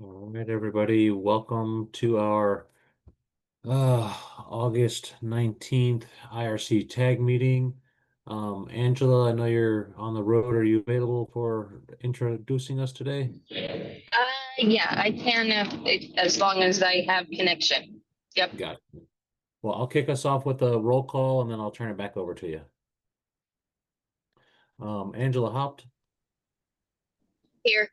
All right, everybody, welcome to our August 19th IRC tag meeting. Angela, I know you're on the road. Are you available for introducing us today? Yeah, I can as long as I have connection. Yep. Got it. Well, I'll kick us off with a roll call and then I'll turn it back over to you. Angela Haupt. Here.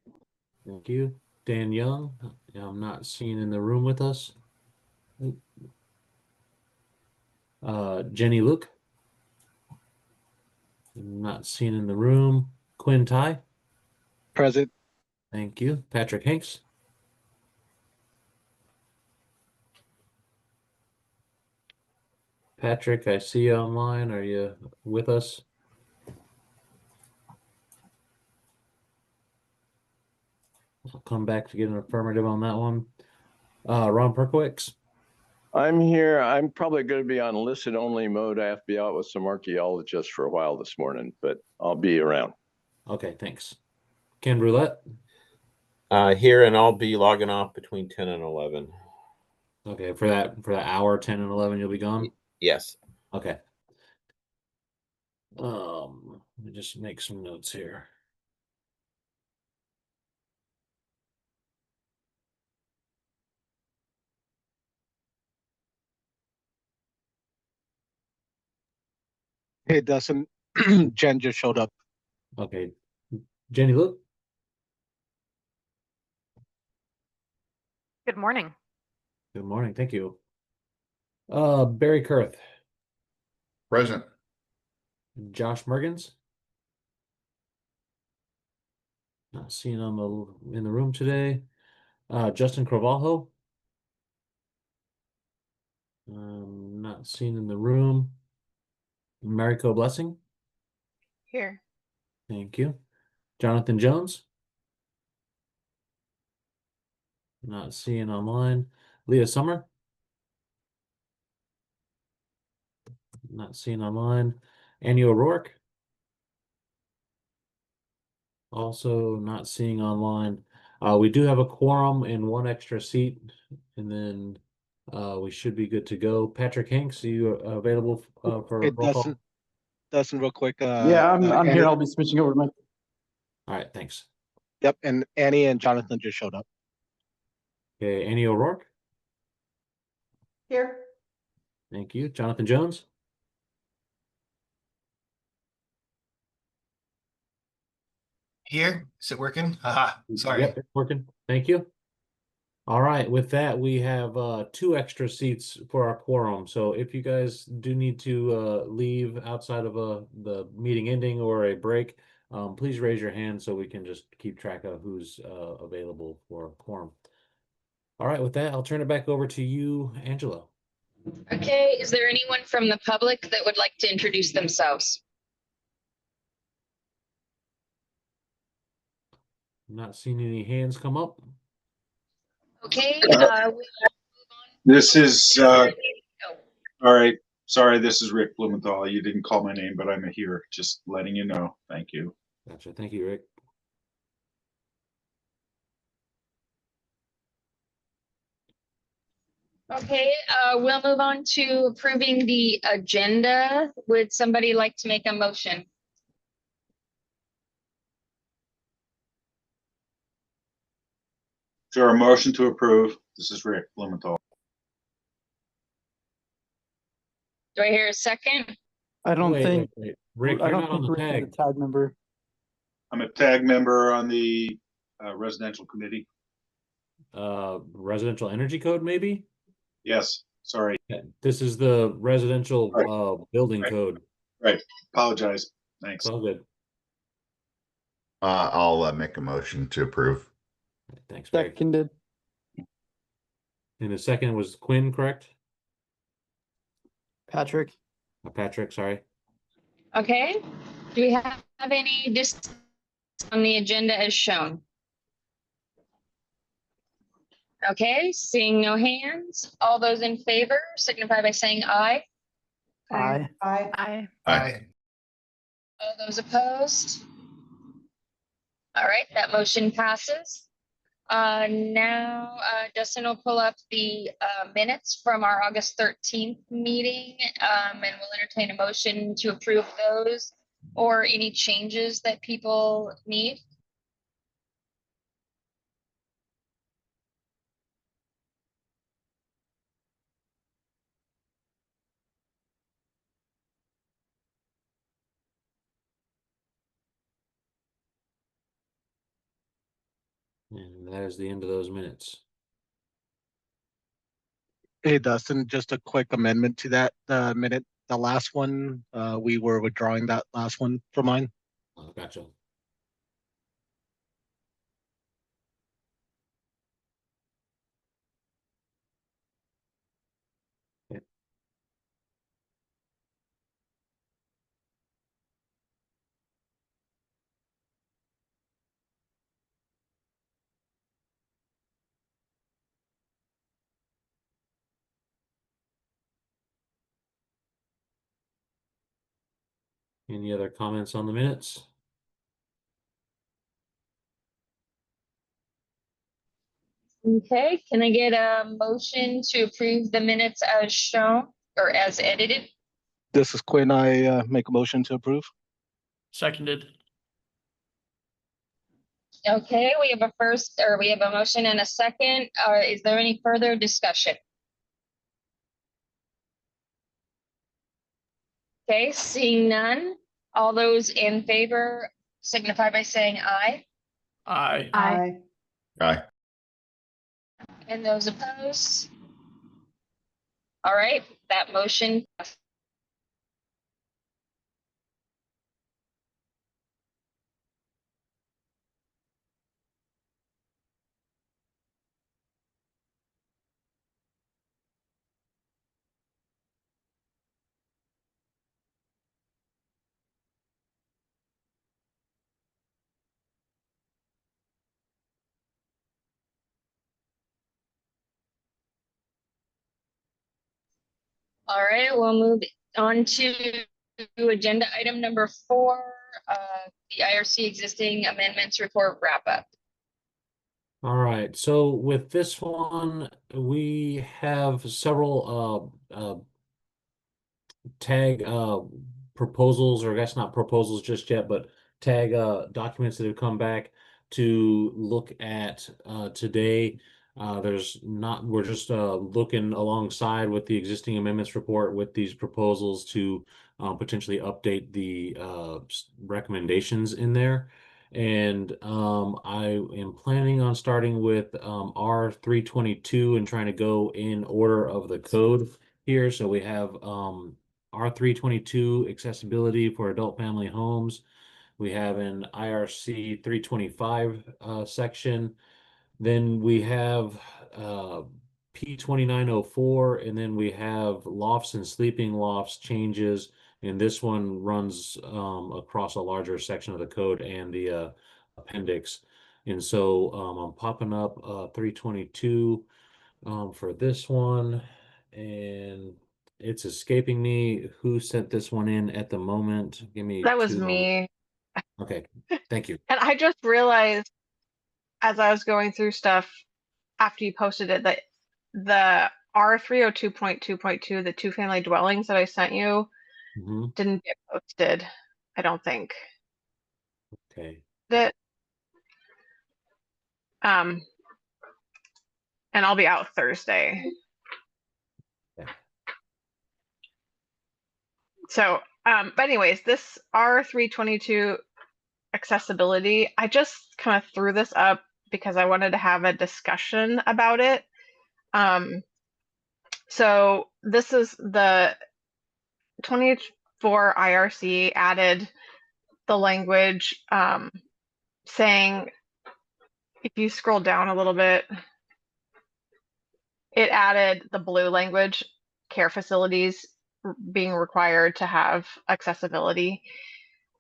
Thank you. Dan Young, I'm not seen in the room with us. Jenny Luke. Not seen in the room. Quinn Ty. Present. Thank you. Patrick Hanks. Patrick, I see you online. Are you with us? I'll come back to get an affirmative on that one. Ron Perkowicz. I'm here. I'm probably going to be on listen only mode. I have to be out with some archaeologists for a while this morning, but I'll be around. Okay, thanks. Ken Roulette. Here, and I'll be logging off between 10 and 11. Okay, for that hour, 10 and 11, you'll be gone? Yes. Okay. Let me just make some notes here. Hey, Dustin. Jen just showed up. Okay. Jenny Luke. Good morning. Good morning. Thank you. Barry Kurth. Present. Josh Mergens. Not seen in the room today. Justin Carvalho. Not seen in the room. Mariko Blessing. Here. Thank you. Jonathan Jones. Not seeing online. Leah Summer. Not seeing online. Annie O'Rourke. Also not seeing online. We do have a quorum and one extra seat, and then we should be good to go. Patrick Hanks, are you available for Hey, a roll call? Dustin, real quick. Yeah, I'm Annie, here. I'll be switching over to my. All right, thanks. Yep, and Annie and Jonathan just showed up. Okay, Annie O'Rourke. Here. Thank you. Jonathan Jones. Here, is it working? Haha, sorry. Yep, it's working. Thank you. All right, with that, we have two extra seats for our quorum. So if you guys do need to leave outside of the meeting ending or a break, please raise your hand so we can just keep track of who's available for quorum. All right, with that, I'll turn it back over to you, Angela. Okay. Is there anyone from the public that would like to introduce themselves? I'm not seeing any hands come up. Okay. This is Oh, all right. Sorry, this is Rick Blumenthal. You didn't call my name, but I'm here. Just letting you know. Thank you. Gotcha. Thank you, Rick. okay. We'll move on to approving the agenda. Would somebody like to make a motion? So a motion to approve. This is Rick Blumenthal. Do I hear a second? I don't think. Wait. Rick, I you're don't not on think the Rick is tag. a tag member. I'm a tag member on the residential committee. Residential energy code, maybe? Yes. Sorry. Yeah, this is the residential Right. building Right. code. Right. Apologize. Thanks. It's all good. I'll make a motion to approve. Thanks, Barry. Seconded. And the second was Quinn, correct? Patrick. Patrick, sorry. Okay. Do we have any distance on the agenda as shown? Okay, seeing no hands. All those in favor signify by saying aye. Aye. Aye. Aye. All those opposed? All right, that motion passes. Now, Dustin will pull up the minutes from our August 13th meeting, and we'll entertain a motion to approve those or any changes that people need. And that is the end of those minutes. Hey, Dustin, just a quick amendment to that minute. The last one, we were withdrawing that last one for mine. Gotcha. Any other comments on the minutes? Okay, can I get a motion to approve the minutes as shown or as edited? This is Quinn. I make a motion to approve. Seconded. Okay, we have a motion and a second. Is there any further discussion? Okay, seeing none. All those in favor signify by saying aye. Aye. Aye. Aye. And those opposed? All right, that motion. All right, we'll move on to agenda item number 4, the IRC existing amendments report wrap up. All right, so with this one, we have several tag proposals, or I guess not proposals just yet, but tag documents that have come back to look at today. We're just looking alongside with the existing amendments report with these proposals to potentially update the recommendations in there. And I am planning on starting with R322 and trying to go in order of the code here. So we have R322 accessibility for adult family homes. We have an IRC 325 section. Then we have P2904, and then we have lofts and sleeping lofts changes. And this one runs across a larger section of the code and the appendix. And so I'm popping up 322 for this one, and it's escaping me who sent this one in at the moment. Give me That was 2 moments. me. Okay, thank you. And I just realized as I was going through stuff after you posted it that the R302.2.2, the 2-family dwellings that I sent you, Mhm. didn't get posted, I don't think. Okay. That and I'll be out Thursday. Yeah. So but anyways, this R322 accessibility, I just kind of threw this up because I wanted to have a discussion about it. So this is the 24 IRC added the language saying, if you scroll down a little bit, it added the blue language, care facilities being required to have accessibility.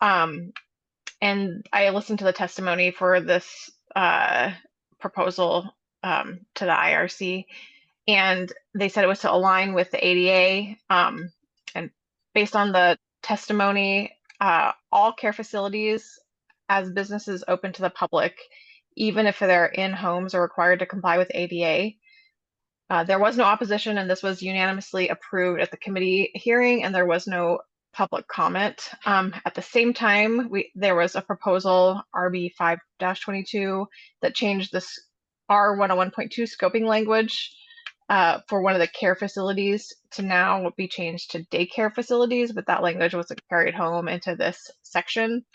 And I listened to the testimony for this proposal to the IRC, and they said it was to align with the ADA. And based on the testimony, all care facilities as businesses open to the public even if they're in homes or required to comply with ADA. There was no opposition, and this was unanimously approved at the committee hearing, and there was no public comment. At the same time, there was a proposal, RB 5-22, that changed this R101.2 scoping language for one of the care facilities to now be changed to daycare facilities, but that language wasn't carried home into this section.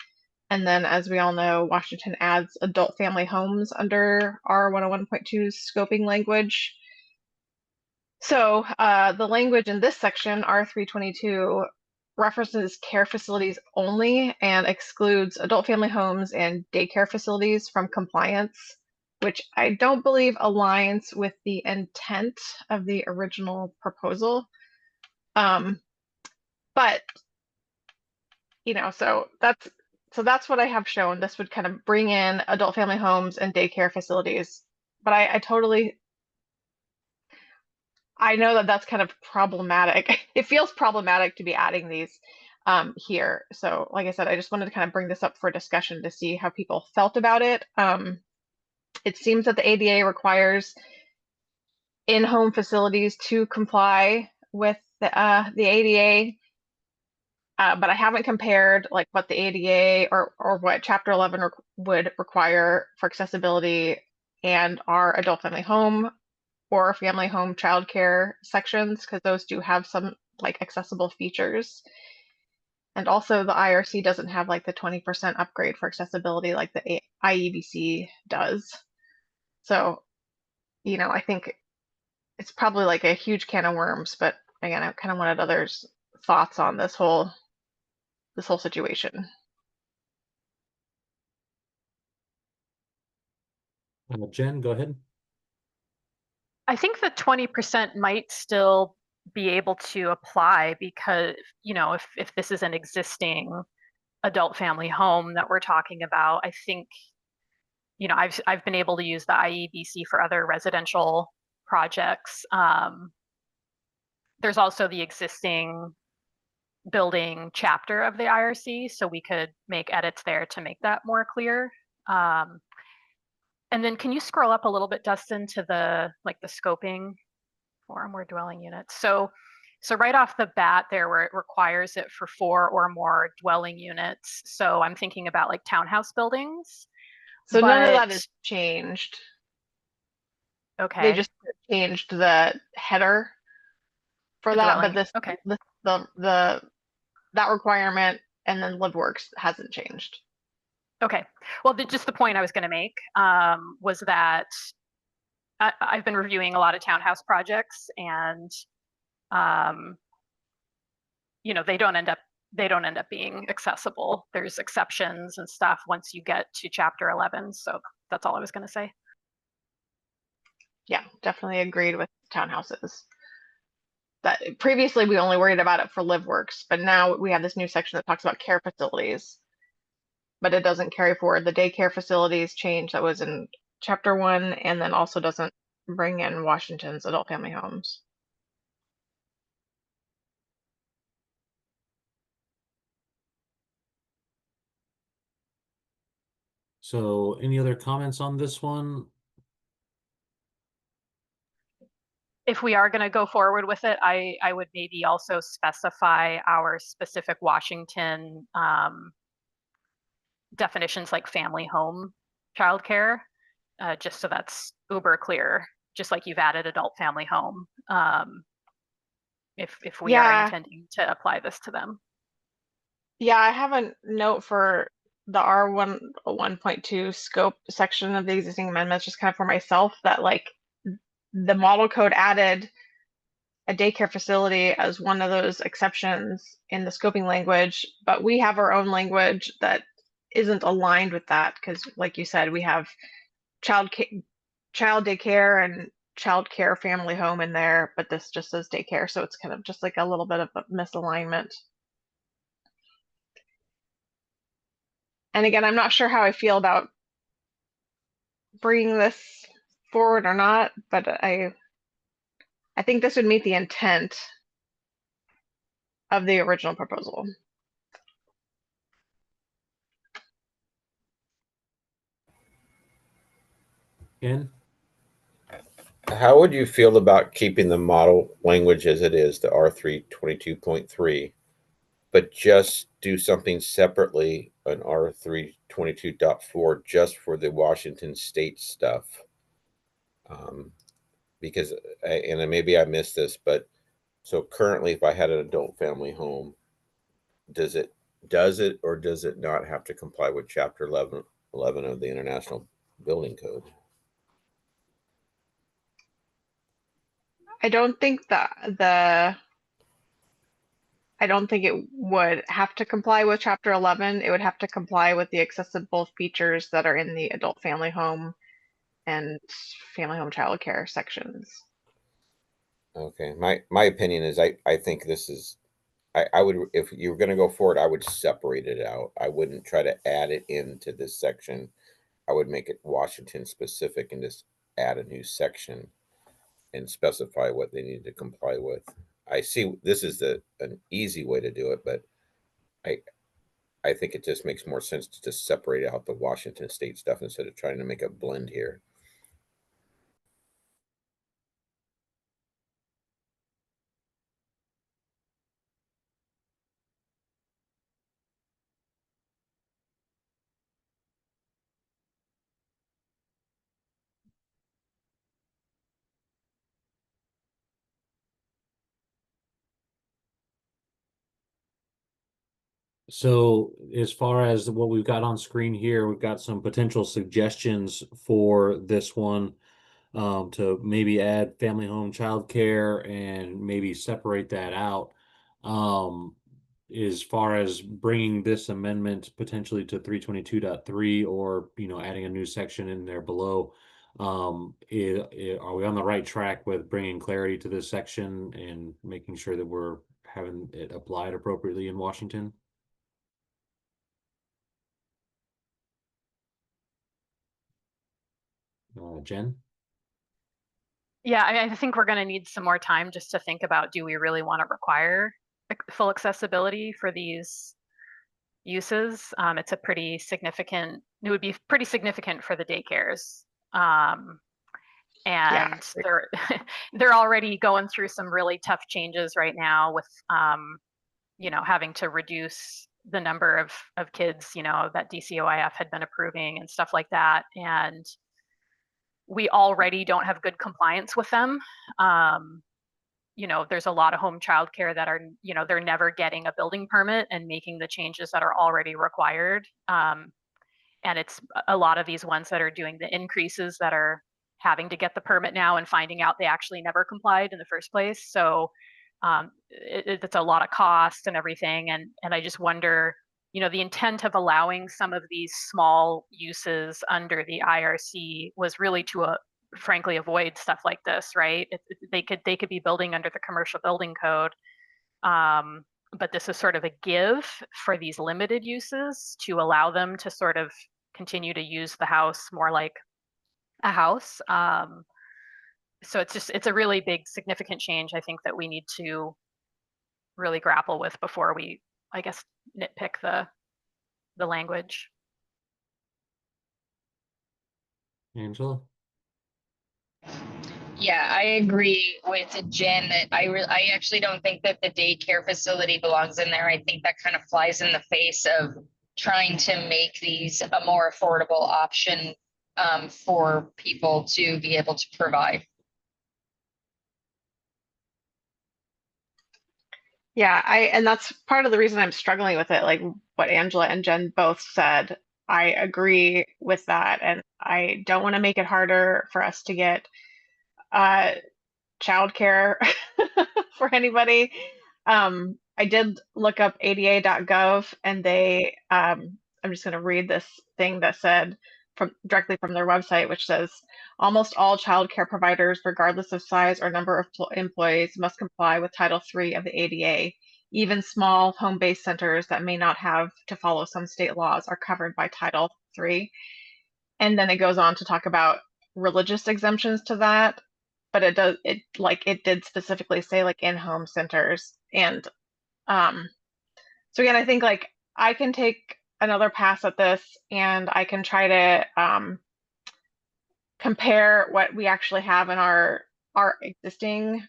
And then, as we all know, Washington adds adult family homes under R101.2 scoping language. So the language in this section, R322, references care facilities only and excludes adult family homes and daycare facilities from compliance, which I don't believe aligns with the intent of the original proposal. But, you know, so that's what I have shown. This would kind of bring in adult family homes and daycare facilities. But I know that that's kind of problematic. It feels problematic to be adding these here. So like I said, I just wanted to kind of bring this up for discussion to see how people felt about it. It seems that the ADA requires in-home facilities to comply with the ADA, but I haven't compared like what the ADA or what Chapter 11 would require for accessibility and our adult family home or family home childcare sections, because those do have some like accessible features. And also the IRC doesn't have like the 20% upgrade for accessibility like the IEBC does. So, you know, I think it's probably like a huge can of worms, but again, I kind of wanted others' thoughts on this whole situation. Jen, go ahead. I think the 20% might still be able to apply because, you know, if this is an existing adult family home that we're talking about, I think, you know, I've been able to use the IEBC for other residential projects. There's also the existing building chapter of the IRC, so we could make edits there to make that more clear. And then can you scroll up a little bit, Dustin, to the scoping for more dwelling units? So right off the bat there, where it requires it for 4 or more dwelling units. So I'm thinking about like townhouse buildings. So none of that is changed. Okay. They just changed the header for that, but this, okay. that requirement and then LiveWorks hasn't changed. Okay. Well, just the point I was going to make was that I've been reviewing a lot of townhouse projects, and you know, they don't end up being accessible. There's exceptions and stuff once you get to Chapter 11. So that's all I was going to say. Yeah, definitely agreed with townhouses. That previously we only worried about it for LiveWorks, but now we have this new section that talks about care facilities. But it doesn't carry forward the daycare facilities change that was in Chapter 1, and then also doesn't bring in Washington's adult family homes. So any other comments on this one? If we are going to go forward with it, I would maybe also specify our specific Washington definitions, like family home childcare, just so that's uber clear, just like you've added adult family home, if we are intending to apply this to them. Yeah, I have a note for the R101.2 scope section of the existing amendments, just kind of for myself, that like the model code added a daycare facility as one of those exceptions in the scoping language, but we have our own language that isn't aligned with that, because like you said, we have child daycare and child care family home in there, but this just says daycare, so it's kind of just like a little bit of a misalignment. And again, I'm not sure how I feel about bringing this forward or not, but I think this would meet the intent of the original proposal. Ken? How would you feel about keeping the model language as it is, the R3 22.3, but just do something separately on R3 22.4 just for the Washington state stuff? Because, and then maybe I missed this, but so currently, if I had an adult family home, does it or does it not have to comply with Chapter 11 of the International Building Code? I don't think I don't think it would have to comply with Chapter 11. It would have to comply with the accessible features that are in the adult family home and family home childcare sections. Okay, my opinion is I think this is I would, if you were going to go forward, I would separate it out. I wouldn't try to add it into this section. I would make it Washington specific and just add a new section and specify what they need to comply with. I see this is an easy way to do it, but I I think it just makes more sense to just separate out the Washington state stuff instead of trying to make a blend here. So as far as what we've got on screen here, we've got some potential suggestions for this one, to maybe add family home childcare and maybe separate that out. As far as bringing this amendment potentially to 322.3, or, adding a new section in there below, are we on the right track with bringing clarity to this section and making sure that we're having it applied appropriately in Washington? Jen? Yeah, I think we're going to need some more time just to think about, do we really want to require full accessibility for these uses? It's a pretty significant, it would be pretty significant for the daycares. Yeah. And they're already going through some really tough changes right now with, having to reduce the number of kids, that DCOIF had been approving and stuff like that. And we already don't have good compliance with them. There's a lot of home childcare that are, they're never getting a building permit and making the changes that are already required. And it's a lot of these ones that are doing the increases that are having to get the permit now and finding out they actually never complied in the first place. So it's a lot of cost and everything. And I just wonder, the intent of allowing some of these small uses under the IRC was really to frankly avoid stuff like this, right? They could be building under the commercial building code, but this is sort of a give for these limited uses to allow them to sort of continue to use the house more like a house. So it's a really big significant change, I think, that we need to really grapple with before we, I guess, nitpick the language. Angela? Yeah, I agree with Jen that I actually don't think that the daycare facility belongs in there. I think that kind of flies in the face of trying to make these a more affordable option for people to be able to provide. Yeah, and that's part of the reason I'm struggling with it, like what Angela and Jen both said. I agree with that, and I don't want to make it harder for us to get childcare for anybody. I did look up ada.gov, and they I'm just going to read this thing that said directly from their website, which says almost all childcare providers, regardless of size or number of employees, must comply with Title III of the ADA. Even small home-based centers that may not have to follow some state laws are covered by Title III. And then it goes on to talk about religious exemptions to that, but it did specifically say like in-home centers. And so again, I think like I can take another pass at this, and I can try to compare what we actually have in our existing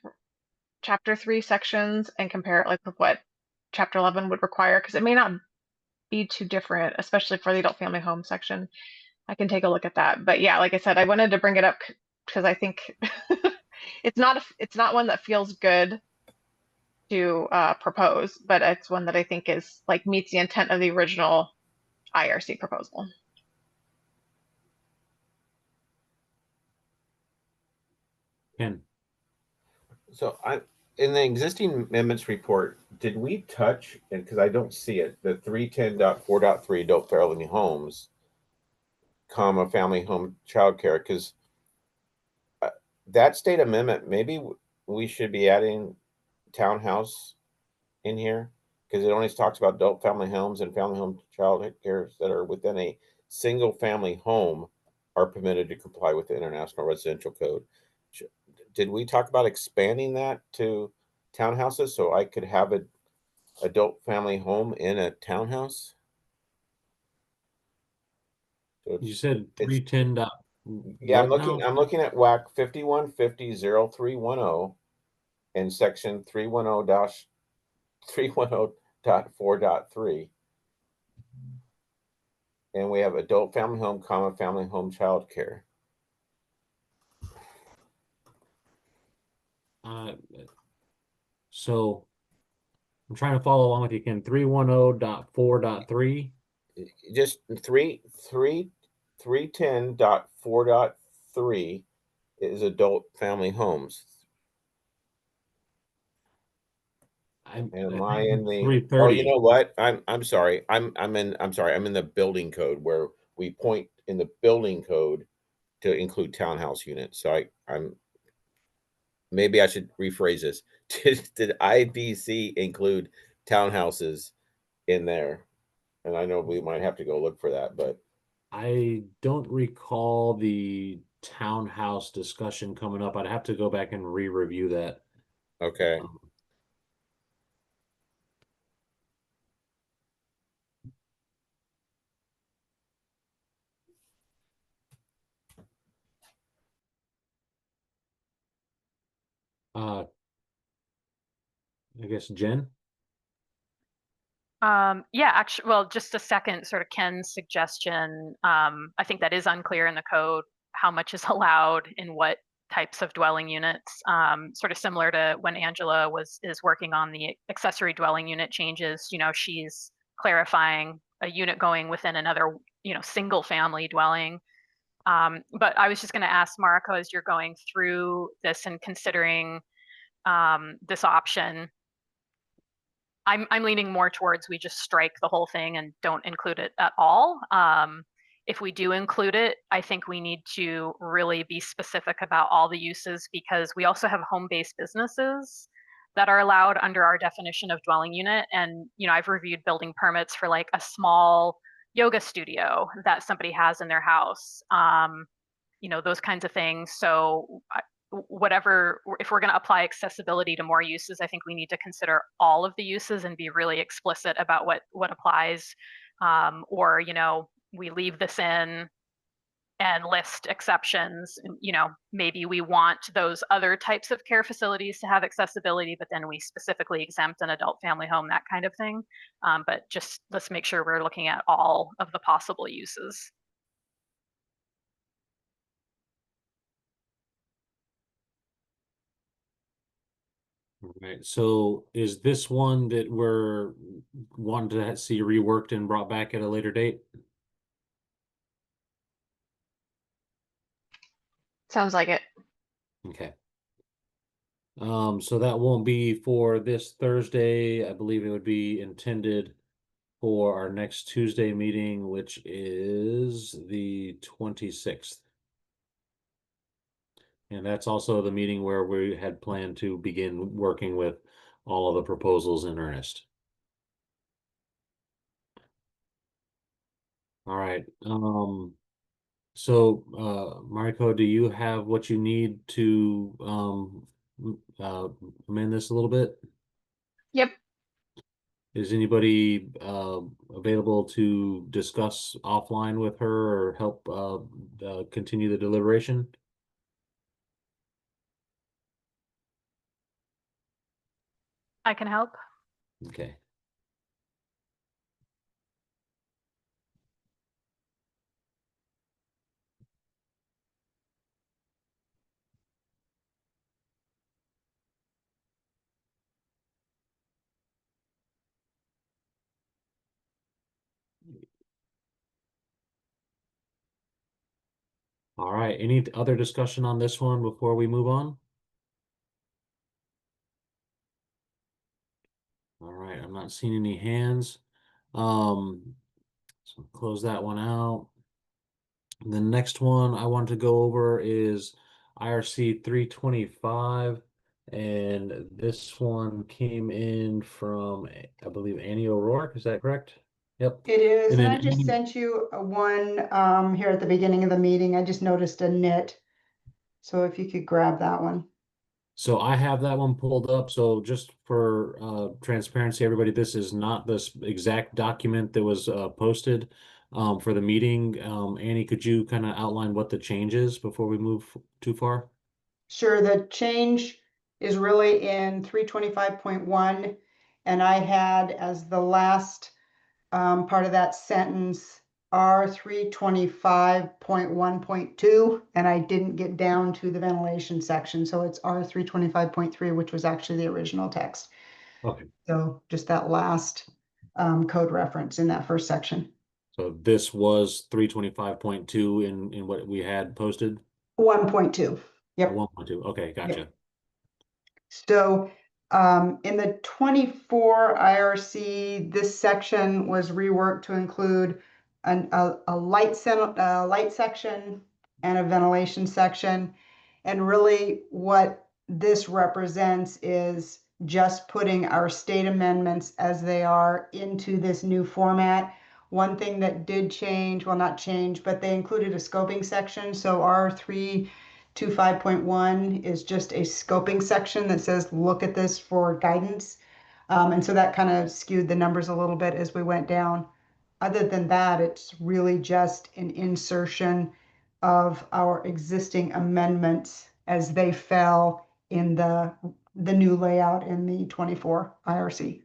chapter 3 sections and compare it like with what chapter 11 would require, because it may not be too different, especially for the adult family home section. I can take a look at that. But yeah, like I said, I wanted to bring it up because I think it's not one that feels good to propose, but it's one that I think is like meets the intent of the original IRC proposal. Ken, So in the existing amendments report, did we touch, and because I don't see it, the 310.4.3 adult family homes, comma, family home childcare, because that state amendment, maybe we should be adding townhouse in here, because it only talks about adult family homes and family home child care that are within a single family home are permitted to comply with the International Residential Code. Did we talk about expanding that to townhouses so I could have an adult family home in a townhouse? So you said it's 310 dot yeah, what now? I'm looking at WAC 5150.0310 and section 310.4.3. And we have adult family home, comma, family home child care. So I'm trying to follow along with you, Ken. 310.4.3. Just 310.4.3 is adult family homes. Am I in the 330. oh, you know what? I'm sorry. I'm in the building code where we point in the building code to include townhouse units. So I'm maybe I should rephrase this. Did IBC include townhouses in there? And I know we might have to go look for that, but I don't recall the townhouse discussion coming up. I'd have to go back and re-review that. okay. I guess Jen. Yeah, actually, well, just a second sort of Ken's suggestion. I think that is unclear in the code how much is allowed in what types of dwelling units. Sort of similar to when Angela is working on the accessory dwelling unit changes. You know, she's clarifying a unit going within another, single family dwelling. But I was just going to ask Marco, as you're going through this and considering this option, I'm leaning more towards we just strike the whole thing and don't include it at all. If we do include it, I think we need to really be specific about all the uses, because we also have home-based businesses that are allowed under our definition of dwelling unit. And, I've reviewed building permits for like a small yoga studio that somebody has in their house, those kinds of things. So whatever, if we're going to apply accessibility to more uses, I think we need to consider all of the uses and be really explicit about what applies. Or we leave this in and list exceptions. Maybe we want those other types of care facilities to have accessibility, but then we specifically exempt an adult family home, that kind of thing. But just let's make sure we're looking at all of the possible uses. All right. So is this one that we're wanting to see reworked and brought back at a later date? Sounds like it. Okay. So that won't be for this Thursday. I believe it would be intended for our next Tuesday meeting, which is the 26th. And that's also the meeting where we had planned to begin working with all of the proposals in earnest. All right. So, Mariko, do you have what you need to amend this a little bit? Yep. Is anybody available to discuss offline with her or help continue the deliberation? I can help. Okay. All right, any other discussion on this one before we move on? All right, I'm not seeing any hands. So close that one out. The next one I want to go over is IRC 325. And this one came in from, I believe, Annie O'Rourke. Is that correct? Yep. It is, And and then I just Annie- sent you a one here at the beginning of the meeting. I just noticed a knit. So if you could grab that one. So I have that one pulled up. So just for transparency, everybody, this is not this exact document that was posted for the meeting. Annie, could you kind of outline what the change is before we move too far? Sure, the change is really in 325.1, and I had as the last part of that sentence R 325.1.2, and I didn't get down to the ventilation section, so it's R 325.3, which was actually the original text. Okay. So just that last code reference in that first section. So this was 325.2 in what we had posted? 1.2. Yep. 1.2. Okay, gotcha. So in the 24 IRC, this section was reworked to include a light section and a ventilation section. And really what this represents is just putting our state amendments as they are into this new format. One thing that did change, well, not change, but they included a scoping section. So R325.1 is just a scoping section that says, look at this for guidance. And so that kind of skewed the numbers a little bit as we went down. Other than that, it's really just an insertion of our existing amendments as they fell in the new layout in the 24 IRC.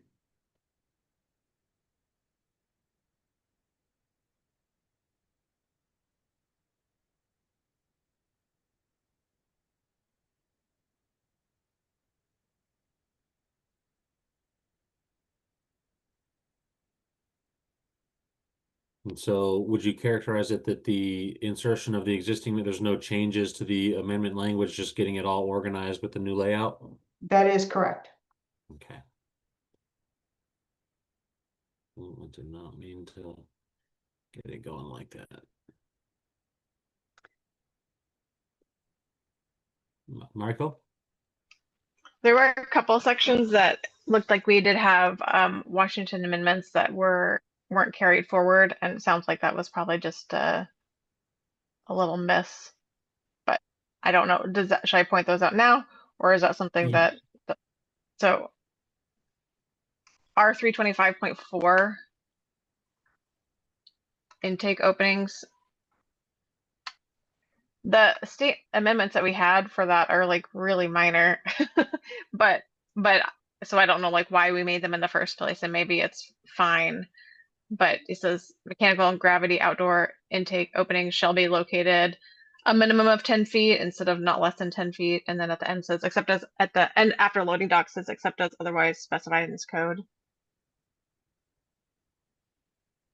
And so would you characterize it that the insertion of the existing, there's no changes to the amendment language, just getting it all organized with the new layout? That is correct. Okay. I did not mean to get it going like that. Marco? There were a couple sections that looked like we did have Washington amendments that weren't carried forward, and it sounds like that was probably just a little miss. But I don't know. Should I point those out now, or is that something Yeah. So R 325.4 intake openings. The state amendments that we had for that are like really minor, but so I don't know like why we made them in the first place, and maybe it's fine. But it says mechanical and gravity outdoor intake openings shall be located a minimum of 10 feet instead of not less than 10 feet. And then at the end says except as at the end after loading dock says except as otherwise specified in this code.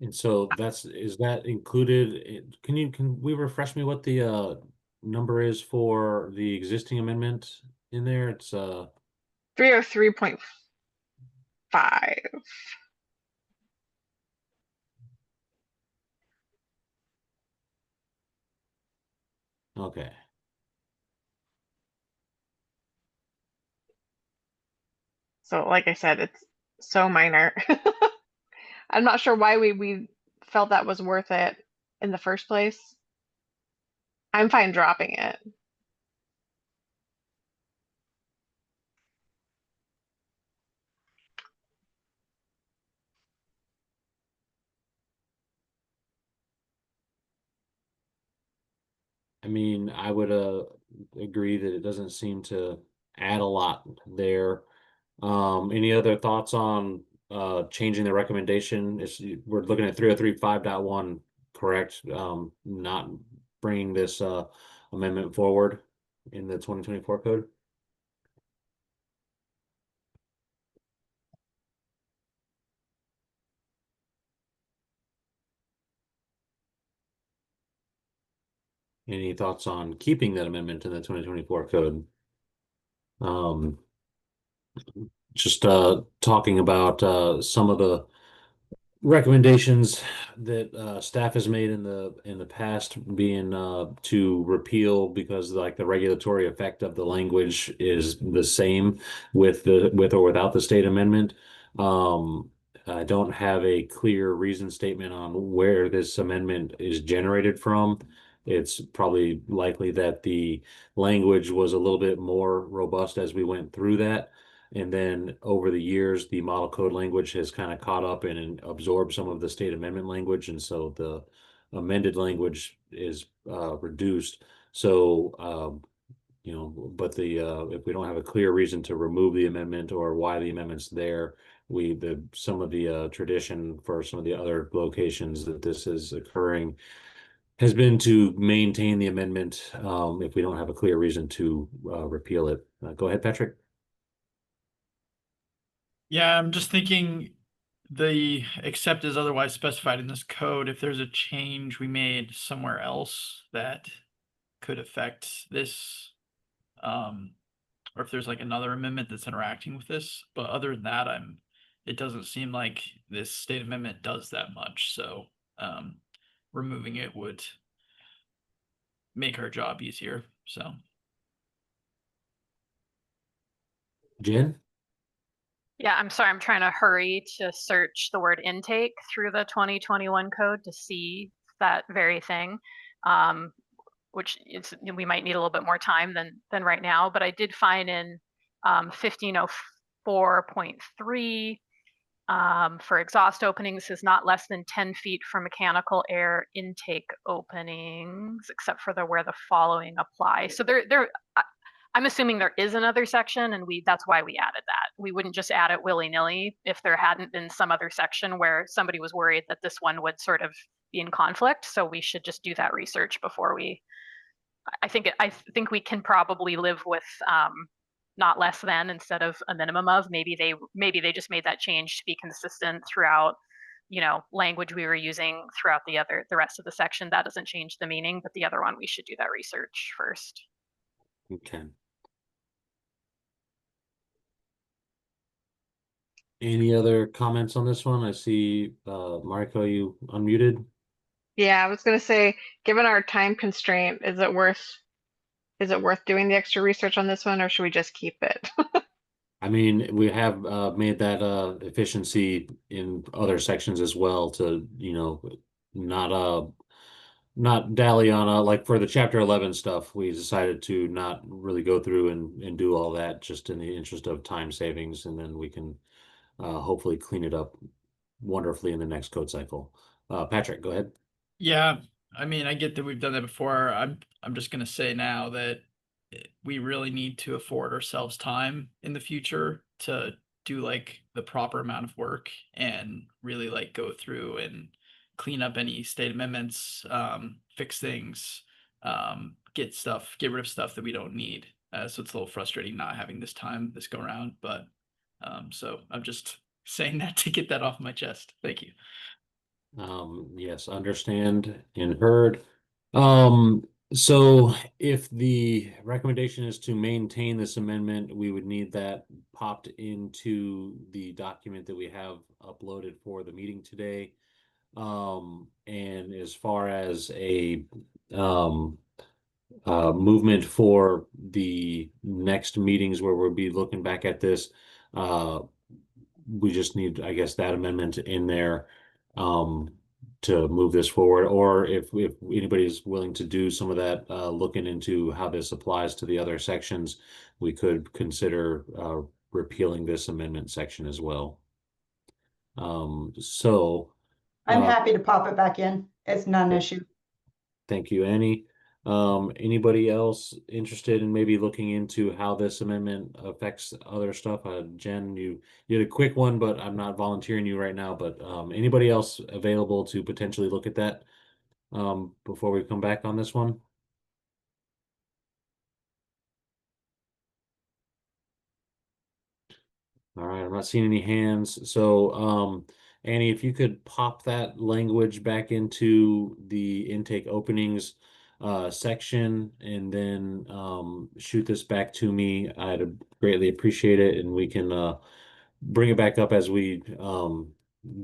And so is that included? Can we refresh me what the number is for the existing amendment in there? It's 303.5. okay. So like I said, it's so minor. I'm not sure why we felt that was worth it in the first place. I'm fine dropping it. I mean, I would agree that it doesn't seem to add a lot there. Any other thoughts on changing the recommendation? We're looking at 303.5.1, correct? Not bringing this amendment forward in the 2024 code? Any thoughts on keeping that amendment in the 2024 code? Just talking about some of the recommendations that staff has made in the past being to repeal because like the regulatory effect of the language is the same with or without the state amendment. I don't have a clear reason statement on where this amendment is generated from. It's probably likely that the language was a little bit more robust as we went through that. And then over the years, the model code language has kind of caught up and absorbed some of the state amendment language. And so the amended language is reduced. So, but if we don't have a clear reason to remove the amendment or why the amendment's there, some of the tradition for some of the other locations that this is occurring has been to maintain the amendment if we don't have a clear reason to repeal it. Go ahead, Patrick. Yeah, I'm just thinking the except as otherwise specified in this code, if there's a change we made somewhere else that could affect this, or if there's like another amendment that's interacting with this. But other than that, it doesn't seem like this state amendment does that much. So removing it would make our job easier. So Jen? Yeah, I'm sorry, I'm trying to hurry to search the word intake through the 2021 code to see that very thing, which is, we might need a little bit more time than right now, but I did find in 1504.3 for exhaust openings is not less than 10 feet from mechanical air intake openings, except for where the following apply. So I'm assuming there is another section, and that's why we added that. We wouldn't just add it willy-nilly if there hadn't been some other section where somebody was worried that this one would sort of be in conflict. So we should just do that research before I think we can probably live with not less than instead of a minimum of. Maybe they just made that change to be consistent throughout, language we were using throughout the rest of the section. That doesn't change the meaning, but the other one, we should do that research first. Okay. Any other comments on this one? I see, Mariko, you unmuted. Yeah, I was gonna say, given our time constraint, is it worth doing the extra research on this one, or should we just keep it? I mean, we have made that efficiency in other sections as well to, not dally on like for the chapter 11 stuff, we decided to not really go through and do all that just in the interest of time savings, and then we can hopefully clean it up wonderfully in the next code cycle. Patrick, go ahead. yeah, I mean, I get that we've done that before. I'm just gonna say now that we really need to afford ourselves time in the future to do like the proper amount of work and really like go through and clean up any state amendments, fix things, get rid of stuff that we don't need. So it's a little frustrating not having this time this go around, but so I'm just saying that to get that off my chest. Thank you. Yes, understand and heard. So if the recommendation is to maintain this amendment, we would need that popped into the document that we have uploaded for the meeting today. And as far as a movement for the next meetings where we'll be looking back at this, we just need, I guess, that amendment in there to move this forward, or if anybody's willing to do some of that, looking into how this applies to the other sections, we could consider repealing this amendment section as well. So I'm happy to pop it back in. It's not an issue. thank you, Annie. Anybody else interested in maybe looking into how this amendment affects other stuff? Jen, you did a quick one, but I'm not volunteering you right now. But anybody else available to potentially look at that before we come back on this one? All right, I'm not seeing any hands. So, Annie, if you could pop that language back into the intake openings section and then shoot this back to me, I'd greatly appreciate it, and we can bring it back up as we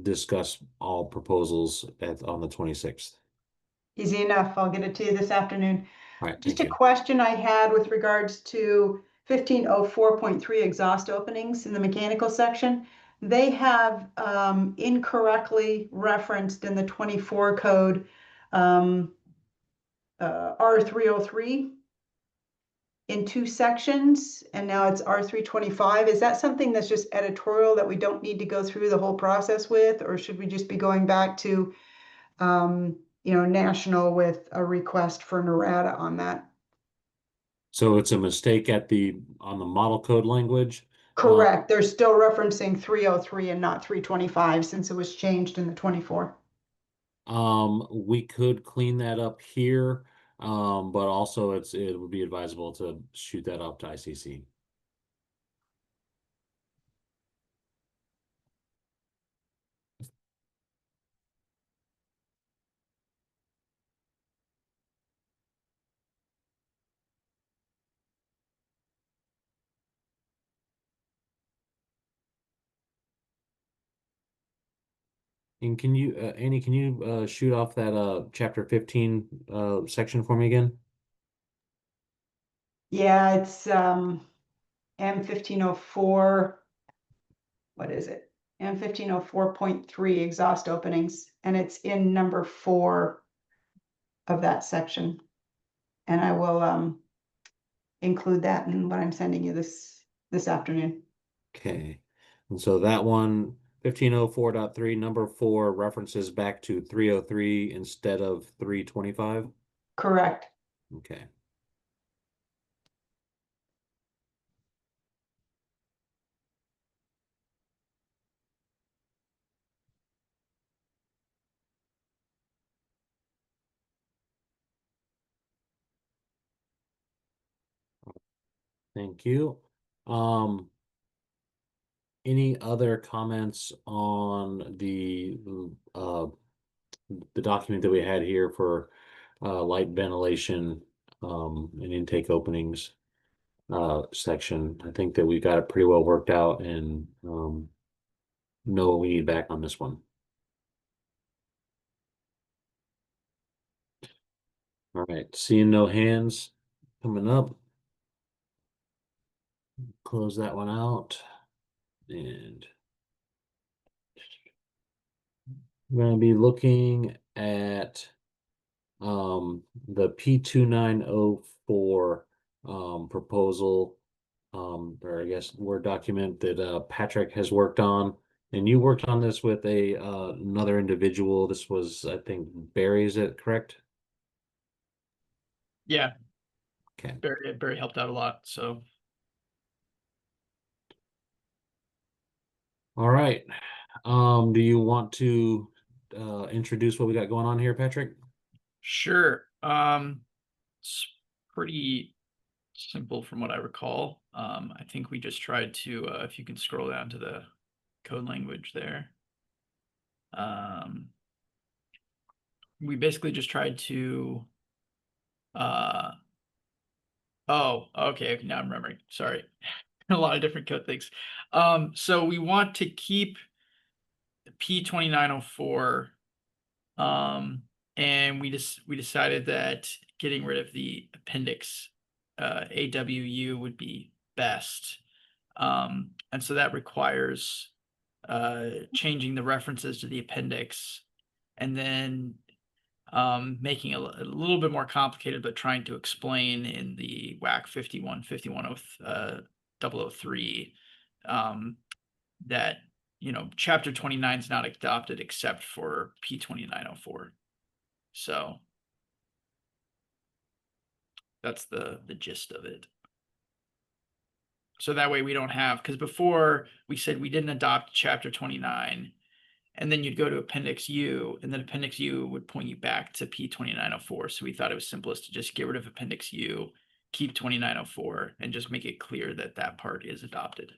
discuss all proposals on the 26th. Easy enough. I'll get it to you this afternoon. All right, Just thank a you. question I had with regards to 1504.3 exhaust openings in the mechanical section. They have incorrectly referenced in the 24 code R303 in two sections, and now it's R325. Is that something that's just editorial that we don't need to go through the whole process with, or should we just be going back to national with a request for an errata on that? So it's a mistake on the model code language. Correct. They're still referencing 303 and not 325 since it was changed in the 24. We could clean that up here, but also it would be advisable to shoot that up to ICC. And can you, Annie, can you shoot off that chapter 15 section for me again? Yeah, it's M1504. What is it? M1504.3 exhaust openings, and it's in number 4 of that section. And I will include that in what I'm sending you this afternoon. Okay. And so that one, 1504.3, number 4 references back to 303 instead of 325. Correct. Okay. Thank you. Any other comments on the document that we had here for light ventilation and intake openings section? I think that we got it pretty well worked out and know what we need back on this one. All right, seeing no hands coming up. Close that one out. And we're going to be looking at the P2904 proposal, or I guess Word document that Patrick has worked on. And you worked on this with another individual. This was, I think, Barry, is it correct? Yeah. Okay. Barry helped out a lot, so. All right. Do you want to introduce what we got going on here, Patrick? Sure. It's pretty simple from what I recall. I think we just tried to, if you can scroll down to the code language there. We basically just tried to, oh, okay, now I'm remembering. Sorry. A lot of different code things. So we want to keep P2904, and we decided that getting rid of the appendix AWU would be best. And so that requires changing the references to the appendix and then making it a little bit more complicated, but trying to explain in the WAC 51.003 that, chapter 29 is not adopted except for P2904. So That's the gist of it. So that way we don't have, because before we said we didn't adopt chapter 29, and then you'd go to appendix U, and then appendix U would point you back to P2904. So we thought it was simplest to just get rid of appendix U, keep 2904, and just make it clear that that part is adopted.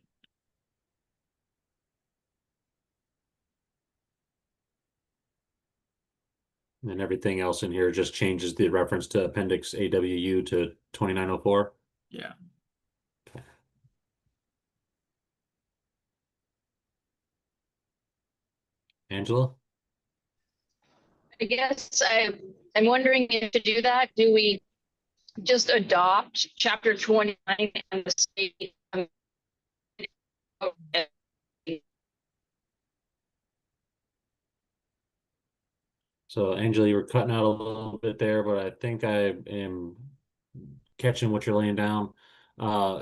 And everything else in here just changes the reference to appendix AWU to 2904. Yeah. Angela? I guess I'm wondering if to do that, do we just adopt chapter 29 and the state? So Angela, you were cutting out a little bit there, but I think I am catching what you're laying down.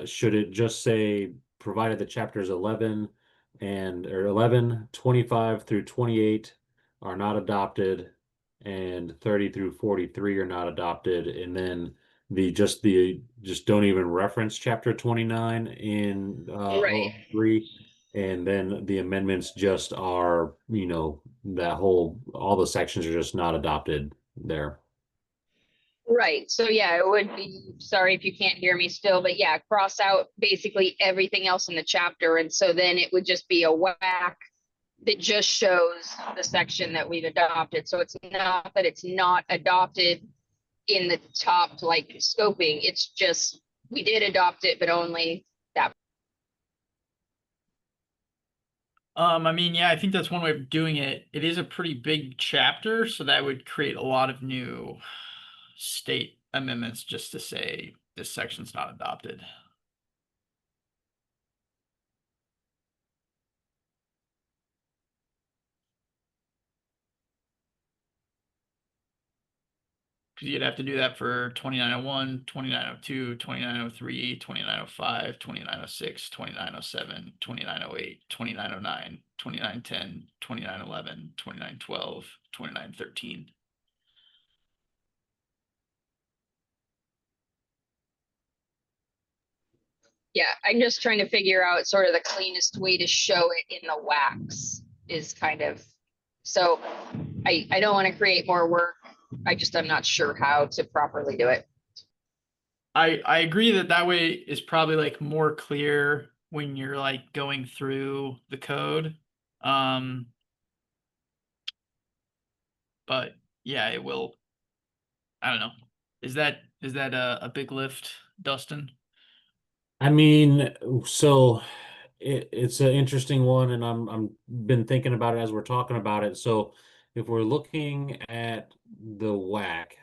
Should it just say, provided the chapters 11 or 11, 25 through 28 are not adopted, and 30 through 43 are not adopted, and then just don't even reference chapter 29 in Right. 03, and then the amendments just are, all the sections are just not adopted there. Right. So yeah, it would be, sorry if you can't hear me still, but yeah, cross out basically everything else in the chapter. And so then it would just be a whack that just shows the section that we've adopted. So it's not that it's not adopted in the top like scoping. It's just we did adopt it, but only that. I mean, yeah, I think that's one way of doing it. It is a pretty big chapter, so that would create a lot of new state amendments just to say this section's not adopted. Because you'd have to do that for 2901, 2902, 2903, 2905, 2906, 2907, 2908, 2909, 2910, 2911, 2912, 2913. Yeah, I'm just trying to figure out sort of the cleanest way to show it in the wax is kind of, so I don't want to create more work. I'm not sure how to properly do it. I agree that way is probably like more clear when you're like going through the code. But yeah, it will. I don't know. Is that a big lift, Dustin? I mean, so it's an interesting one, and I'm been thinking about it as we're talking about it. So if we're looking at the whack,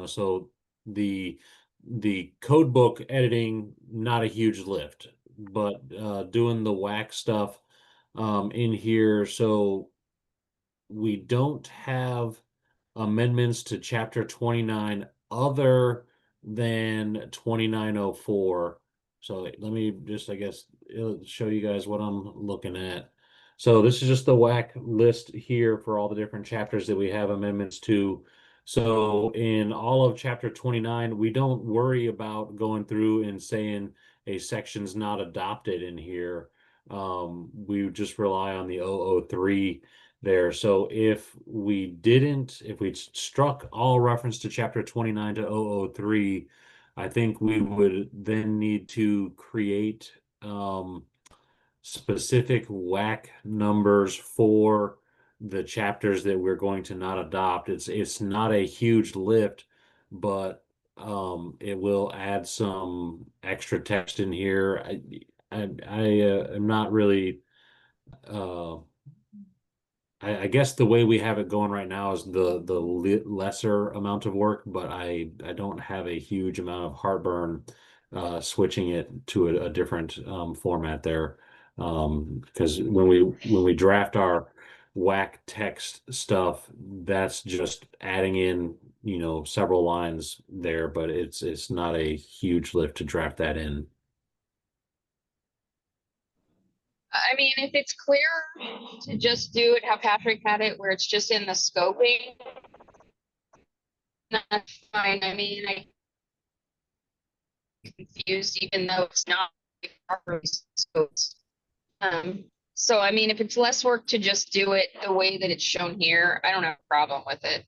so the code book editing, not a huge lift, but doing the whack stuff in here, so we don't have amendments to chapter 29 other than 2904. So let me just, I guess, show you guys what I'm looking at. So this is just the WAC list here for all the different chapters that we have amendments to. So in all of chapter 29, we don't worry about going through and saying a section's not adopted in here. We just rely on the 003 there. So if we struck all reference to chapter 29 to 003, I think we would then need to create specific WAC numbers for the chapters that we're going to not adopt. It's not a huge lift, but it will add some extra text in here. I am not really I guess the way we have it going right now is the lesser amount of work, but I don't have a huge amount of heartburn switching it to a different format there, because when we draft our whack text stuff, that's just adding in several lines there, but it's not a huge lift to draft that in. I mean, if it's clear to just do it how Patrick had it, where it's just in the scoping, that's fine. I mean, confused, even though it's not properly scoped. So I mean, if it's less work to just do it the way that it's shown here, I don't have a problem with it.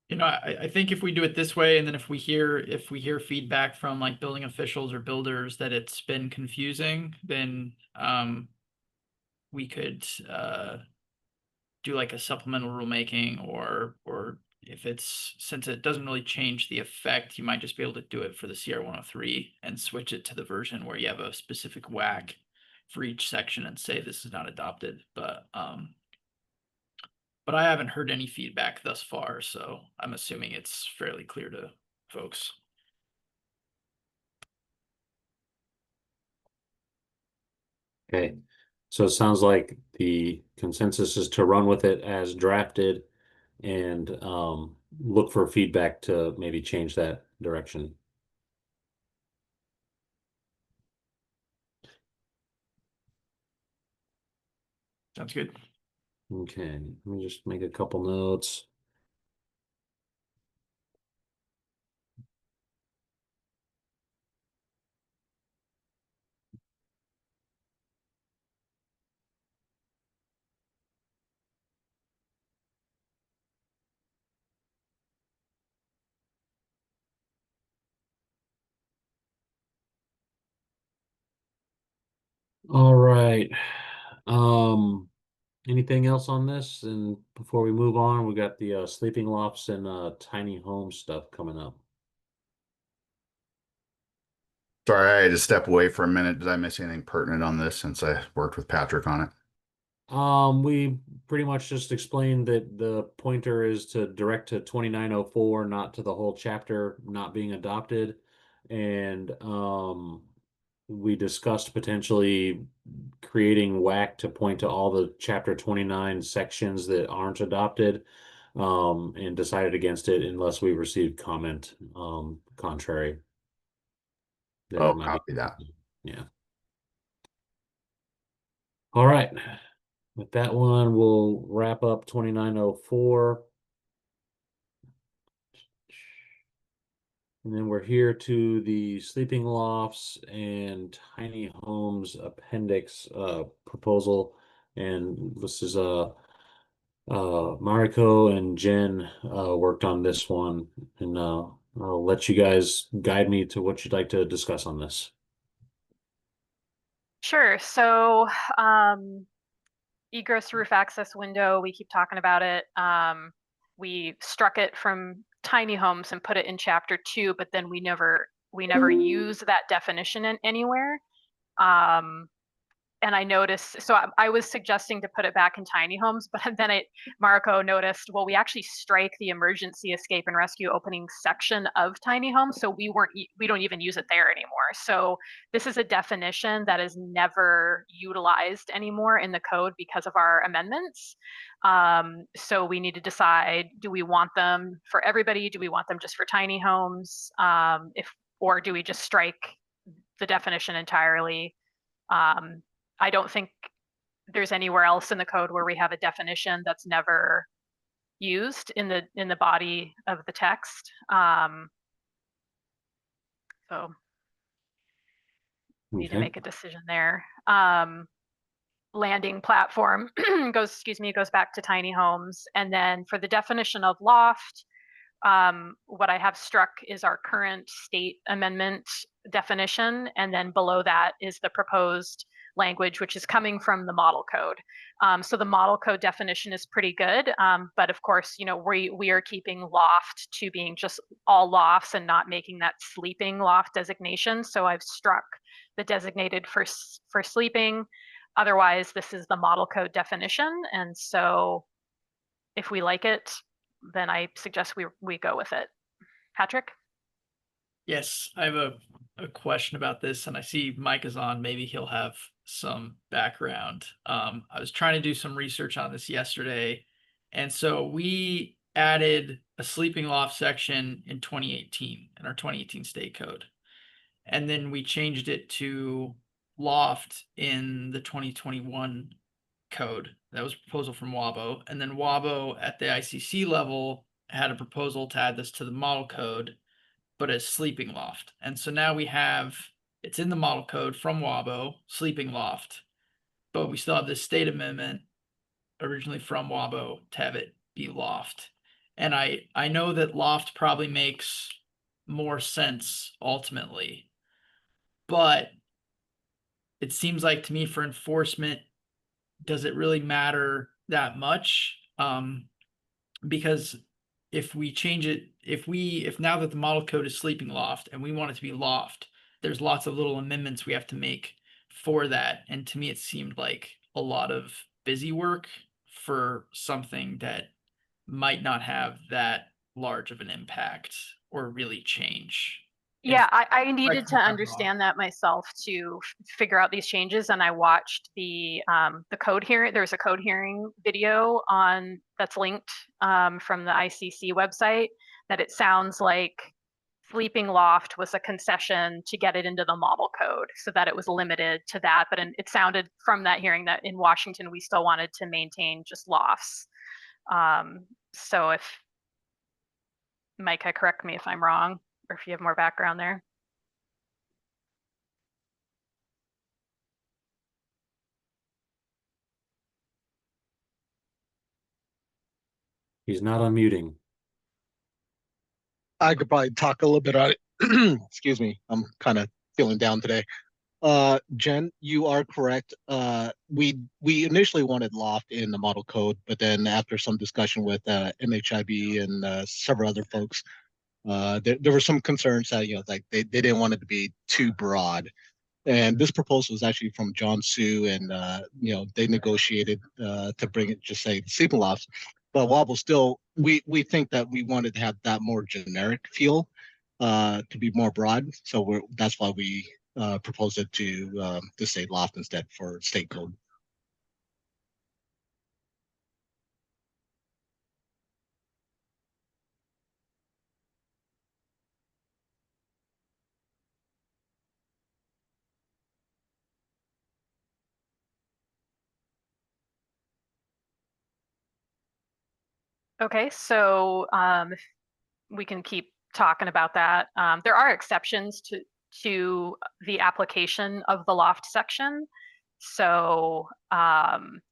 You know, I think if we do it this way, and then if we hear feedback from like building officials or builders that it's been confusing, then we could do like a supplemental rulemaking, or if it's, since it doesn't really change the effect, you might just be able to do it for the CR 103 and switch it to the version where you have a specific whack for each section and say this is not adopted. But I haven't heard any feedback thus far, so I'm assuming it's fairly clear to folks. Okay, so it sounds like the consensus is to run with it as drafted and look for feedback to maybe change that direction. Sounds good. Okay, let me just make a couple notes. All right. Anything else on this? And before we move on, we got the sleeping lofts and tiny home stuff coming up. Sorry, I had to step away for a minute. Did I miss anything pertinent on this since I worked with Patrick on it? We pretty much just explained that the pointer is to direct to 2904, not to the whole chapter not being adopted. And we discussed potentially creating WAC to point to all the chapter 29 sections that aren't adopted, and decided against it unless we received comment contrary. That Oh, might copy that. Yeah. All right. With that one, we'll wrap up 2904. And then we're here to the sleeping lofts and tiny homes appendix proposal. And this is Mariko and Jen worked on this one, and I'll let you guys guide me to what you'd like to discuss on this. Sure. So egress roof access window, we keep talking about it. We struck it from tiny homes and put it in chapter 2, but then we never use that definition in anywhere. And I noticed, so I was suggesting to put it back in tiny homes, but then Mariko noticed, well, we actually strike the emergency escape and rescue opening section of tiny homes, so we don't even use it there anymore. So this is a definition that is never utilized anymore in the code because of our amendments. So we need to decide, do we want them for everybody? Do we want them just for tiny homes? Or do we just strike the definition entirely? I don't think there's anywhere else in the code where we have a definition that's never used in the body of the text. So we need to make a decision there. Landing platform goes back to tiny homes. And then for the definition of loft, what I have struck is our current state amendment definition. And then below that is the proposed language, which is coming from the model code. So the model code definition is pretty good. But of course, we are keeping loft to being just all lofts and not making that sleeping loft designation. So I've struck the designated for sleeping. Otherwise, this is the model code definition. And so if we like it, then I suggest we go with it. Patrick? Yes, I have a question about this, and I see Mike is on. Maybe he'll have some background. I was trying to do some research on this yesterday, and so we added a sleeping loft section in 2018 in our 2018 state code, and then we changed it to loft in the 2021 code. That was a proposal from WABO, and then WABO at the ICC level had a proposal to add this to the model code, but as sleeping loft. And so now we have, it's in the model code from WABO, sleeping loft, but we still have this state amendment originally from WABO to have it be loft. And I know that loft probably makes more sense ultimately, but it seems like to me for enforcement, does it really matter that much? Because if we change it, if now that the model code is sleeping loft and we want it to be loft, there's lots of little amendments we have to make for that. And to me, it seemed like a lot of busy work for something that might not have that large of an impact or really change. Yeah, If- I needed to I'm wrong. understand that myself to figure out these changes, and I watched the code hearing. There's a code hearing video on that's linked from the ICC website. That it sounds like sleeping loft was a concession to get it into the model code, so that it was limited to that. But it sounded from that hearing that in Washington we still wanted to maintain just lofts. So if Micah, correct me if I'm wrong, or if you have more background there. He's not unmuting. I could probably talk a little bit on it. Excuse me, I'm kind of feeling down today. Jen, you are correct. We initially wanted loft in the model code, but then after some discussion with MHIB and several other folks, there were some concerns that like they didn't want it to be too broad. And this proposal was actually from John Sue, and they negotiated to bring it just say sleeping lofts. But Wobble still, we think that we wanted to have that more generic feel, to be more broad. So that's why we proposed it to say loft instead for state code. Okay, so we can keep talking about that. There are exceptions to the application of the loft section. So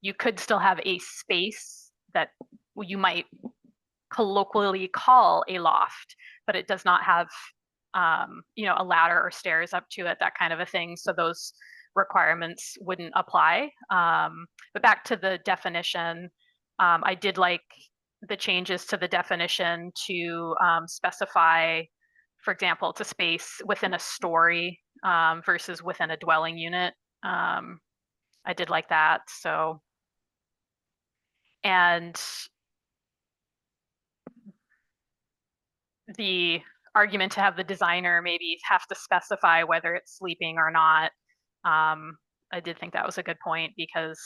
you could still have a space that you might colloquially call a loft, but it does not have a ladder or stairs up to it, that kind of a thing. So those requirements wouldn't apply. But back to the definition, I did like the changes to the definition to specify, for example, to space within a story versus within a dwelling unit. I did like that. So, and the argument to have the designer maybe have to specify whether it's sleeping or not. I did think that was a good point because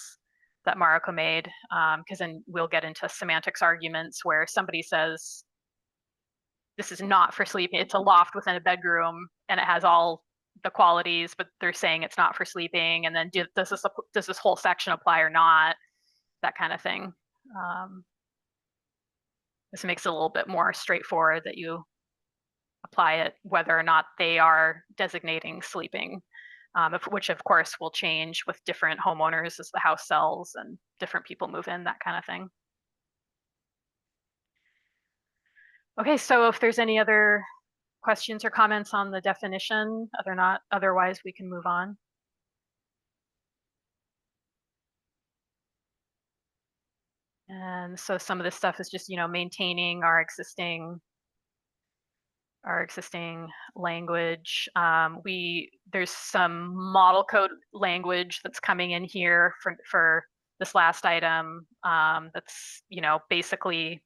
that Mariko made, because then we'll get into semantics arguments where somebody says this is not for sleeping, it's a loft within a bedroom and it has all the qualities, but they're saying it's not for sleeping, and then does this whole section apply or not, that kind of thing. This makes it a little bit more straightforward that you apply it whether or not they are designating sleeping, which of course will change with different homeowners as the house sells and different people move in, that kind of thing. Okay, so if there's any other questions or comments on the definition, otherwise we can move on. And so some of this stuff is just, maintaining our existing language. There's some model code language that's coming in here for this last item. That's, basically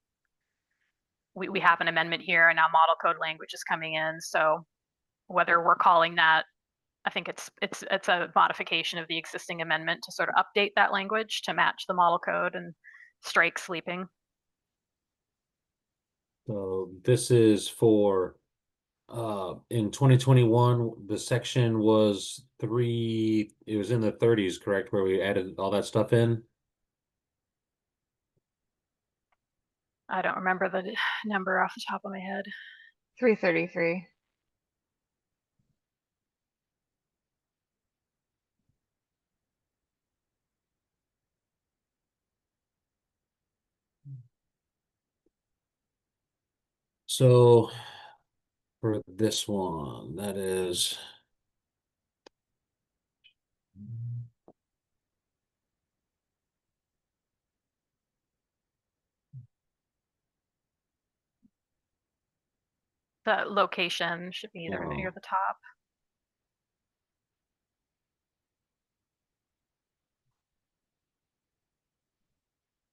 we have an amendment here and now model code language is coming in. So whether we're calling that, I think it's a modification of the existing amendment to sort of update that language to match the model code and strike sleeping. So this is for in 2021, the section was it was in the 30s, correct, where we added all that stuff in? I don't remember the number off the top of my head. 333. So for this one, that is. The location should be either near the top.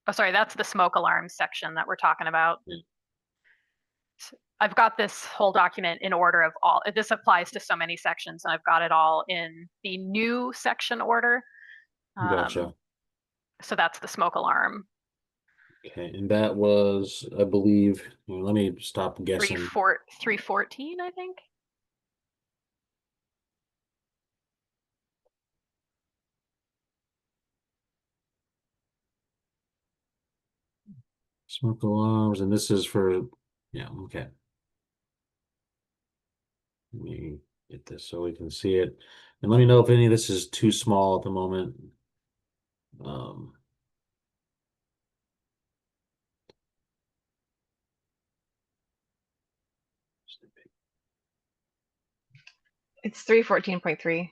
Oh, sorry, that's the smoke alarm section that we're talking about. Yeah. I've got this whole document in order of all, this applies to so many sections, and I've got it all in the new section order. Gotcha. So that's the smoke alarm. Okay, and that was, I believe, let me stop guessing. 314, I think. Smoke alarms, and this is for, yeah, okay. Let me get this so we can see it. And let me know if any of this is too small at the moment. It's 314.3.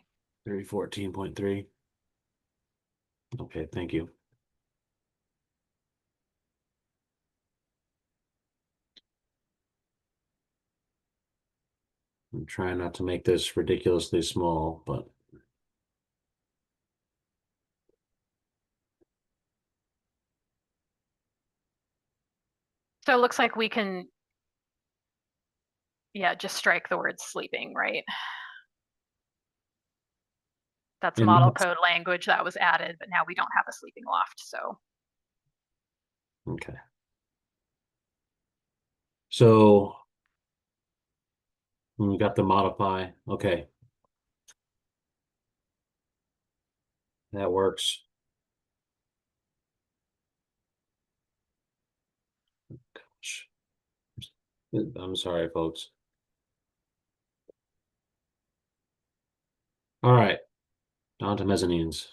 314.3. Okay, thank you. I'm trying not to make this ridiculously small, but So it looks like we can, yeah, just strike the word sleeping, right? That's and model code language that was added, but now we don't have a sleeping loft, so. okay. So we got the modify. Okay. That works. Gosh. I'm sorry, folks. All right. On to mezzanines.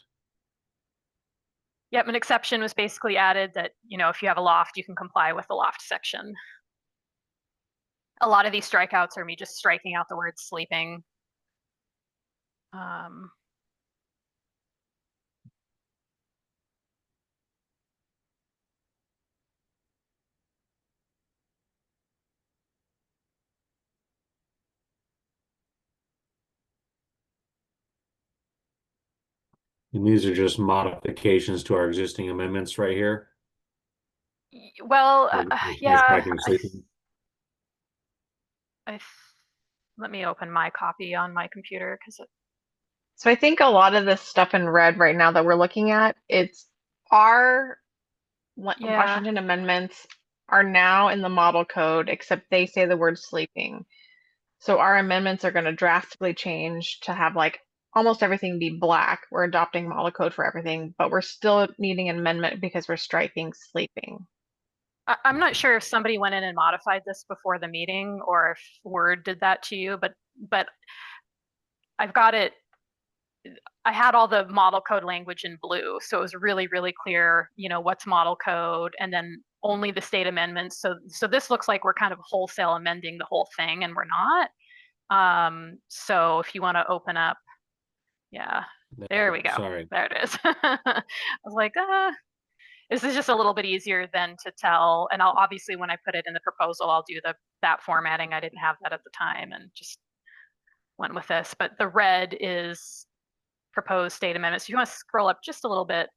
Yep, an exception was basically added that, if you have a loft, you can comply with the loft section. A lot of these strikeouts are me just striking out the word sleeping. And these are just modifications to our existing amendments right here. Well, yeah. Let me open my copy on my computer because So I think a lot of this stuff in red right now that we're looking at, it's our Washington amendments are now in the model code, except they say the word sleeping. So our amendments are going to drastically change to have like almost everything be black. We're adopting model code for everything, but we're still needing an amendment because we're striking sleeping. I'm not sure if somebody went in and modified this before the meeting or if Word did that to you, but I've got it. I had all the model code language in blue, so it was really, really clear, what's model code, and then only the state amendments. So this looks like we're kind of wholesale amending the whole thing, and we're not. So if you want to open up, yeah, there we go. Sorry. There it is. I was like, this is just a little bit easier than to tell. And I'll obviously, when I put it in the proposal, I'll do that formatting. I didn't have that at the time and just went with this. But the red is proposed state amendments. So you want to scroll up just a little bit.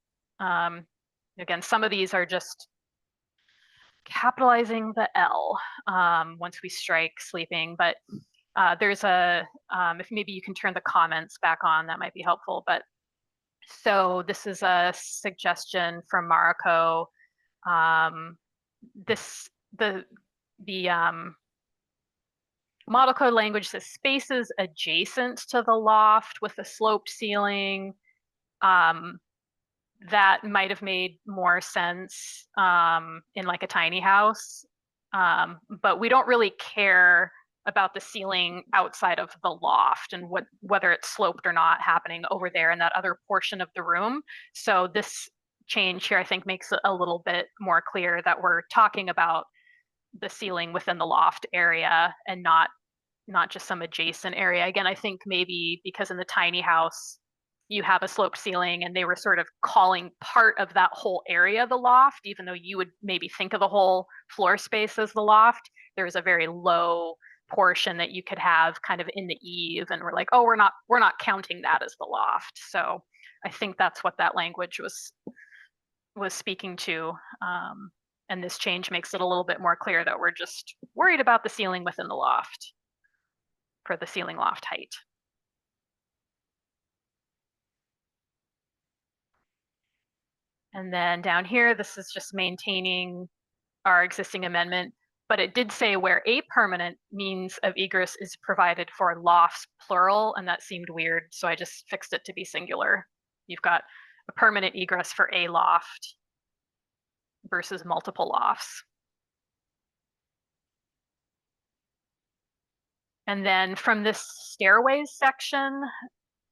Again, some of these are just capitalizing the L once we strike sleeping. But there's if maybe you can turn the comments back on, that might be helpful. But so this is a suggestion from Mariko. The model code language says spaces adjacent to the loft with a sloped ceiling. that might have made more sense in like a tiny house. But we don't really care about the ceiling outside of the loft and whether it's sloped or not happening over there in that other portion of the room. So this change here, I think, makes it a little bit more clear that we're talking about the ceiling within the loft area and not just some adjacent area. Again, I think maybe because in the tiny house, you have a sloped ceiling and they were sort of calling part of that whole area the loft, even though you would maybe think of the whole floor space as the loft. There's a very low portion that you could have kind of in the eave, and we're like, oh, we're not counting that as the loft. So I think that's what that language was speaking to. And this change makes it a little bit more clear that we're just worried about the ceiling within the loft for the ceiling loft height. And then down here, this is just maintaining our existing amendment, but it did say where a permanent means of egress is provided for lofts plural, and that seemed weird, so I just fixed it to be singular. You've got a permanent egress for a loft versus multiple lofts. And then from this stairways section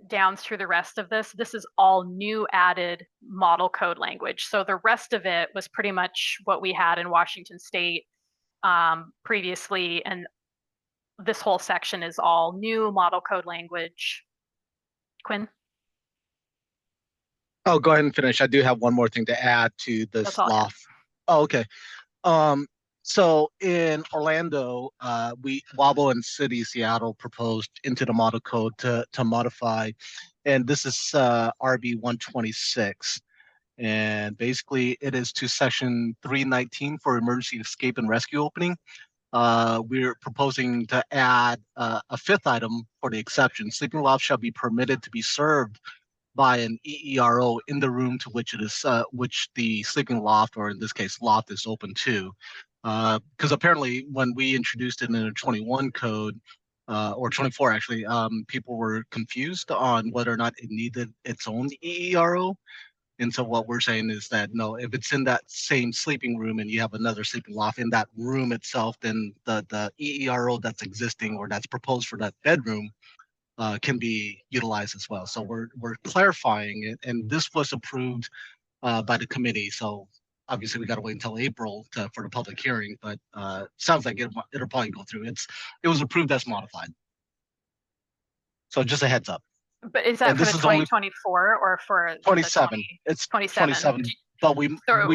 down through the rest of this is all new added model code language. So the rest of it was pretty much what we had in Washington State previously. And this whole section is all new model code language. Quinn? Oh, go ahead and finish. I do have one more thing to add to this loft. Oh, okay. So in Orlando, Wobble and City Seattle proposed into the model code to modify, and this is RB 126. And basically it is to section 319 for emergency escape and rescue opening. We're proposing to add a fifth item for the exception. Sleeping loft shall be permitted to be served by an EERO in the room to which it is which the sleeping loft, or in this case loft, is open to. Because apparently when we introduced it in the 21 code, or 24 actually, people were confused on whether or not it needed its own EERO. And so what we're saying is that no, if it's in that same sleeping room and you have another sleeping loft in that room itself, then the EERO that's existing or that's proposed for that bedroom can be utilized as well. So we're clarifying it, and this was approved by the committee. So obviously we got to wait until April for the public hearing, but sounds like it'll probably go through. It was approved as modified. So just a heads up. But is that for the 2024 or for 27? It's 27. But we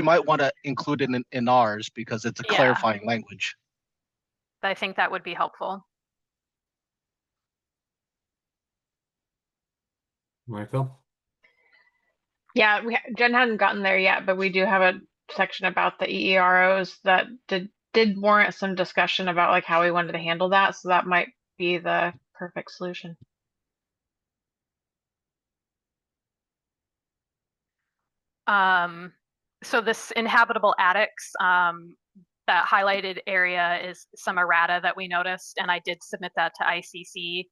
might want to include it in ours because it's a clarifying language. I think that would be helpful. Michael? Yeah, Jen hadn't gotten there yet, but we do have a section about the EEROs that did warrant some discussion about like how we wanted to handle that. So that might be the perfect solution. So this inhabitable attics, that highlighted area is some errata that we noticed, and I did submit that to ICC.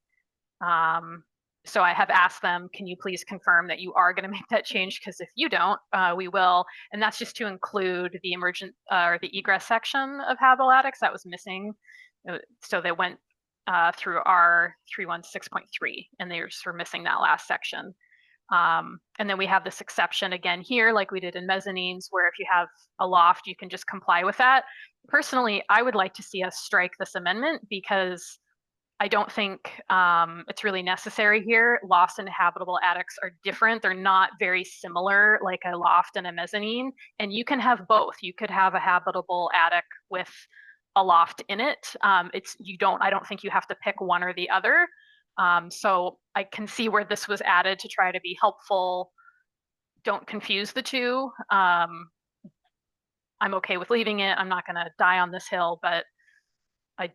So I have asked them, can you please confirm that you are going to make that change? Because if you don't, we will. And that's just to include the emergent or the egress section of habitable attics that was missing. So they went through our 316.3, and they were missing that last section. And then we have this exception again here, like we did in mezzanines, where if you have a loft, you can just comply with that. Personally, I would like to see us strike this amendment because I don't think it's really necessary here. Lofts and habitable attics are different. They're not very similar, like a loft and a mezzanine. And you can have both. You could have a habitable attic with a loft in it. I don't think you have to pick one or the other. So I can see where this was added to try to be helpful. Don't confuse the two. I'm okay with leaving it. I'm not going to die on this hill, but I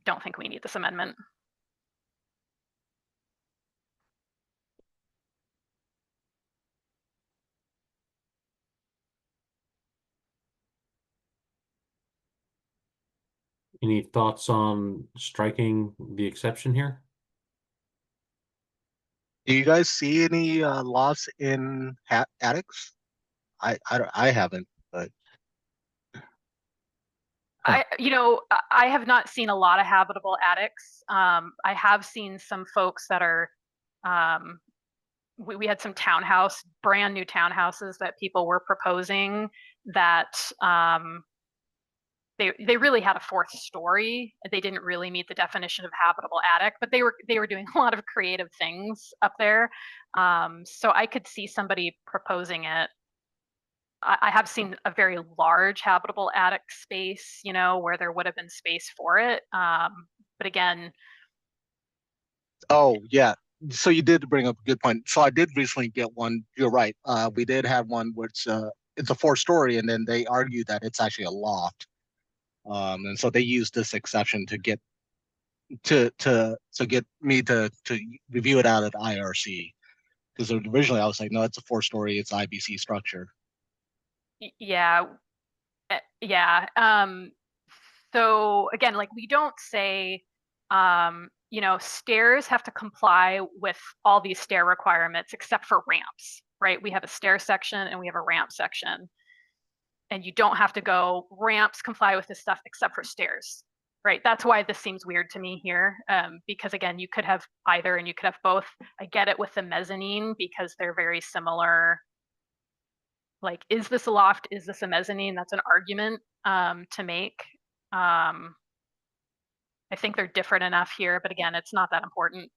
don't think we need this amendment. Any thoughts on striking the exception here? Do you guys see any lofts in attics? I haven't, but I have not seen a lot of habitable attics. I have seen some folks that are, we had some brand new townhouses that people were proposing that they really had a fourth story. They didn't really meet the definition of habitable attic, but they were doing a lot of creative things up there. So I could see somebody proposing it. I have seen a very large habitable attic space, where there would have been space for it. But again, oh yeah. So you did bring up a good point. So I did recently get one. You're right. We did have one where it's a 4-story, and then they argue that it's actually a loft. And so they used this exception to get get me to review it out at IRC, because originally I was like, no, it's a 4-story, it's IBC structure. yeah, yeah. So again, like we don't say, stairs have to comply with all these stair requirements except for ramps, right? We have a stair section and we have a ramp section. And you don't have to go ramps comply with this stuff except for stairs, right? That's why this seems weird to me here, because again, you could have either and you could have both. I get it with the mezzanine because they're very similar. Like, is this a loft? Is this a mezzanine? That's an argument to make. I think they're different enough here, but again, it's not that important.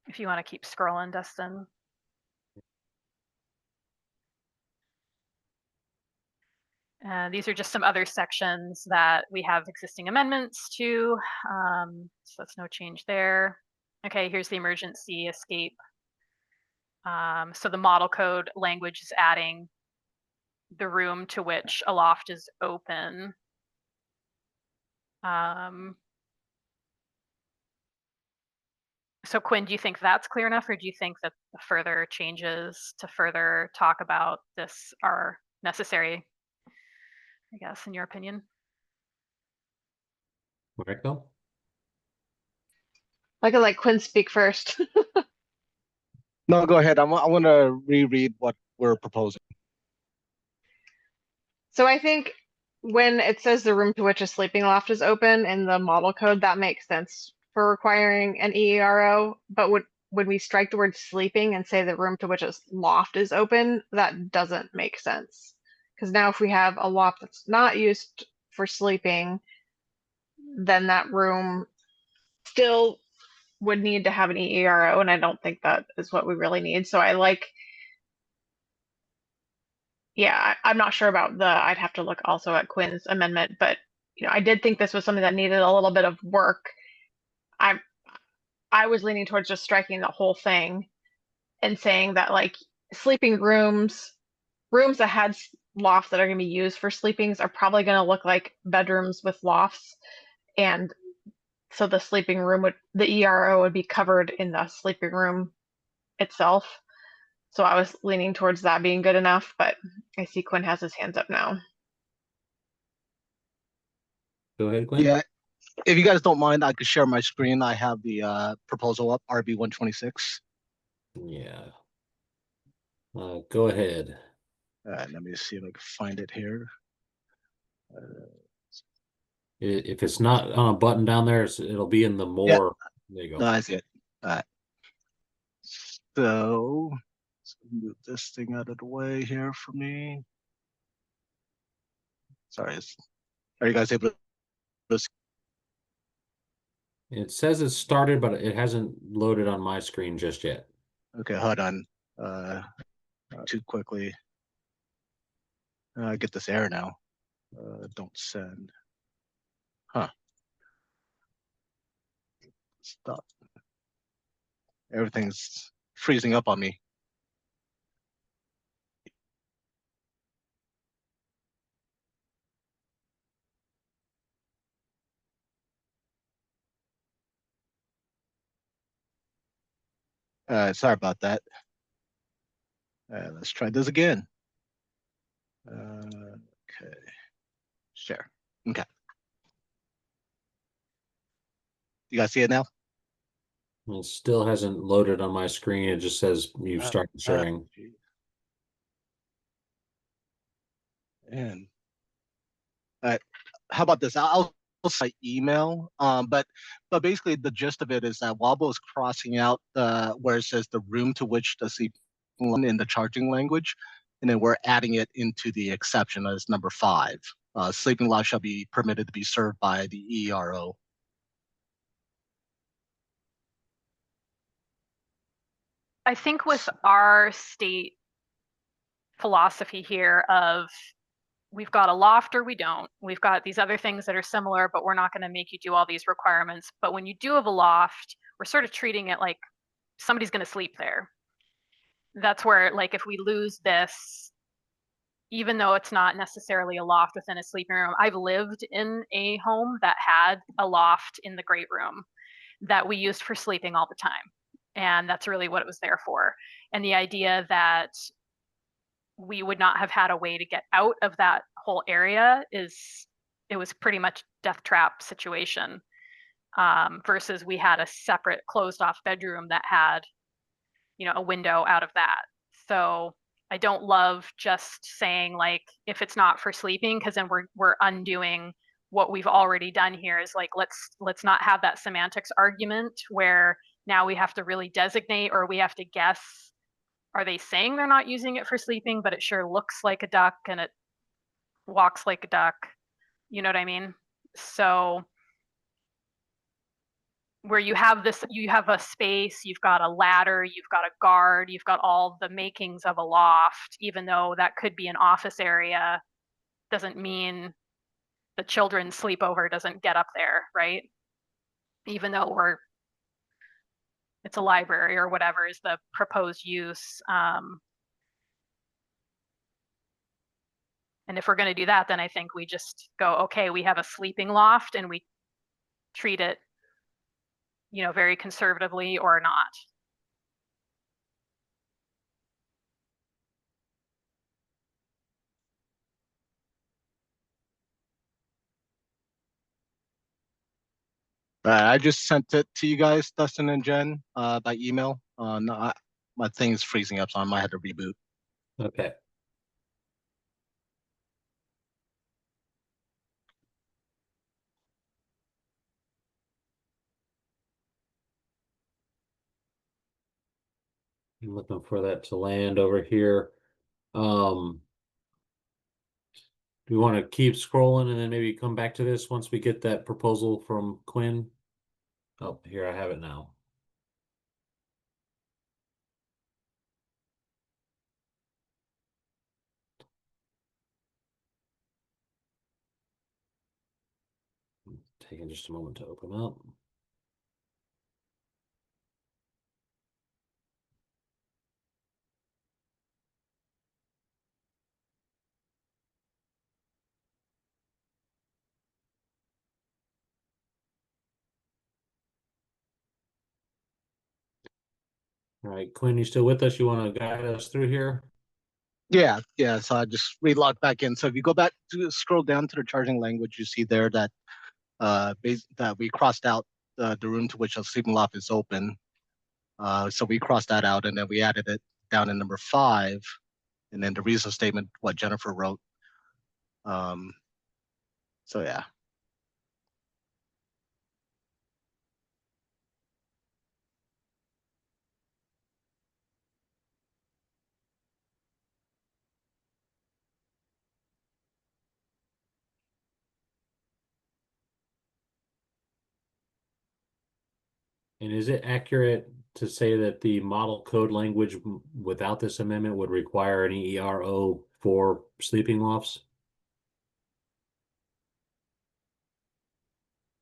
If you want to keep scrolling, Dustin. These are just some other sections that we have existing amendments to, so that's no change there. Okay, here's the emergency escape. So the model code language is adding the room to which a loft is open. So Quinn, do you think that's clear enough, or do you think that the further changes to further talk about this are necessary, I guess, in your opinion? Rico? I could let Quinn speak first. No, go ahead. I want to reread what we're proposing. So I think when it says the room to which a sleeping loft is open in the model code, that makes sense for requiring an EERO. But would we strike the word sleeping and say the room to which a loft is open? That doesn't make sense. Because now if we have a loft that's not used for sleeping, then that room still would need to have an EERO, and I don't think that is what we really need. So I'm not sure about I'd have to look also at Quinn's amendment, but I did think this was something that needed a little bit of work. I was leaning towards just striking the whole thing and saying that like sleeping rooms that had lofts that are going to be used for sleepings are probably going to look like bedrooms with lofts, and so the sleeping room the ERO would be covered in the sleeping room itself. So I was leaning towards that being good enough, but I see Quinn has his hands up now. Go ahead, Quinn. Yeah, if you guys don't mind, I could share my screen. I have the proposal up, RB 126. Yeah. Go ahead. Let me see if I can find it here. If it's not on a button down there, it'll be in the more. Yeah. There you go. No, I see it. All right. So let's move this thing out of the way here for me. Sorry, are you guys able to see? It says it started, but it hasn't loaded on my screen just yet. Okay, hold on. Too quickly. Get this error now. Don't send. Huh. Stop. Everything's freezing up on me. Sorry about that. Let's try this again. Okay. Share. Okay. You guys see it now? It still hasn't loaded on my screen. It just says you've started sharing. Geez. And how about this? I'll say email. But basically the gist of it is that Wobble is crossing out where it says the room to which the sleeping in the charging language, and then we're adding it into the exception as number 5. Sleeping loft shall be permitted to be served by the ERO. I think with our state philosophy here of we've got a loft or we don't, we've got these other things that are similar, but we're not going to make you do all these requirements. But when you do have a loft, we're sort of treating it like somebody's going to sleep there. That's where, like, if we lose this, even though it's not necessarily a loft within a sleeping room, I've lived in a home that had a loft in the great room that we used for sleeping all the time. And that's really what it was there for. And the idea that we would not have had a way to get out of that whole area it was pretty much death trap situation, versus we had a separate closed off bedroom that had, a window out of that. So I don't love just saying like, if it's not for sleeping, because then we're undoing what we've already done here. Is like, let's not have that semantics argument where now we have to really designate, or we have to guess, are they saying they're not using it for sleeping, but it sure looks like a duck and it walks like a duck? You know what I mean? So where you have a space, you've got a ladder, you've got a guard, you've got all the makings of a loft, even though that could be an office area, doesn't mean the children's sleepover doesn't get up there, right? Even though it's a library or whatever is the proposed use. And if we're going to do that, then I think we just go, okay, we have a sleeping loft and we treat it, very conservatively or not. I just sent it to you guys, Dustin and Jen, by email. No, my thing is freezing up, so I might have to reboot. Okay. I'm looking for that to land over here. Do we want to keep scrolling and then maybe come back to this once we get that proposal from Quinn? Oh, here I have it now. Taking just a moment to open up. All right, Quinn, you still with us? You want to guide us through here? Yeah. So I just relogged back in. So if you go back to scroll down to the charging language, you see there that that we crossed out the room to which a sleeping loft is open. So we crossed that out, and then we added it down in number 5, and then the reason statement, what Jennifer wrote. So yeah. And is it accurate to say that the model code language without this amendment would require an ERO for sleeping lofts?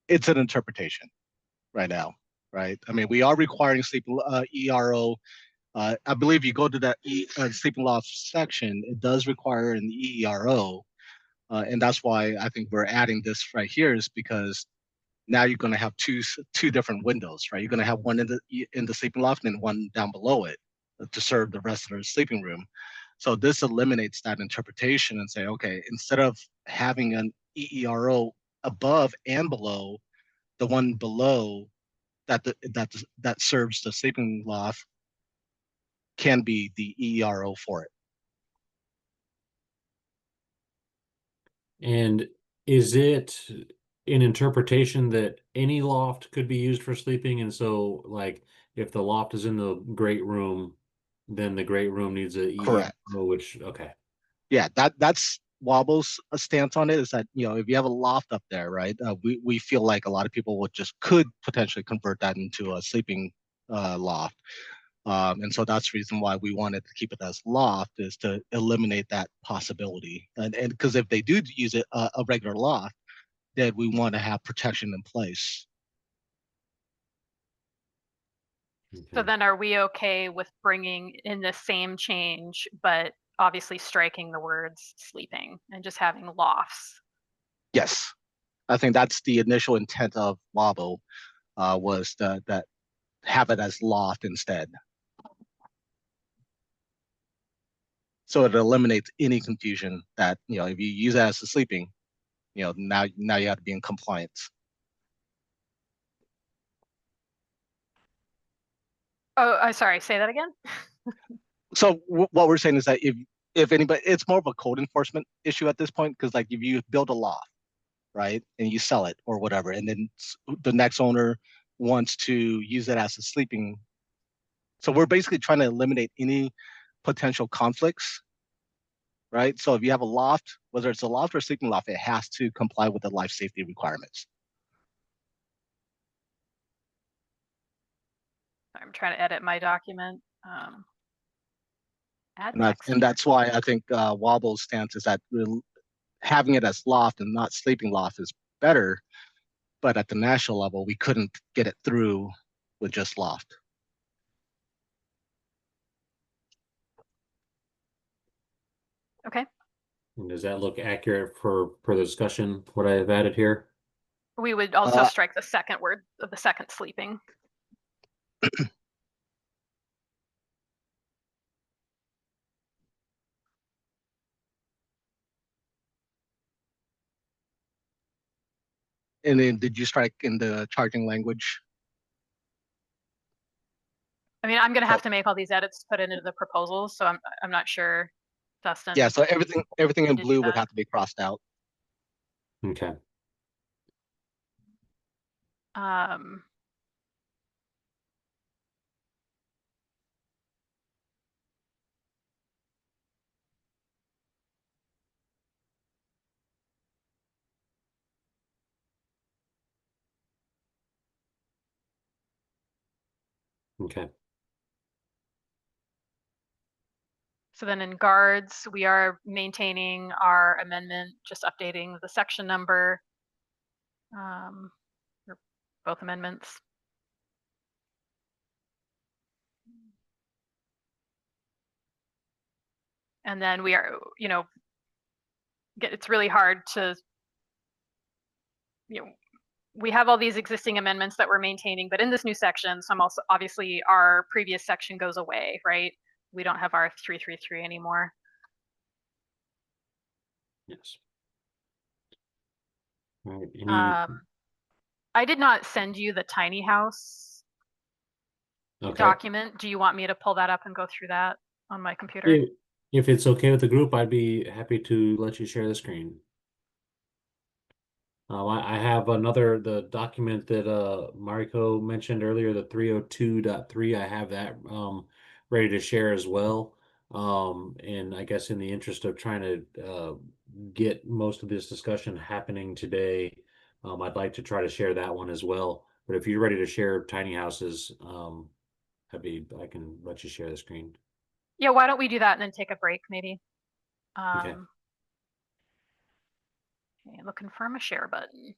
It's an interpretation right now, right? I mean, we are requiring ERO. I believe you go to that sleeping loft section, it does require an ERO. And that's why I think we're adding this right here, is because now you're going to have two different windows, right? You're going to have one in the sleeping loft and one down below it to serve the rest of the sleeping room. So this eliminates that interpretation and say, okay, instead of having an EERO above and below, the one below that serves the sleeping loft can be the EERO for it. And is it an interpretation that any loft could be used for sleeping? And so, like, if the loft is in the great room, then the great room needs a Correct. EERO, which, okay. Yeah, that's Wobble's stance on it, is that, you know, if you have a loft up there, right, we feel like a lot of people could potentially convert that into a sleeping loft. And so that's the reason why we wanted to keep it as loft, is to eliminate that possibility. And because if they do use it a regular loft, then we want to have protection in place. So then are we okay with bringing in the same change, but obviously striking the words sleeping and just having lofts? Yes, I think that's the initial intent of Wobble, was that have it as loft instead. So it eliminates any confusion that, you know, if you use it as a sleeping, you know, now you have to be in compliance. Oh, I'm sorry, say that again. So what we're saying is that if anybody, it's more of a code enforcement issue at this point, because like if you build a loft, right, and you sell it or whatever, and then the next owner wants to use it as a sleeping, so we're basically trying to eliminate any potential conflicts, right? So if you have a loft, whether it's a loft or a sleeping loft, it has to comply with the life safety requirements. I'm trying to edit my document. Add And, text and that's why I think Wobble's stance is that having it as loft and not sleeping loft is better, but at the national level, we couldn't get it through with just loft. Okay. And does that look accurate for the discussion, what I have added here? We would also strike the second word of the second sleeping. And then did you strike in the charging language? I mean, I'm going to have to make all these edits to put into the proposals, so I'm not sure, Dustin. Yeah, so everything in blue would have to be crossed out. Okay. Okay. So then in guards, we are maintaining our amendment, just updating the section number, or both amendments. And then we are, you know, it's really hard to, you know, we have all these existing amendments that we're maintaining, but in this new section, some also, obviously our previous section goes away, right? We don't have our 333 anymore. Yes. All right. I did not send you the tiny house document. Do you want me to pull that up and go through that on my computer? If it's okay with the group, I'd be happy to let you share the screen. I have the document that Mariko mentioned earlier, the 302.3. I have that ready to share as well. And I guess in the interest of trying to get most of this discussion happening today, I'd like to try to share that one as well. But if you're ready to share tiny houses, I can let you share the screen. Yeah, why don't we do that and then take a break maybe? Okay. Okay, looking for my share button.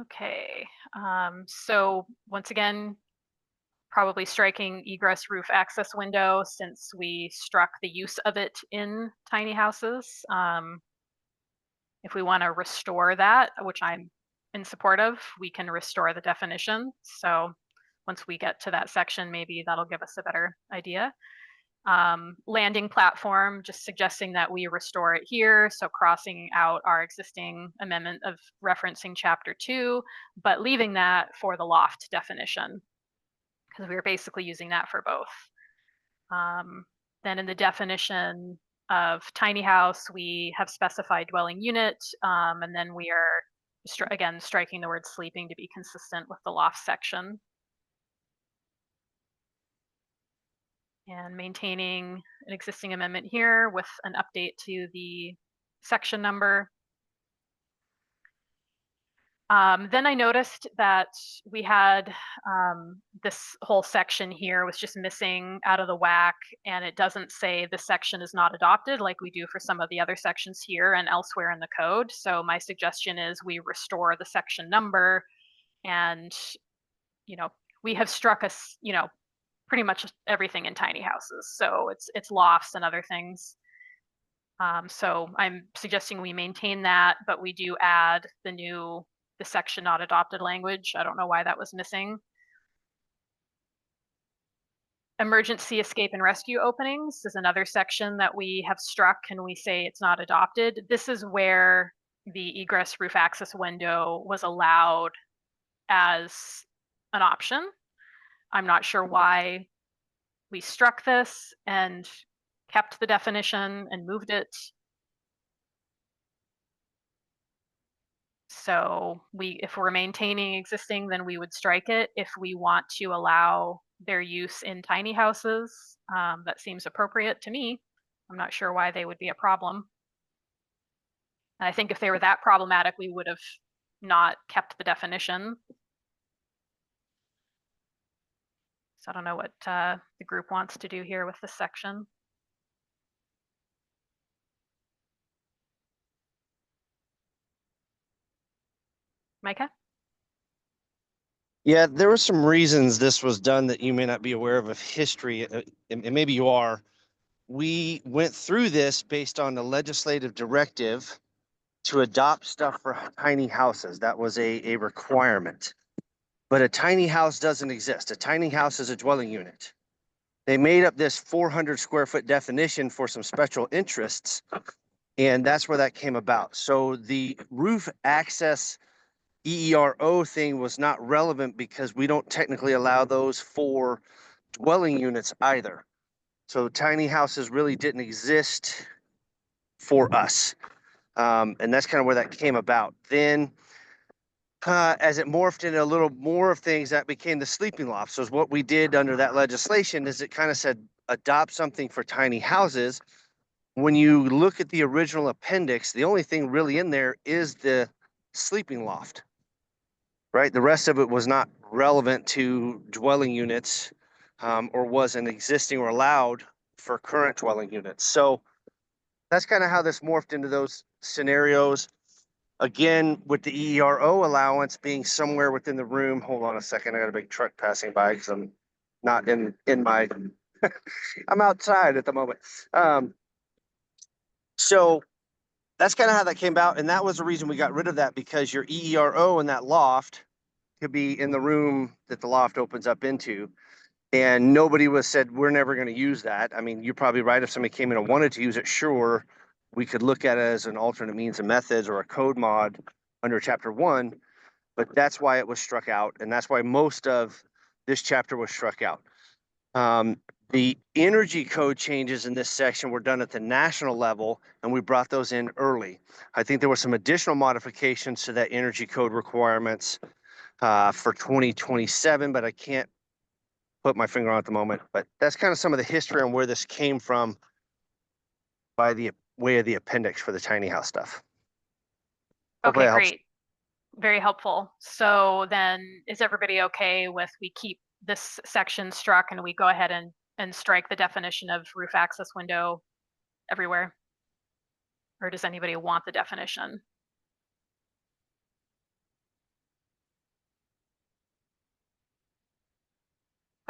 Okay, so once again, probably striking egress roof access window since we struck the use of it in tiny houses. If we want to restore that, which I'm in support of, we can restore the definition. So once we get to that section, maybe that'll give us a better idea. Landing platform, just suggesting that we restore it here. So crossing out our existing amendment of referencing chapter 2, but leaving that for the loft definition, because we were basically using that for both. Then in the definition of tiny house, we have specified dwelling unit, and then we are again striking the word sleeping to be consistent with the loft section. And maintaining an existing amendment here with an update to the section number. Then I noticed that we had this whole section here was just missing out of the whack, and it doesn't say the section is not adopted like we do for some of the other sections here and elsewhere in the code. So my suggestion is we restore the section number, and we have struck us, pretty much everything in tiny houses. So it's lofts and other things. So I'm suggesting we maintain that, but we do add the section not adopted language. I don't know why that was missing. Emergency escape and rescue openings is another section that we have struck, and we say it's not adopted. This is where the egress roof access window was allowed as an option. I'm not sure why we struck this and kept the definition and moved it. So if we're maintaining existing, then we would strike it. If we want to allow their use in tiny houses, that seems appropriate to me. I'm not sure why they would be a problem. And I think if they were that problematic, we would have not kept the definition. So I don't know what the group wants to do here with this section. Micah? Yeah, there were some reasons this was done that you may not be aware of history, and maybe you are. We went through this based on a legislative directive to adopt stuff for tiny houses. That was a requirement. But a tiny house doesn't exist. A tiny house is a dwelling unit. They made up this 400 square foot definition for some special interests, and that's where that came about. So the roof access EERO thing was not relevant because we don't technically allow those for dwelling units either. So tiny houses really didn't exist for us. And that's kind of where that came about. Then as it morphed into a little more of things, that became the sleeping loft. So what we did under that legislation is it kind of said, adopt something for tiny houses. When you look at the original appendix, the only thing really in there is the sleeping loft, right? The rest of it was not relevant to dwelling units or wasn't existing or allowed for current dwelling units. So that's kind of how this morphed into those scenarios. Again, with the EERO allowance being somewhere within the room. Hold on a second. I got a big truck passing by because I'm not in my, I'm outside at the moment. So that's kind of how that came about. And that was the reason we got rid of that, because your EERO in that loft could be in the room that the loft opens up into. And nobody was said, we're never going to use that. I mean, you're probably right. If somebody came in and wanted to use it, sure, we could look at it as an alternate means and methods or a code mod under chapter 1, but that's why it was struck out. And that's why most of this chapter was struck out. The energy code changes in this section were done at the national level, and we brought those in early. I think there were some additional modifications to that energy code requirements for 2027, but I can't put my finger on at the moment. But that's kind of some of the history on where this came from by the way of the appendix for the tiny house stuff. Okay, great. Very helpful. So then is everybody okay with we keep this section struck and we go ahead and strike the definition of roof access window everywhere? Or does anybody want the definition?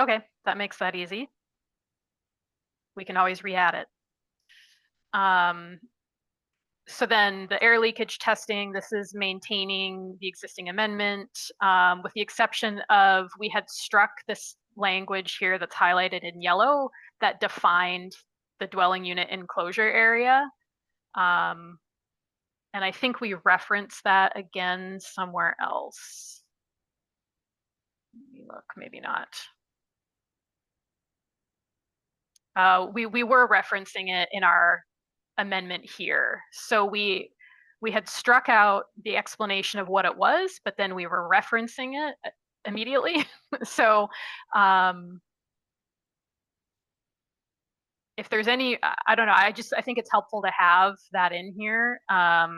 Okay, that makes that easy. We can always re-add it. so then the air leakage testing, this is maintaining the existing amendment, with the exception of we had struck this language here that's highlighted in yellow that defined the dwelling unit enclosure area. And I think we reference that again somewhere else. Let me look, maybe not. We were referencing it in our amendment here. So we had struck out the explanation of what it was, but then we were referencing it immediately. So if there's any, I don't know, I think it's helpful to have that in here. I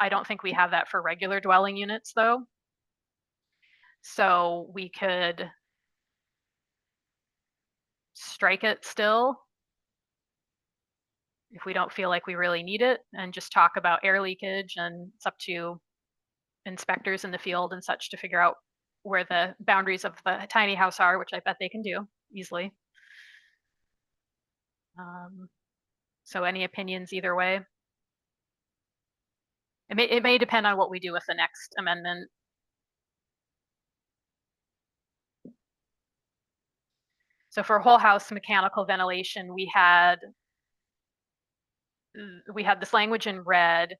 don't think we have that for regular dwelling units though. So we could strike it still if we don't feel like we really need it, and just talk about air leakage, and it's up to inspectors in the field and such to figure out where the boundaries of the tiny house are, which I bet they can do easily. So any opinions either way? It may depend on what we do with the next amendment. So for whole house mechanical ventilation, we had this language in red,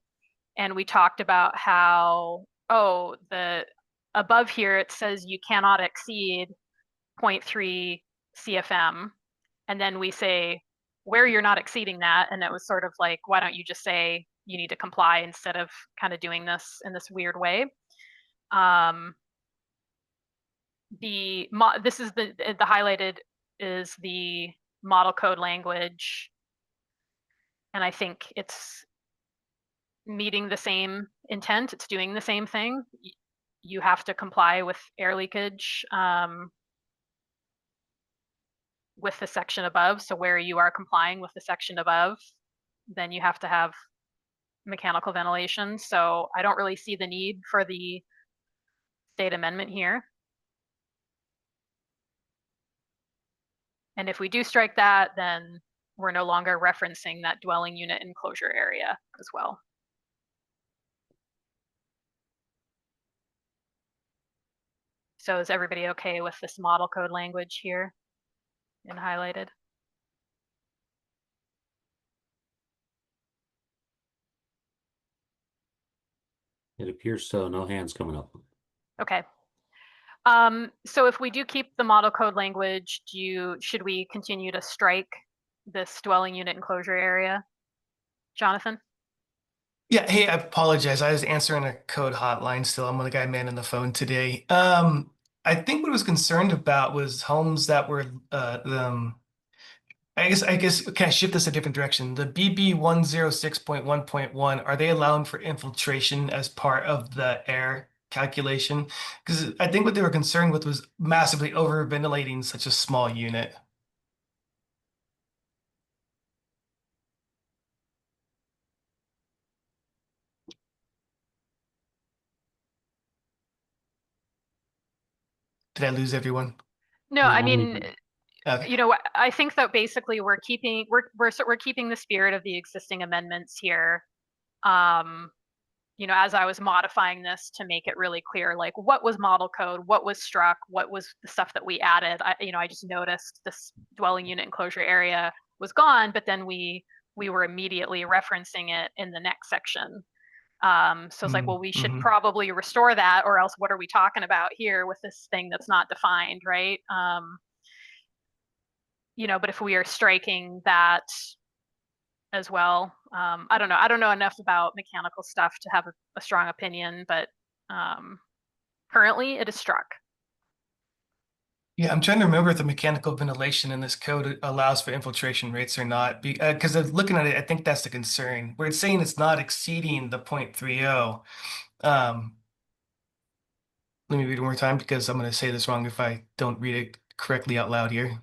and we talked about how, oh, the above here it says you cannot exceed 0.3 CFM, and then we say where you're not exceeding that, and it was sort of like, why don't you just say you need to comply instead of kind of doing this in this weird way. This is the highlighted is the model code language, and I think it's meeting the same intent. It's doing the same thing. You have to comply with air leakage with the section above. So where you are complying with the section above, then you have to have mechanical ventilation. So I don't really see the need for the state amendment here. And if we do strike that, then we're no longer referencing that dwelling unit enclosure area as well. So is everybody okay with this model code language here and highlighted? It appears so. No hands coming up. Okay. So if we do keep the model code language, should we continue to strike this dwelling unit enclosure area? Jonathan? Yeah, hey, I apologize. I was answering a code hotline still. I'm the guy manning the phone today. I think what I was concerned about was homes that were I guess can I shift this a different direction? The BB 106.1.1, are they allowing for infiltration as part of the air calculation? Because I think what they were concerned with was massively over ventilating such a small unit. Did I lose everyone? No, No, I I'm mean, here. Okay. you know, I think that basically we're keeping the spirit of the existing amendments here. You know, as I was modifying this to make it really clear, like what was model code, what was struck, what was the stuff that we added. I just noticed this dwelling unit enclosure area was gone, but then we were immediately referencing it in the next section. So it's like, well, we should probably restore that, or else what are we talking about here with this thing that's not defined, right? You know, but if we are striking that as well, I don't know enough about mechanical stuff to have a strong opinion, but currently it is struck. Yeah, I'm trying to remember if the mechanical ventilation in this code allows for infiltration rates or not. Because looking at it, I think that's the concern. Where it's saying it's not exceeding the 0.30. Let me read it one more time because I'm going to say this wrong if I don't read it correctly out loud here.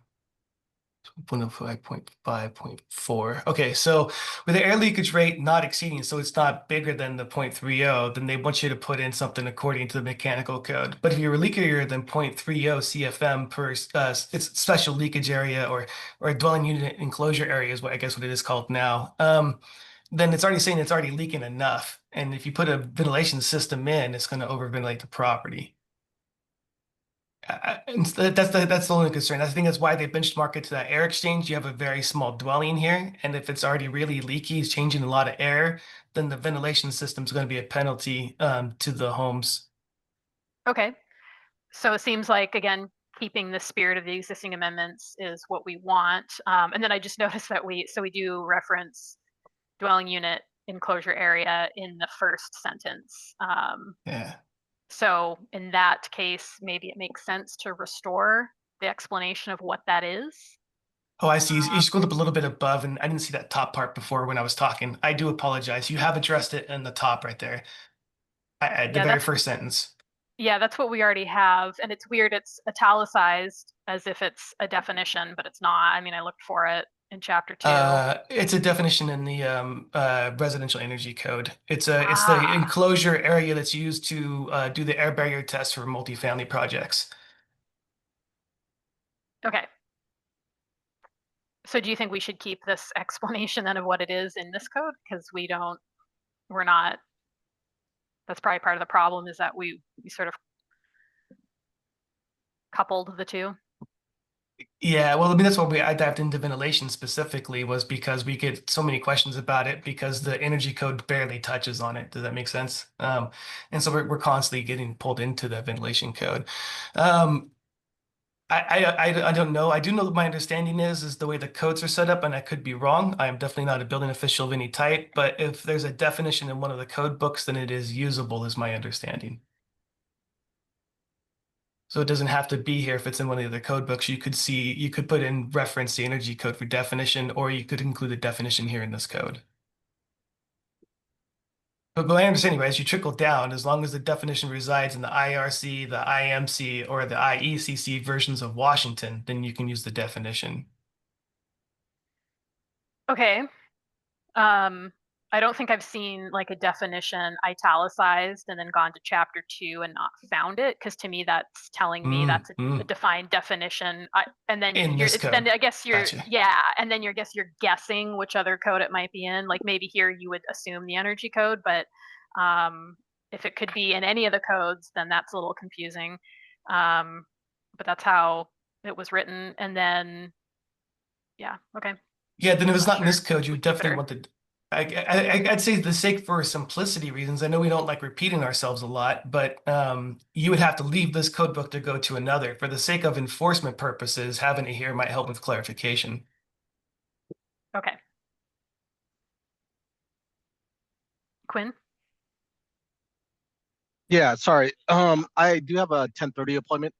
105.5.4. Okay, so with the air leakage rate not exceeding, so it's not bigger than the 0.30, then they want you to put in something according to the mechanical code. But if you're leakier than 0.30 CFM per it's special leakage area or a dwelling unit enclosure area is what I guess what it is called now. then it's already saying it's already leaking enough. And if you put a ventilation system in, it's going to overventilate the property. And that's the only concern. I think that's why they benchmark it to that air exchange. You have a very small dwelling here, and if it's already really leaky, it's changing a lot of air, then the ventilation system is going to be a penalty to the homes. Okay. So it seems like, again, keeping the spirit of the existing amendments is what we want. And then I just noticed that we do reference dwelling unit enclosure area in the first sentence. Yeah. So in that case, maybe it makes sense to restore the explanation of what that is. Oh, I see. You scrolled up a little bit above, and I didn't see that top part before when I was talking. I do apologize. You have addressed it in the top right there. The Yeah, very first sentence. Yeah, that's what we already have. And it's weird. It's italicized as if it's a definition, but it's not. I mean, I looked for it in chapter 2. It's a definition in the residential energy code. It's the enclosure area that's used to do the air barrier test for multifamily projects. Okay. So do you think we should keep this explanation then of what it is in this code? Because we're not, that's probably part of the problem, is that we sort of coupled the two. Yeah, well, I mean, that's why I dived into ventilation specifically, was because we get so many questions about it because the energy code barely touches on it. Does that make sense? And so we're constantly getting pulled into the ventilation code. I don't know. I do know that my understanding is the way the codes are set up, and I could be wrong. I am definitely not a building official of any type, but if there's a definition in one of the code books, then it is usable, is my understanding. So it doesn't have to be here if it's in one of the other code books. You could put in reference the energy code for definition, or you could include the definition here in this code. But my understanding, right, as you trickle down, as long as the definition resides in the IRC, the IMC, or the IECC versions of Washington, then you can use the definition. Okay. I don't think I've seen like a definition italicized and then gone to chapter 2 and not found it, because to me that's telling me that's a defined definition. And then In this code. then I guess you're Gotcha. and then you're guessing which other code it might be in. Like maybe here you would assume the energy code, but if it could be in any of the codes, then that's a little confusing. But that's how it was written. And then yeah, okay. Yeah, then if it's not in Sure. this code, you would definitely want to. I'd say the sake for simplicity reasons. I know we don't like repeating ourselves a lot, but you would have to leave this code book to go to another. For the sake of enforcement purposes, having it here might help with clarification. Okay. Quinn? Yeah, sorry. I do have a 10:30 appointment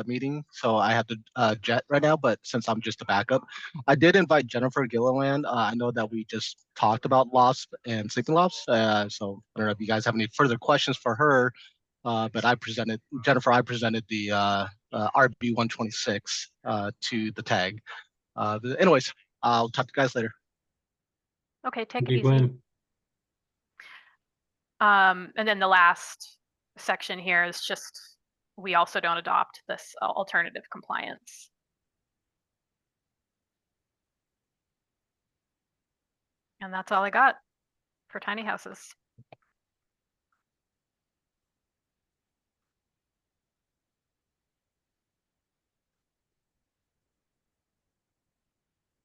meeting, so I have to jet right now. But since I'm just a backup, I did invite Jennifer Gilliland. I know that we just talked about lofts and sleeping lofts, so I don't know if you guys have any further questions for her. But I presented the RB 126 to the tag. But anyways, I'll talk to you guys later. Okay, take Thank it you, easy. Gwen. And then the last section here is just, we also don't adopt this alternative compliance. And that's all I got for tiny houses.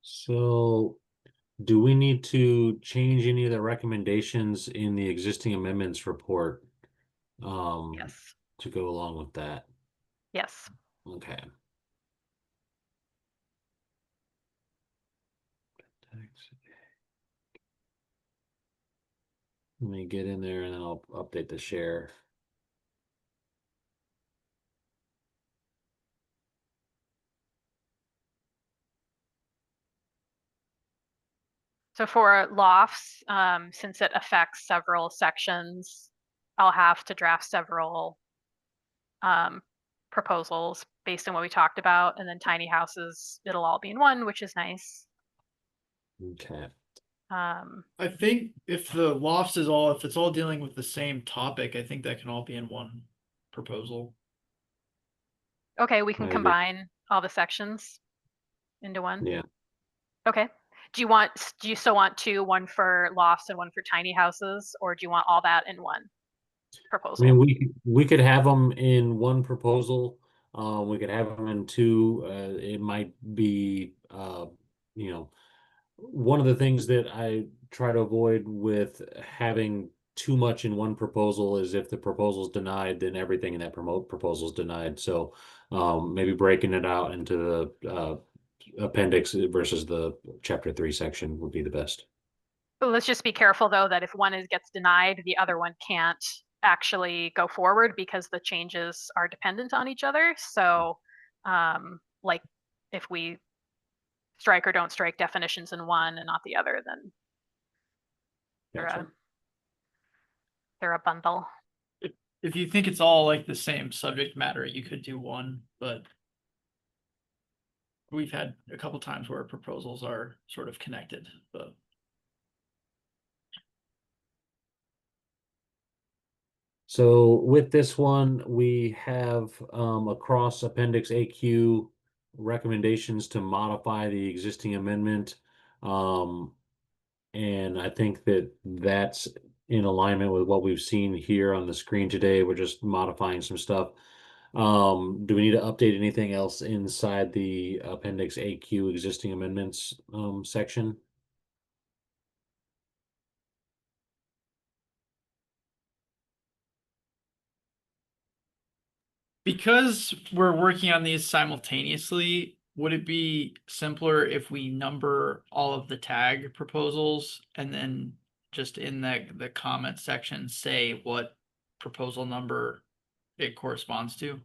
So do we need to change any of the recommendations in the existing amendments report? Yes. To go along with that? Yes. Okay. Let me get in there and then I'll update the share. So for lofts, since it affects several sections, I'll have to draft several proposals based on what we talked about. And then tiny houses, it'll all be in one, which is nice. Okay. I think if the lofts is all, if it's all dealing with the same topic, I think that can all be in one proposal. Okay, we can I agree. combine all the sections into one. Yeah. Okay. do you still want two, one for lofts and one for tiny houses, or do you want all that in one I proposal? mean, we could have them in one proposal. We could have them in two. It might be, you know, one of the things that I try to avoid with having too much in one proposal is if the proposal's denied, then everything in that proposal is denied. So maybe breaking it out into the appendix versus the chapter 3 section would be the best. But let's just be careful though that if one gets denied, the other one can't actually go forward because the changes are dependent on each other. So like if we strike or don't strike definitions in one and not the other, then Gotcha. they're a bundle. If you think it's all like the same subject matter, you could do one, but we've had a couple times where proposals are sort of connected, but. So with this one, we have across Appendix AQ recommendations to modify the existing amendment. And I think that that's in alignment with what we've seen here on the screen today. We're just modifying some stuff. Do we need to update anything else inside the Appendix AQ existing amendments section? Because we're working on these simultaneously, would it be simpler if we number all of the tag proposals and then just in the comment section say what proposal number it corresponds to?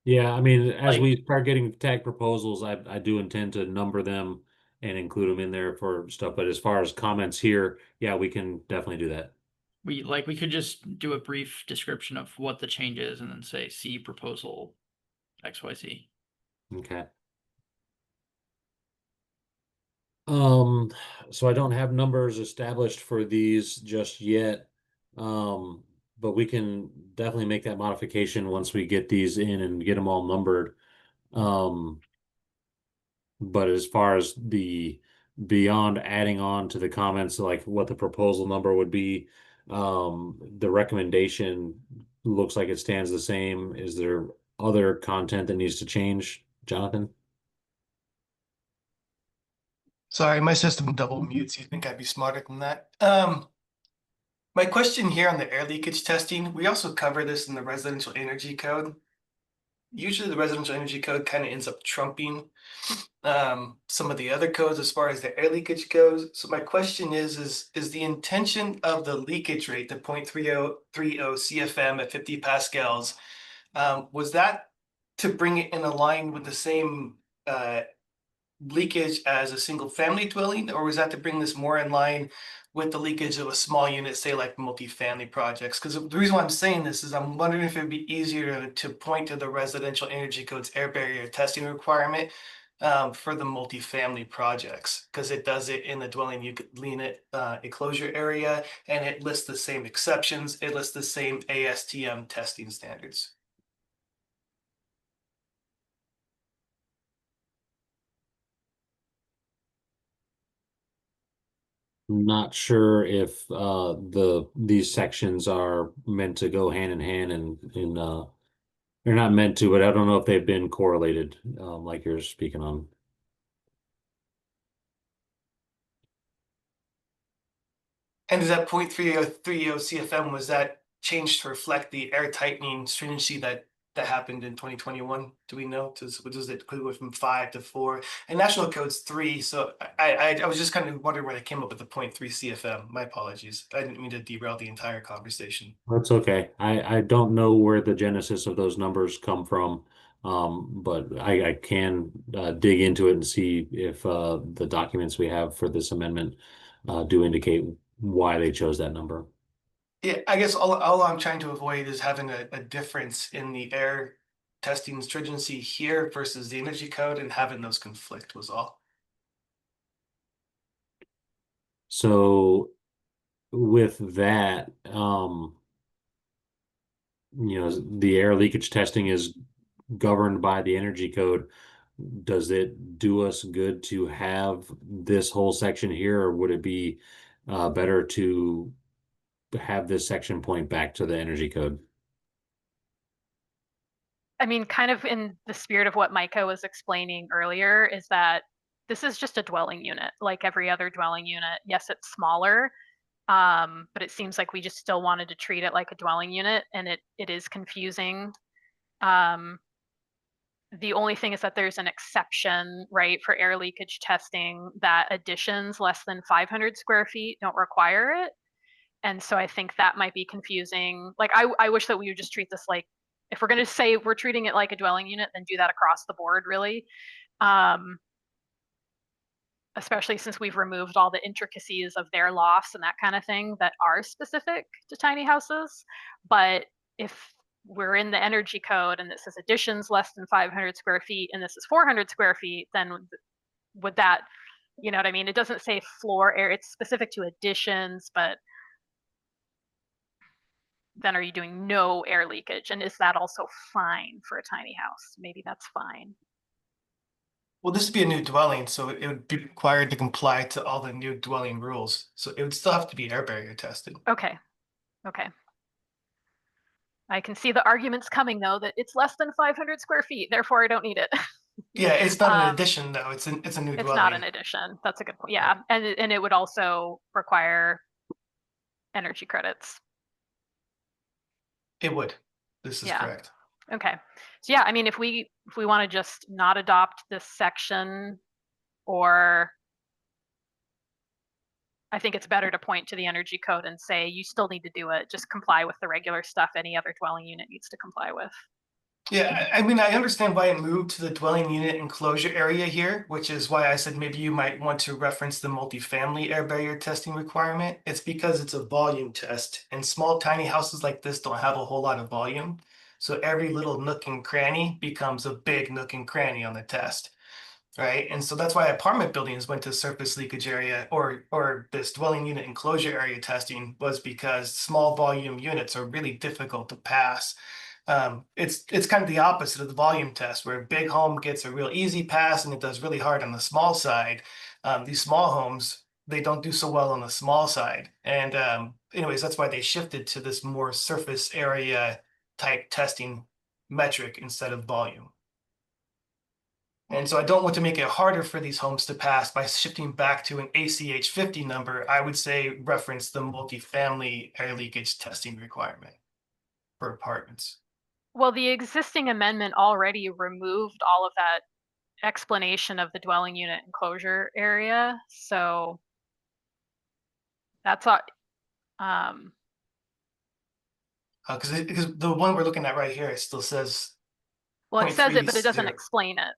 Yeah, I mean, as Like- we start getting tag proposals, I do intend to number them and include them in there for stuff. But as far as comments here, yeah, we can definitely do that. We could just do a brief description of what the change is and then say see proposal XYZ. Okay. So I don't have numbers established for these just yet. But we can definitely make that modification once we get these in and get them all numbered. But as far as the beyond adding on to the comments, like what the proposal number would be, the recommendation looks like it stands the same. Is there other content that needs to change, Jonathan? Sorry, my system double mutes. You think I'd be smarter than that? My question here on the air leakage testing, we also cover this in the residential energy code. Usually the residential energy code kind of ends up trumping some of the other codes as far as the air leakage goes. So my question is the intention of the leakage rate, the 0.3030 CFM at 50 pascals, was that to bring it in line with the same leakage as a single family dwelling, or was that to bring this more in line with the leakage of a small unit, say like multifamily projects? Because the reason why I'm saying this is I'm wondering if it'd be easier to point to the residential energy code's air barrier testing requirement for the multifamily projects, because it does it in the dwelling unit enclosure area, and it lists the same exceptions. It lists the same ASTM testing standards. Not sure if these sections are meant to go hand in hand and they're not meant to, but I don't know if they've been correlated like you're speaking on. And is that 0.3030 CFM, was that changed to reflect the air tightening stringency that happened in 2021? Do we know? Does it go from 5 to 4? And national code's 3. So I was just kind of wondering where they came up with the 0.3 CFM. My apologies. I didn't mean to derail the entire conversation. That's okay. I don't know where the genesis of those numbers come from, but I can dig into it and see if the documents we have for this amendment do indicate why they chose that number. Yeah, I guess all I'm trying to avoid is having a difference in the air testing stringency here versus the energy code and having those conflict was all. So with that, the air leakage testing is governed by the energy code. does it do us good to have this whole section here, or would it be better to have this section point back to the energy code? I mean, kind of in the spirit of what Micah was explaining earlier, is that this is just a dwelling unit, like every other dwelling unit. Yes, it's smaller, but it seems like we just still wanted to treat it like a dwelling unit, and it is confusing. The only thing is that there's an exception, right, for air leakage testing, that additions less than 500 square feet don't require it. And so I think that might be confusing. Like, I wish that we would just treat this like, if we're going to say we're treating it like a dwelling unit, then do that across the board, really. Especially since we've removed all the intricacies of their lofts and that kind of thing that are specific to tiny houses. But if we're in the energy code and it says additions less than 500 square feet and this is 400 square feet, then would that, you know what I mean? It doesn't say floor area, it's specific to additions, but then are you doing no air leakage? And is that also fine for a tiny house? Maybe that's fine. Well, this would be a new dwelling, so it would be required to comply to all the new dwelling rules. So it would still have to be air barrier tested. Okay. Okay. I can see the arguments coming, though, that it's less than 500 square feet, therefore I don't need it. Yeah, it's not an addition, though. It's a new It's dwelling. not an addition. That's a good point. Yeah, and it would also require energy credits. It would. This is correct. Okay. So yeah, I mean, if we want to just not adopt this section, or I think it's better to point to the energy code and say, you still need to do it. Just comply with the regular stuff any other dwelling unit needs to comply with. Yeah, I mean, I understand why it moved to the dwelling unit enclosure area here, which is why I said maybe you might want to reference the multifamily air barrier testing requirement. It's because it's a volume test, and small tiny houses like this don't have a whole lot of volume. So every little nook and cranny becomes a big nook and cranny on the test, right? And so that's why apartment buildings went to surface leakage area or this dwelling unit enclosure area testing, was because small volume units are really difficult to pass. It's kind of the opposite of the volume test, where a big home gets a real easy pass and it does really hard on the small side. These small homes, they don't do so well on the small side. And anyways, that's why they shifted to this more surface area type testing metric instead of volume. And so I don't want to make it harder for these homes to pass by shifting back to an ACH 50 number. I would say reference the multifamily air leakage testing requirement for apartments. Well, the existing amendment already removed all of that explanation of the dwelling unit enclosure area. So that's all. Because the one we're looking at right here, it still says. Well, it says it, but it doesn't 0.30. explain it.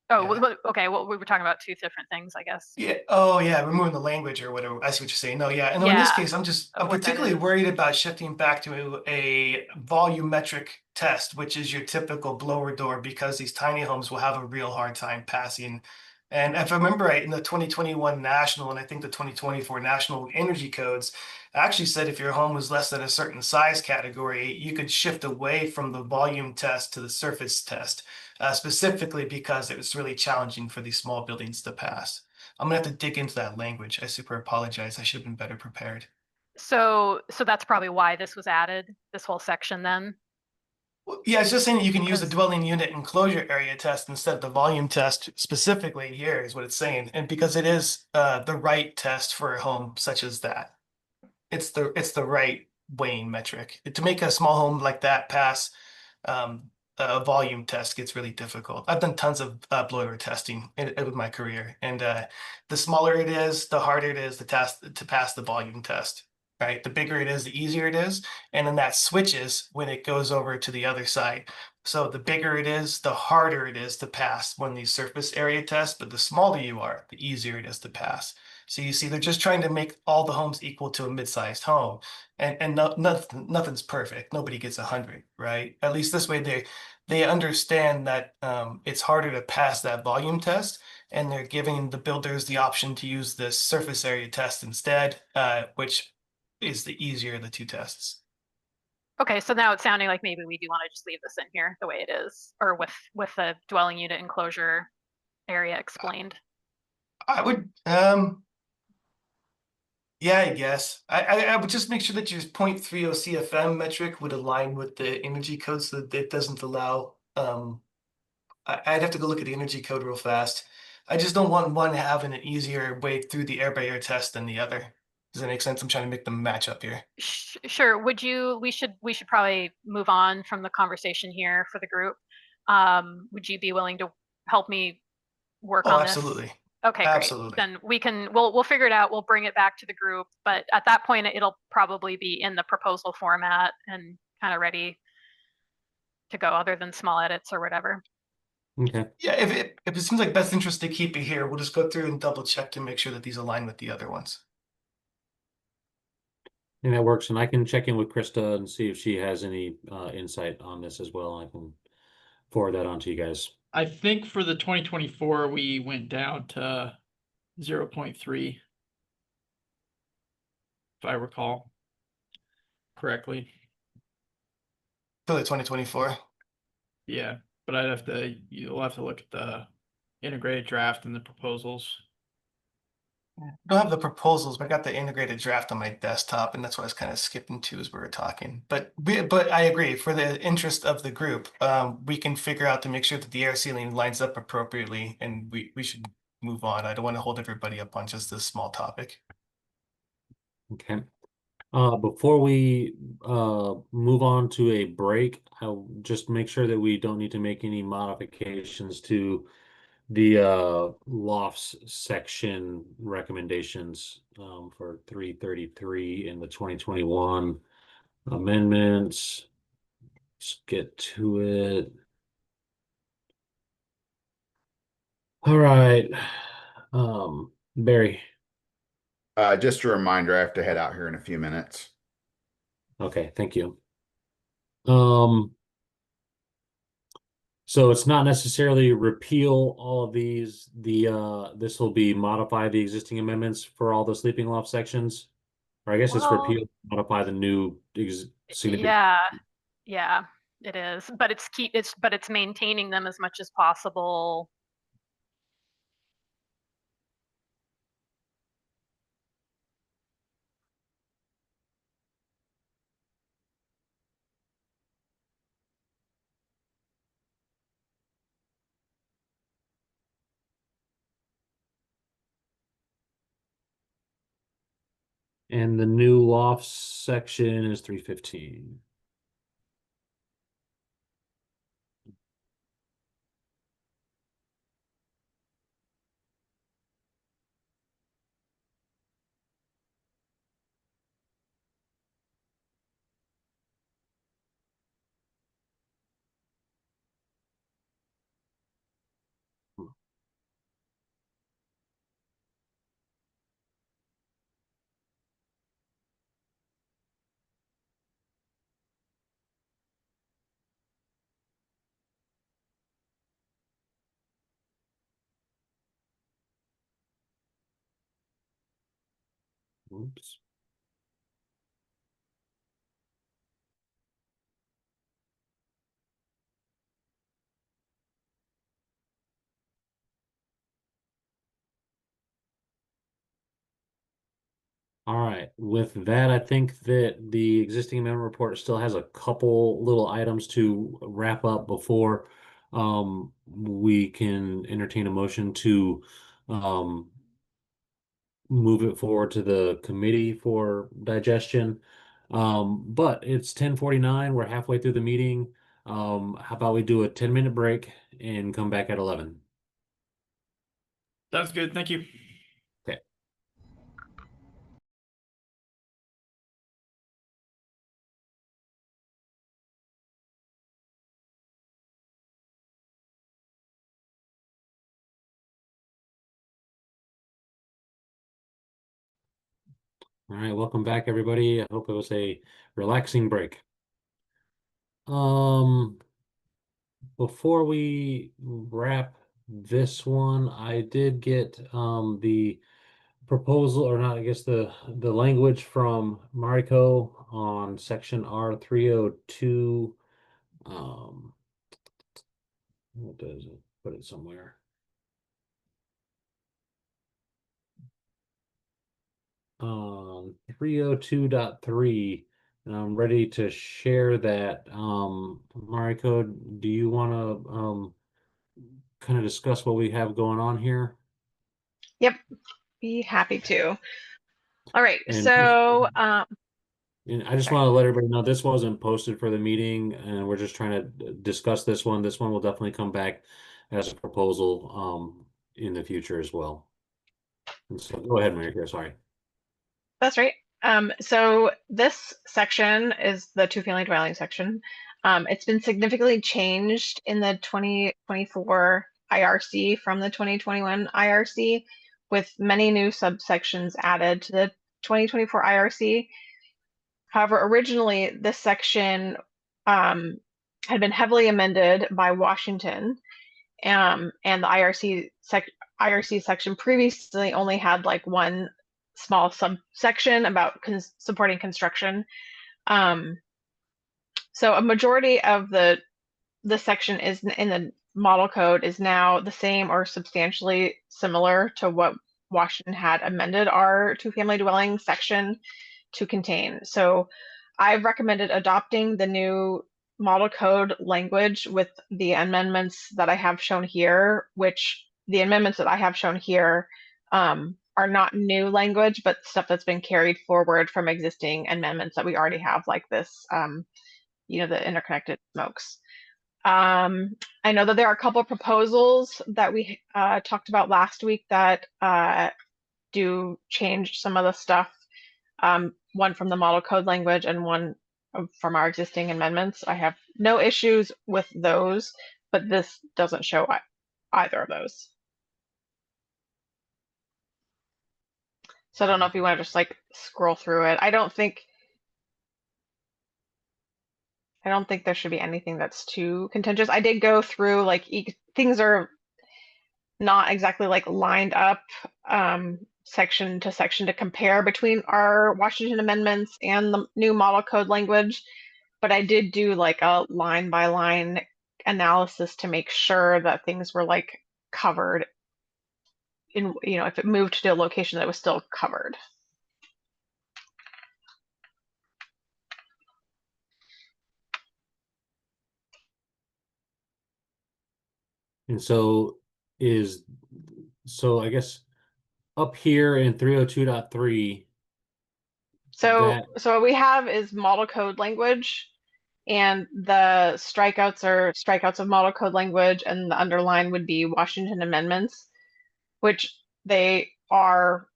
Oh, Yeah. okay. Well, we were talking about two different things, I guess. Yeah. Oh, yeah. Removing the language or whatever. I see what you're saying. No, yeah. And in this case, I'm particularly worried about shifting back to a volumetric test, which is your typical blower door, because these tiny homes will have a real hard time passing. And if I remember right, in the 2021 national and I think the 2024 national energy codes actually said if your home was less than a certain size category, you could shift away from the volume test to the surface test. Specifically because it was really challenging for these small buildings to pass. I'm gonna have to dig into that language. I super apologize. I should have been better prepared. So that's probably why this was added, this whole section then. Well, yeah, it's just saying that you can use the dwelling unit enclosure area test instead of the volume test specifically here is what it's saying. And because it is the right test for a home such as that. It's the right weighing metric. To make a small home like that pass a volume test gets really difficult. I've done tons of blower testing with my career, and the smaller it is, the harder it is to pass the volume test. Right, the bigger it is, the easier it is, and then that switches when it goes over to the other side. So the bigger it is, the harder it is to pass when these surface area tests. But the smaller you are, the easier it is to pass. So you see, they're just trying to make all the homes equal to a mid-sized home, and nothing's perfect. Nobody gets 100, right? At least this way they understand that it's harder to pass that volume test, and they're giving the builders the option to use this surface area test instead, which is the easier of the two tests. Okay, so now it's sounding like maybe we do want to just leave this in here the way it is, or with the dwelling unit enclosure area explained. I would, yeah, I guess. I would just make sure that your 0.30 CFM metric would align with the energy code so that it doesn't allow, I'd have to go look at the energy code real fast. I just don't want one having an easier way through the air by air test than the other. Does that make sense? I'm trying to make them match up here. Sure. We should probably move on from the conversation here for the group. Would you be willing to help me work Oh, on this? absolutely. Okay, Absolutely. great. Then we'll figure it out. We'll bring it back to the group, but at that point it'll probably be in the proposal format and kind of ready to go, other than small edits or whatever. Okay. Yeah, if it seems like best interest to keep it here, we'll just go through and double check to make sure that these align with the other ones. And that works. And I can check in with Krista and see if she has any insight on this as well. I can forward that on to you guys. I think for the 2024, we went down to 0.3, if I recall correctly. For the 2024. Yeah, but you'll have to look at the integrated draft and the proposals. I don't have the proposals, but I got the integrated draft on my desktop, and that's what I was kind of skipping to as we were talking. But I agree, for the interest of the group, we can figure out to make sure that the air sealing lines up appropriately, and we should move on. I don't want to hold everybody up on just this small topic. Okay. Before we move on to a break, I'll just make sure that we don't need to make any modifications to the lofts section recommendations for 333 in the 2021 amendments. Let's get to it. All right. Barry. Just a reminder, I have to head out here in a few minutes. Okay, thank you. So it's not necessarily repeal all of these. This will be modify the existing amendments for all the sleeping loft sections. Or I guess it's Well, repeal, modify the new significant. Yeah, it is. But it's maintaining them as much as possible. And the new loft section is 315. Oops. All right. With that, I think that the existing amendment report still has a couple little items to wrap up before we can entertain a motion to move it forward to the committee for digestion. But it's 10:49. We're halfway through the meeting. How about we do a 10-minute break and come back at 11? Sounds good. Thank you. Okay. All right, welcome back, everybody. I hope it was a relaxing break. Before we wrap this one, I did get the proposal, or not, I guess the language from Mariko on section R302. What does it? Put it somewhere. 302.3, and I'm ready to share that. Mariko, do you want to kind of discuss what we have going on here? Yep, be happy to. All right, And so and I just sorry. want to let everybody know this wasn't posted for the meeting, and we're just trying to discuss this one. This one will definitely come back as a proposal in the future as well. And so go ahead, Mariko, sorry. That's right. So this section is the two-family dwelling section. It's been significantly changed in the 2024 IRC from the 2021 IRC, with many new subsections added to the 2024 IRC. However, originally this section had been heavily amended by Washington, and the IRC section previously only had like one small subsection about supporting construction. So a majority of the section is in the model code is now the same or substantially similar to what Washington had amended our two-family dwelling section to contain. So I've recommended adopting the new model code language with the amendments that I have shown here, which the amendments that I have shown here are not new language, but stuff that's been carried forward from existing amendments that we already have, like this, the interconnected smokes. I know that there are a couple of proposals that we talked about last week that do change some of the stuff. One from the model code language and one from our existing amendments. I have no issues with those, but this doesn't show either of those. So I don't know if you want to just like scroll through it. I don't think there should be anything that's too contentious. I did go through like things are not exactly like lined up section to section to compare between our Washington amendments and the new model code language, but I did do like a line by line analysis to make sure that things were like covered in, if it moved to a location that was still covered. And so I guess up here in 302.3, So that what we have is model code language, and the strikeouts are strikeouts of model code language, and the underline would be Washington amendments, which they are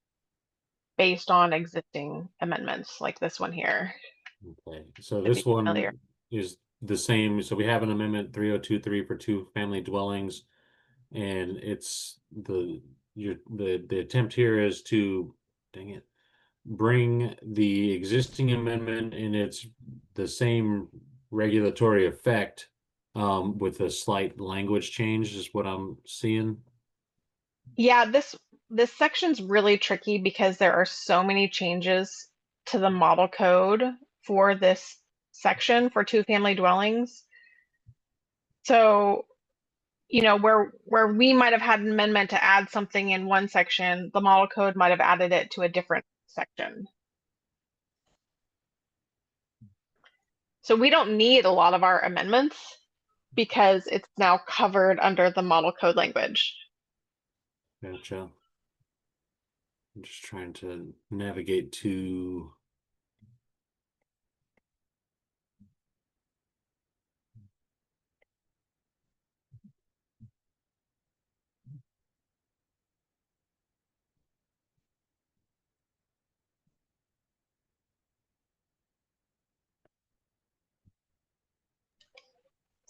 based on existing amendments like this one here. okay. So Should be this one familiar. is the same. So we have an amendment 3023 for two family dwellings, and it's the attempt here is to, dang it, bring the existing amendment in its the same regulatory effect with a slight language change is what I'm seeing. Yeah, this section's really tricky because there are so many changes to the model code for this section for two-family dwellings. So, where we might have had an amendment to add something in one section, the model code might have added it to a different section. So we don't need a lot of our amendments because it's now covered under the model code language. Gotcha. I'm just trying to navigate to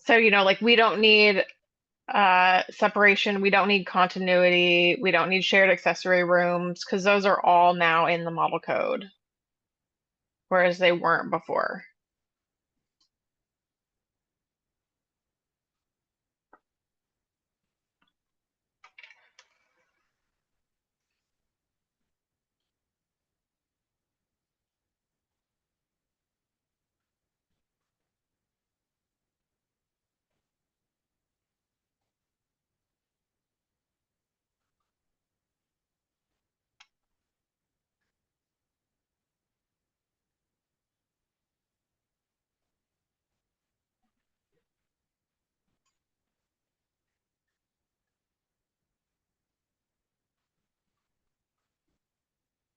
So, like we don't need separation, we don't need continuity, we don't need shared accessory rooms, because those are all now in the model code, whereas they weren't before.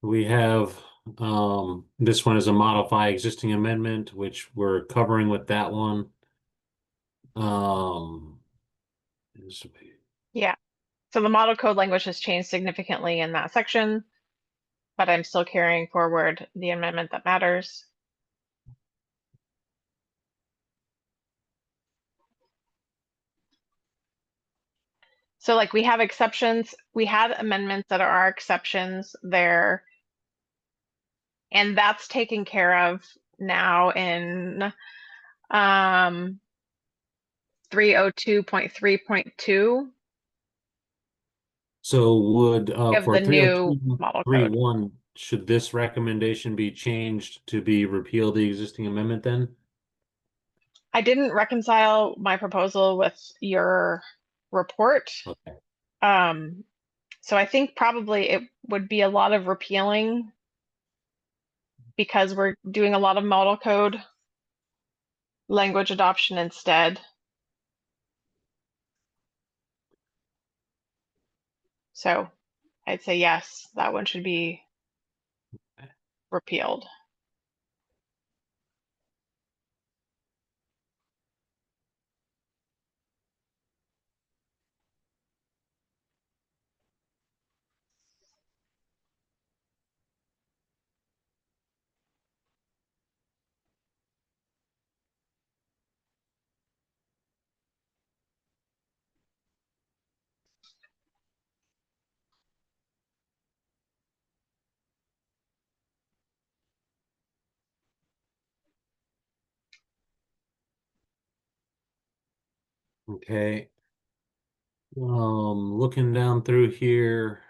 We have, this one is a modify existing amendment, which we're covering with that one. This- Yeah. So the model code language has changed significantly in that section, but I'm still carrying forward the amendment that matters. So like we have exceptions, we had amendments that are exceptions there. And that's taken care of now in 302.3.2 So would, of for the new model code. 302.3.1, should this recommendation be changed to be repeal the existing amendment then? I didn't reconcile my proposal with your report. Okay. So I think probably it would be a lot of repealing because we're doing a lot of model code language adoption instead. So I'd say yes, that one should be repealed. Okay. Looking down through here.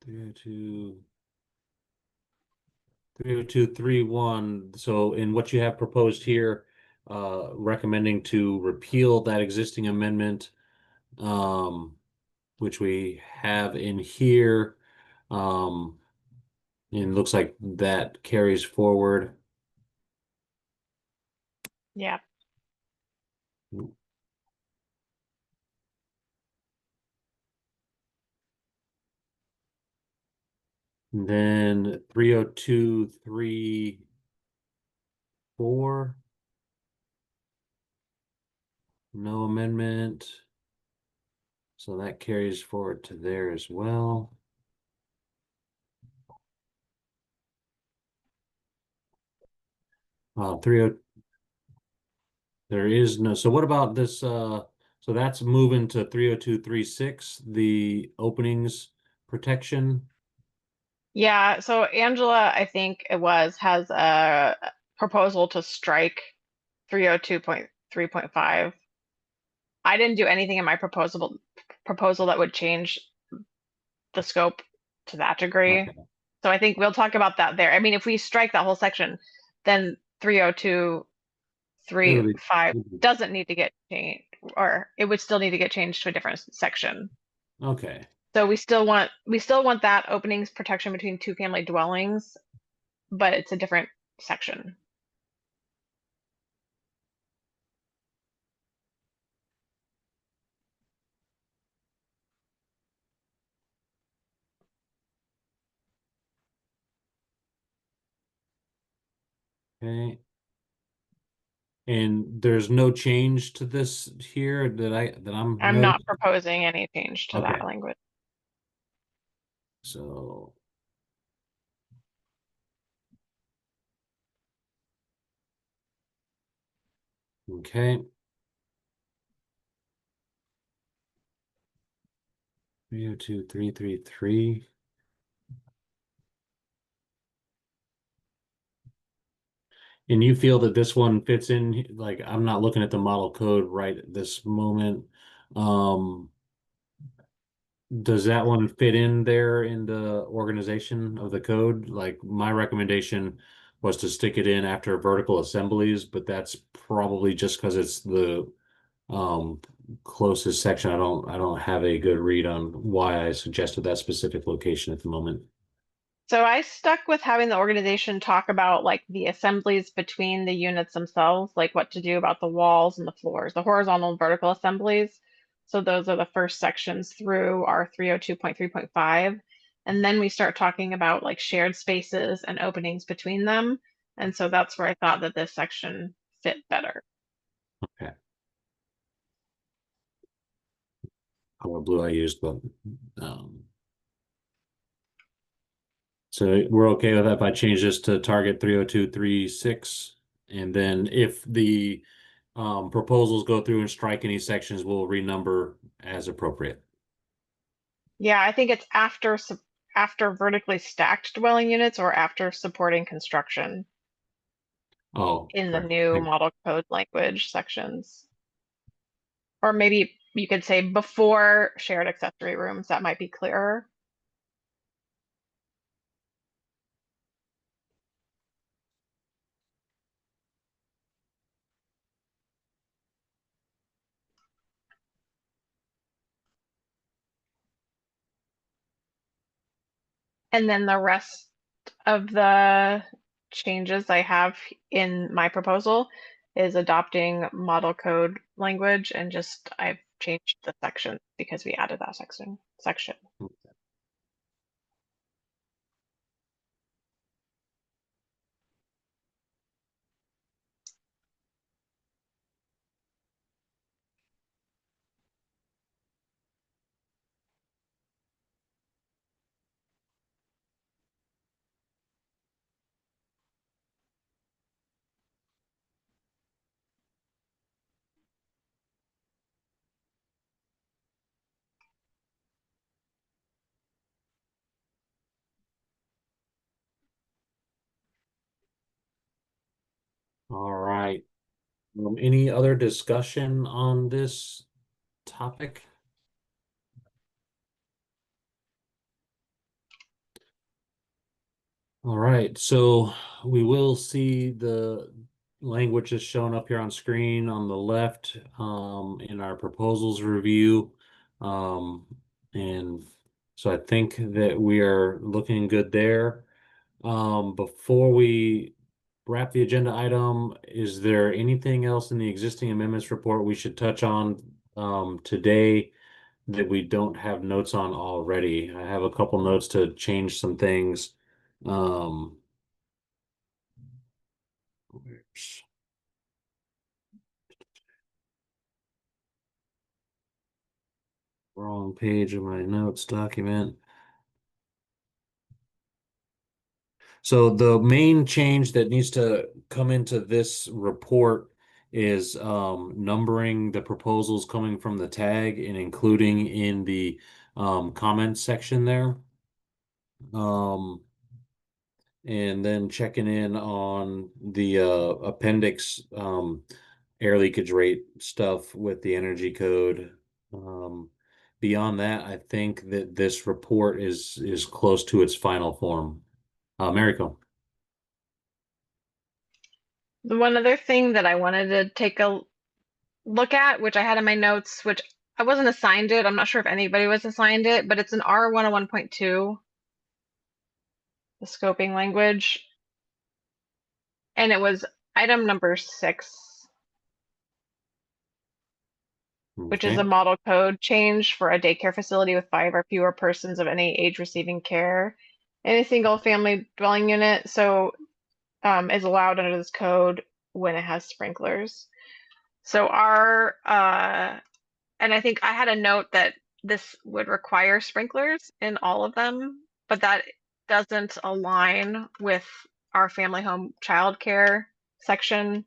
302. 302.3.1. So in what you have proposed here, recommending to repeal that existing amendment, which we have in here. And looks like that carries forward. Yeah. And then 302.3.4. No amendment. So that carries forward to there as well. There is no, so what about this, so that's moving to 302.3.6, the openings protection. Yeah, so Angela, I think it was, has a proposal to strike 302.3.5. I didn't do anything in my proposal that would change the scope to that degree. Okay. So I think we'll talk about that there. I mean, if we strike that whole section, then 302.3.5 doesn't need to get changed, or it would still need to get changed to a different section. Okay. So we still want that openings protection between two family dwellings, but it's a different section. Okay. And there's no change to this here that I'm I'm not noticing? proposing any change to that Okay. language. So. Okay. 302.3.3.3. And you feel that this one fits in, like, I'm not looking at the model code right at this moment. Does that one fit in there in the organization of the code? Like, my recommendation was to stick it in after vertical assemblies, but that's probably just because it's the closest section. I don't have a good read on why I suggested that specific location at the moment. So I stuck with having the organization talk about like the assemblies between the units themselves, like what to do about the walls and the floors, the horizontal and vertical assemblies. So those are the first sections through our 302.3.5. And then we start talking about like shared spaces and openings between them. And so that's where I thought that this section fit better. Okay. Color blue I used, but so we're okay with that if I change this to target 302.3.6, and then if the proposals go through and strike any sections, we'll renumber as appropriate. Yeah, I think it's after vertically stacked dwelling units or after supporting construction Oh, in the correct. new model code language sections. Or maybe you could say before shared accessory rooms, that might be clearer. And then the rest of the changes I have in my proposal is adopting model code language, and just I've changed the section because we added that section. All right. Any other discussion on this topic? All right, so we will see the language is shown up here on screen on the left in our proposals review. And so I think that we are looking good there. Before we wrap the agenda item, is there anything else in the existing amendments report we should touch on today that we don't have notes on already? I have a couple notes to change some things. Whoops. Wrong page of my notes document. So the main change that needs to come into this report is numbering the proposals coming from the tag and including in the comments section there. And then checking in on the appendix air leakage rate stuff with the energy code. Beyond that, I think that this report is close to its final form. Mariko. The one other thing that I wanted to take a look at, which I had in my notes, which I wasn't assigned it. I'm not sure if anybody was assigned it, but it's an R101.2, the scoping language. And it was item number 6, which is a model code change for a daycare facility with 5 or fewer persons of any age receiving care in a single family dwelling unit. So is allowed under this code when it has sprinklers. So and I think I had a note that this would require sprinklers in all of them, but that doesn't align with our family home childcare section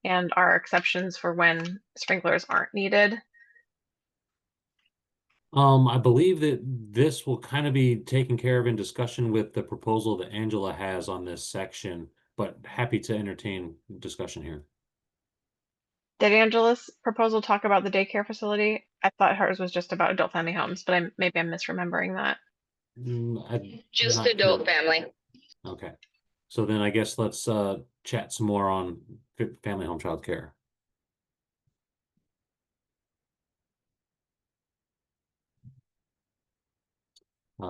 and our exceptions for when sprinklers aren't needed. I believe that this will kind of be taken care of in discussion with the proposal that Angela has on this section, but happy to entertain discussion here. Did Angela's proposal talk about the daycare facility? I thought hers was just about adult family homes, but maybe I'm misremembering that. Just adult family. Okay. So then I guess let's chat some more on family home child care.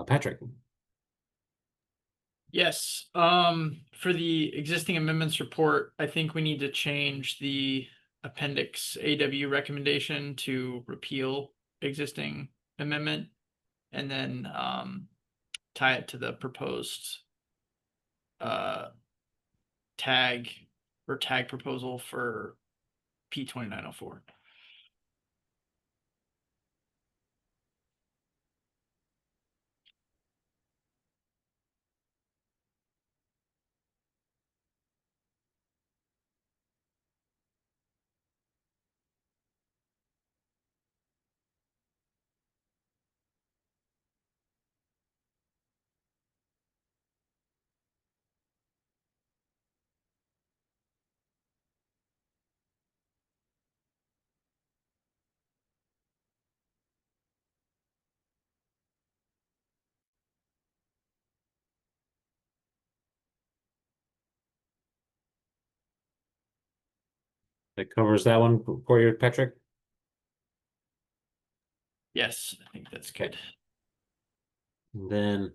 Patrick. Yes, for the existing amendments report, I think we need to change the appendix AW recommendation to repeal existing amendment, and then tie it to the proposed tag proposal for P2904. That covers that one for you, Patrick? Yes, I think that's good. And then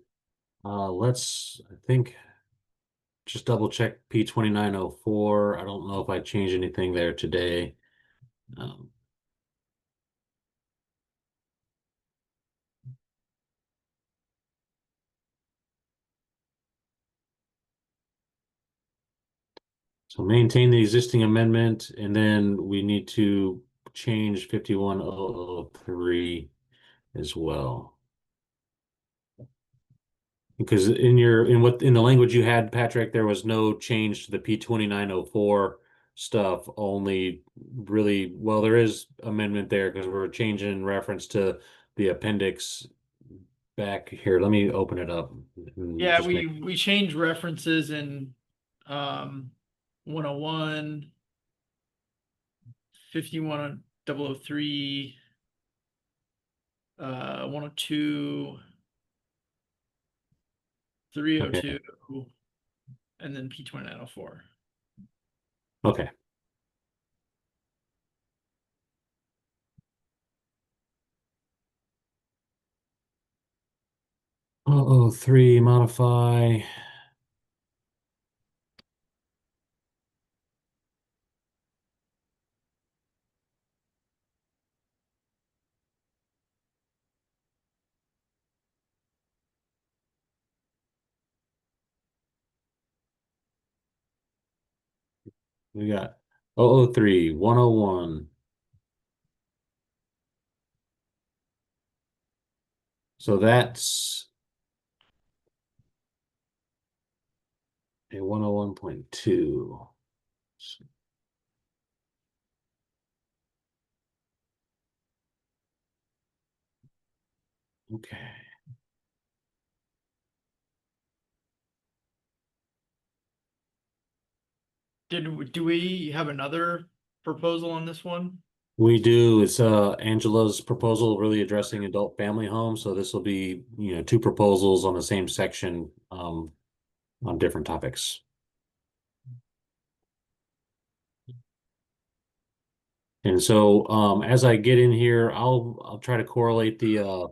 let's, I think, just double check P2904. I don't know if I changed anything there today. So maintain the existing amendment, and then we need to change 51003 as well. Because in the language you had, Patrick, there was no change to the P2904 stuff, only really, well, there is amendment there because we're changing in reference to the appendix back here. Let me open it up. and Yeah, just make- we changed references in 101, 51003, 102, 302, and then P2904. Okay. Oh, 03 modify. We got 003, 101. So that's a 101.2. Okay. Do we have another proposal on this one? We do. It's Angela's proposal really addressing adult family homes. So this will be, two proposals on the same section on different topics. And so as I get in here, I'll try to correlate the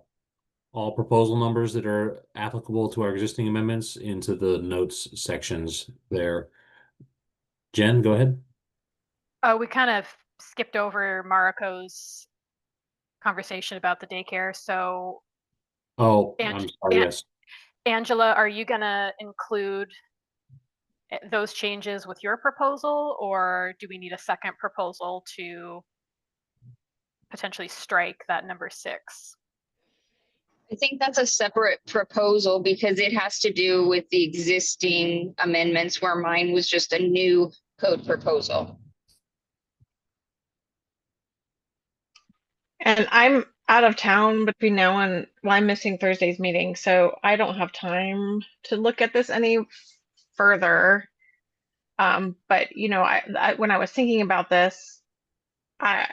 all proposal numbers that are applicable to our existing amendments into the notes sections there. Jen, go ahead. Oh, we kind of skipped over Mariko's conversation about the daycare. So, Oh, I'm sorry. Yes. Angela, are you going to include those changes with your proposal, or do we need a second proposal to potentially strike that number 6? I think that's a separate proposal because it has to do with the existing amendments where mine was just a new code proposal. And I'm out of town between now and, well, I'm missing Thursday's meeting, so I don't have time to look at this any further. But when I was thinking about this,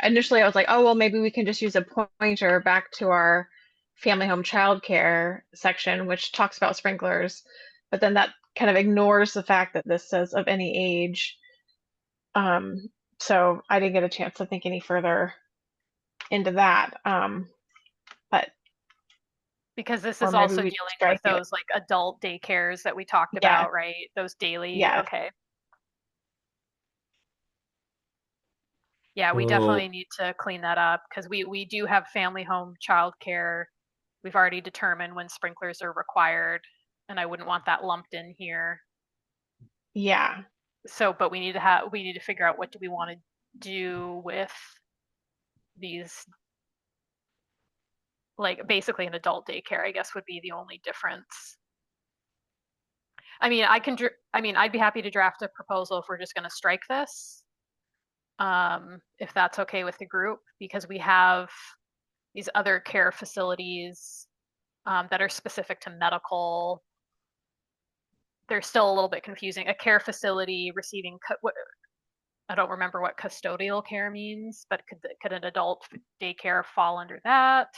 initially I was like, oh, well, maybe we can just use a pointer back to our family home childcare section, which talks about sprinklers. But then that kind of ignores the fact that this says of any age. So I didn't get a chance to think any further into that. But because this or is maybe also we dealing strike with it. those like adult daycares that we talked Yeah. about, right? Those daily. Yeah. Okay. Yeah, we So- definitely need to clean that up because we do have family home childcare. We've already determined when sprinklers are required, and I wouldn't want that lumped in here. Yeah. So, but we need to figure out what do we want to do with these, like basically an adult daycare, I guess would be the only difference. I mean, I'd be happy to draft a proposal if we're just going to strike this. If that's okay with the group, because we have these other care facilities that are specific to medical. They're still a little bit confusing. A care facility receiving I don't remember what custodial care means, but could an adult daycare fall under that?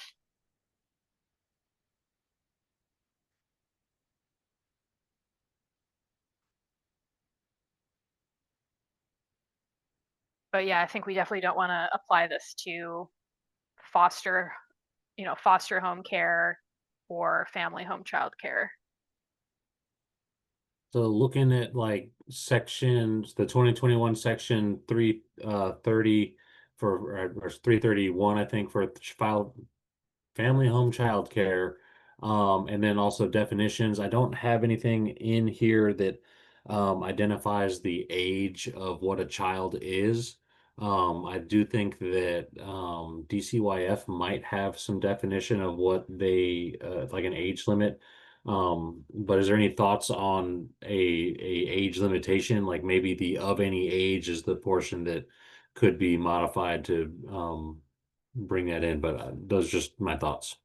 But yeah, I think we definitely don't want to apply this to foster home care or family home child care. So looking at like sections, the 2021 section 330 or 331, I think, for family home child care, and then also definitions. I don't have anything in here that identifies the age of what a child is. I do think that DCYF might have some definition of what they like an age limit. But is there any thoughts on a age limitation? Like maybe the of any age is the portion that could be modified to bring that in, but those are just my thoughts.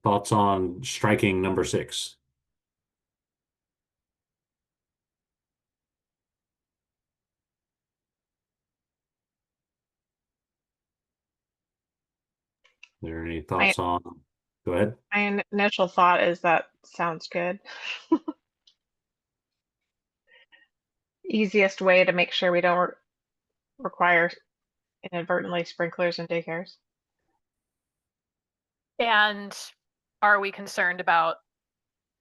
Thoughts on striking number 6? There any thoughts on? Go ahead. My initial thought is that sounds good. Easiest way to make sure we don't require inadvertently sprinklers in daycares. And are we concerned about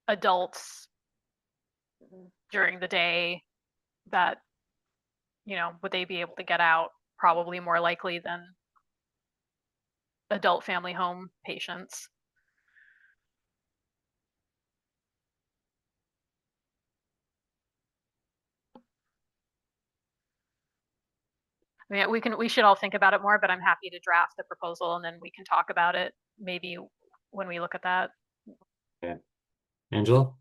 adults during the day that, would they be able to get out? Probably more likely than adult family home patients. I mean, we should all think about it more, but I'm happy to draft the proposal and then we can talk about it maybe when we look at that. Okay. Angela?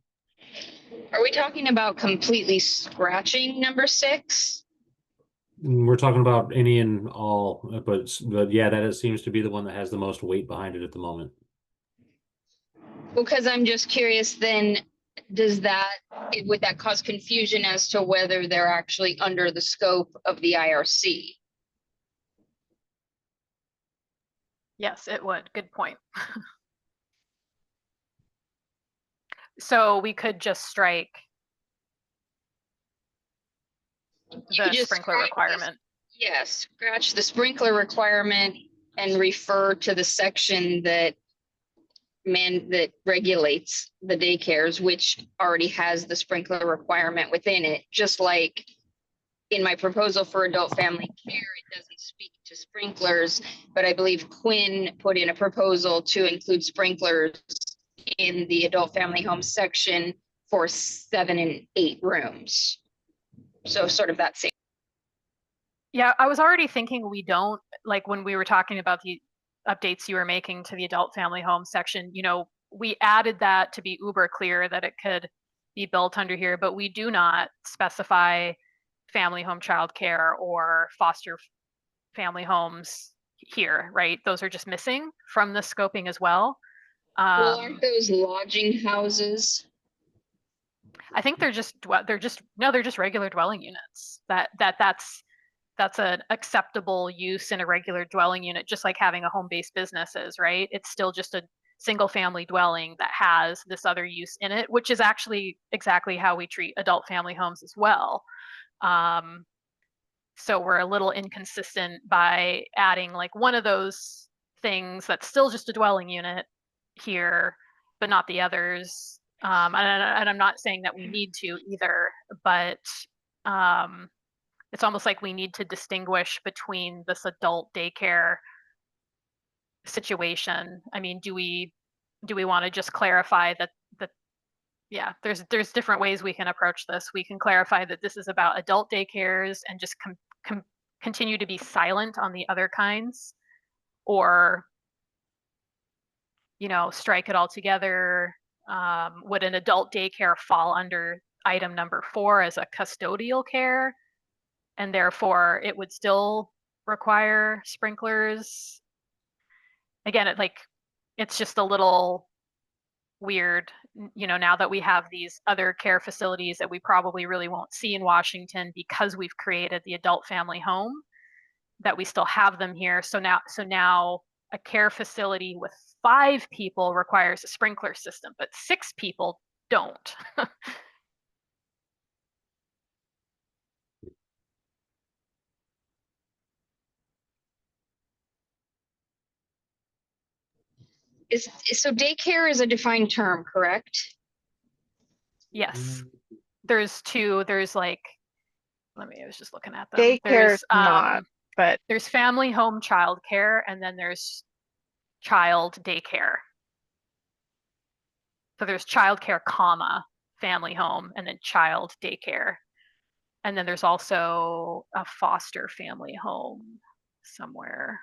Are we talking about completely scratching number 6? We're talking about any and all, but yeah, that seems to be the one that has the most weight behind it at the moment. Because I'm just curious then, would that cause confusion as to whether they're actually under the scope of the IRC? Yes, it would. Good point. So we could just strike the just sprinkler scratch requirement. Yes, scratch the sprinkler requirement and refer to the section that regulates the daycares, which already has the sprinkler requirement within it. Just like in my proposal for adult family care, it doesn't speak to sprinklers, but I believe Quinn put in a proposal to include sprinklers in the adult family home section for 7 and 8 rooms. So sort of that same. Yeah, I was already thinking we don't, like when we were talking about the updates you were making to the adult family home section, we added that to be uber clear that it could be built under here, but we do not specify family home childcare or foster family homes here, right? Those are just missing from the scoping as well. Well, aren't those lodging houses? I think they're just regular dwelling units. That's an acceptable use in a regular dwelling unit, just like having a home-based business is, right? It's still just a single family dwelling that has this other use in it, which is actually exactly how we treat adult family homes as well. So we're a little inconsistent by adding like one of those things that's still just a dwelling unit here, but not the others. And I'm not saying that we need to either, but it's almost like we need to distinguish between this adult daycare situation. I mean, do we want to just clarify that yeah, there's different ways we can approach this. We can clarify that this is about adult daycares and just continue to be silent on the other kinds, or strike it all together. Would an adult daycare fall under item number 4 as a custodial care, and therefore it would still require sprinklers? Again, it's just a little weird, now that we have these other care facilities that we probably really won't see in Washington because we've created the adult family home, that we still have them here. So now a care facility with 5 people requires a sprinkler system, but 6 people don't. So daycare is a defined term, correct? Yes. There's like, I was just looking at them. Daycare's not, but there's family home child care, and then there's child daycare. So there's child care, comma, family home, and then child daycare. And then there's also a foster family home somewhere.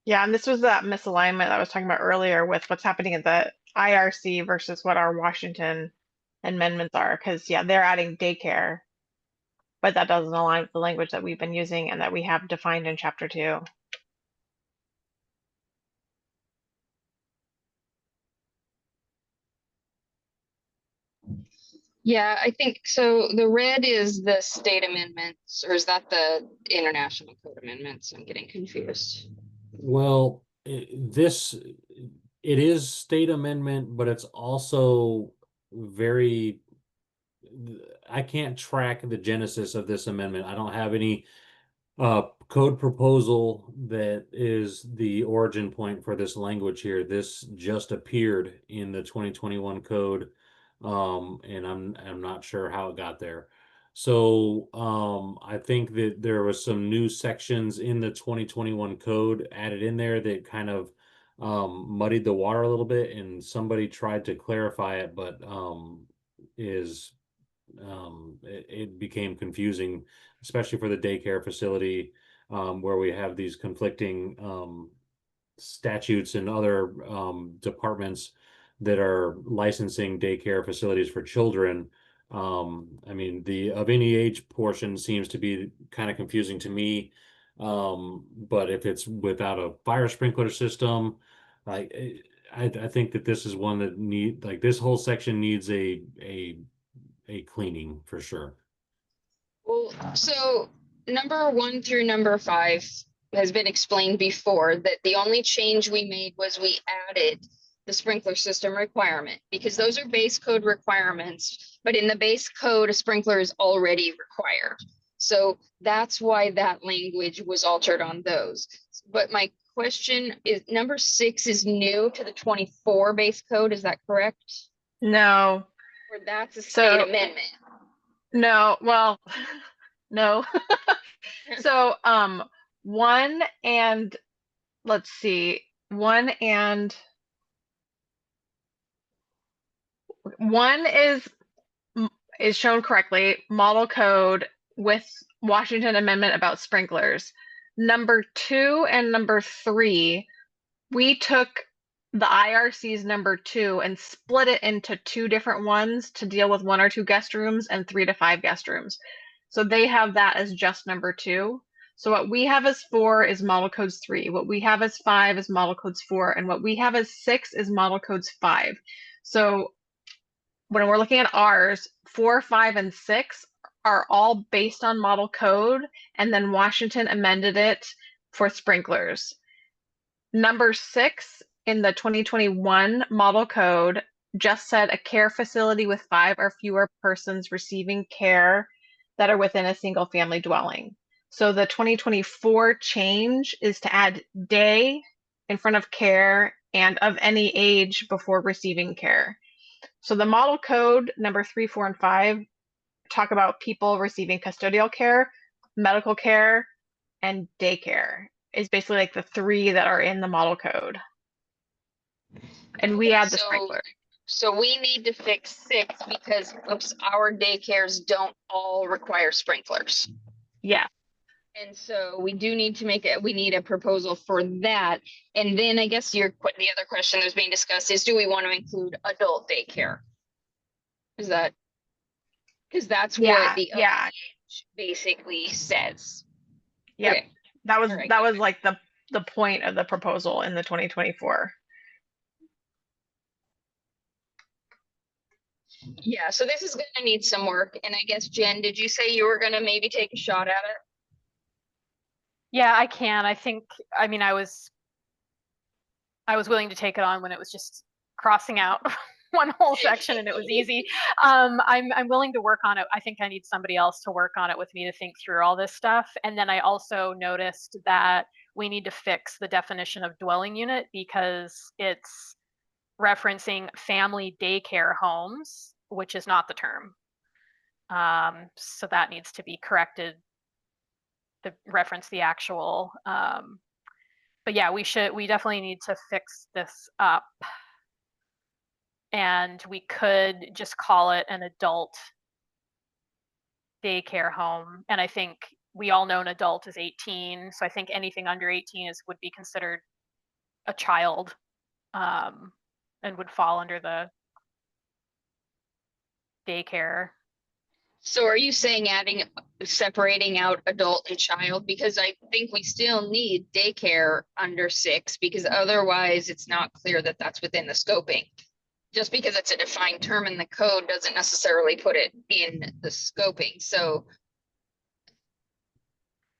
yeah, and this was that misalignment I was talking about earlier with what's happening at the IRC versus what our Washington amendments are. Because yeah, they're adding daycare, but that doesn't align with the language that we've been using and that we have defined in chapter 2. Yeah, I think so. The red is the state amendments, or is that the international code amendments? I'm getting confused. Well, it is state amendment, but it's also very, I can't track the genesis of this amendment. I don't have any code proposal that is the origin point for this language here. This just appeared in the 2021 code, and I'm not sure how it got there. So I think that there was some new sections in the 2021 code added in there that kind of muddied the water a little bit, and somebody tried to clarify it, but it became confusing, especially for the daycare facility, where we have these conflicting statutes and other departments that are licensing daycare facilities for children. I mean, the of any age portion seems to be kind of confusing to me. But if it's without a fire sprinkler system, like I think that this is one that like this whole section needs a cleaning for sure. Well, so number 1 through number 5 has been explained before, that the only change we made was we added the sprinkler system requirement, because those are base code requirements, but in the base code, a sprinkler is already required. So that's why that language was altered on those. But my question is, number 6 is new to the 24 base code, is that correct? No. Or that's a state amendment? No, well, no. So, 1 and let's see, 1 is shown correctly, model code with Washington amendment about sprinklers. Number 2 and number 3, we took the IRC's number 2 and split it into 2 different ones to deal with 1 or 2 guest rooms and 3 to 5 guest rooms. So they have that as just number 2. So what we have as 4 is model codes 3. What we have as 5 is model codes 4. And what we have as 6 is model codes 5. So when we're looking at ours, 4, 5, and 6 are all based on model code, and then Washington amended it for sprinklers. Number 6 in the 2021 model code just said a care facility with 5 or fewer persons receiving care that are within a single family dwelling. So the 2024 change is to add day in front of care and of any age before receiving care. So the model code number 3, 4, and 5 talk about people receiving custodial care, medical care, and daycare is basically like the 3 that are in the model code. And we add the sprinkler. So we need to fix 6 because oops, our daycares don't all require sprinklers. Yeah. And so we do need to we need a proposal for that. And then I guess the other question that's being discussed is, do we want to include adult daycare? Is that, because that's what the OCH basically says. Yeah. Okay. That was Right. that was like the point of the proposal in the 2024. Yeah, so this is going to need some work. And I guess, Jen, did you say you were going to maybe take a shot at it? Yeah, I can. I think, I mean, I was willing to take it on when it was just crossing out one whole section and it was easy. I'm willing to work on it. I think I need somebody else to work on it with me to think through all this stuff. And then I also noticed that we need to fix the definition of dwelling unit because it's referencing family daycare homes, which is not the term. So that needs to be corrected to reference the actual. But yeah, we definitely need to fix this up. And we could just call it an adult daycare home. And I think we all know an adult is 18. So I think anything under 18 would be considered a child, and would fall under the daycare. So are you saying separating out adult and child? Because I think we still need daycare under 6, because otherwise it's not clear that that's within the scoping. Just because it's a defined term in the code doesn't necessarily put it in the scoping. So,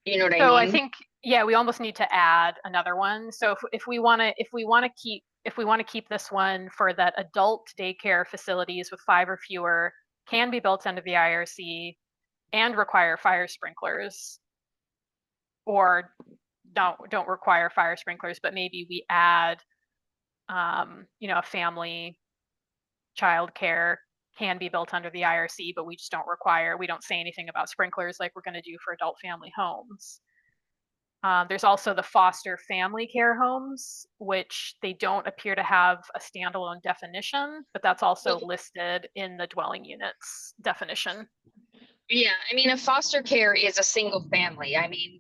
you know what I mean? So I think, yeah, we almost need to add another one. So if we want to keep this one for that adult daycare facilities with 5 or fewer can be built under the IRC and require fire sprinklers, or don't require fire sprinklers, but maybe we add, a family childcare can be built under the IRC, but we don't say anything about sprinklers like we're going to do for adult family homes. There's also the foster family care homes, which they don't appear to have a standalone definition, but that's also listed in the dwelling units definition. Yeah, I mean, a foster care is a single family. I mean,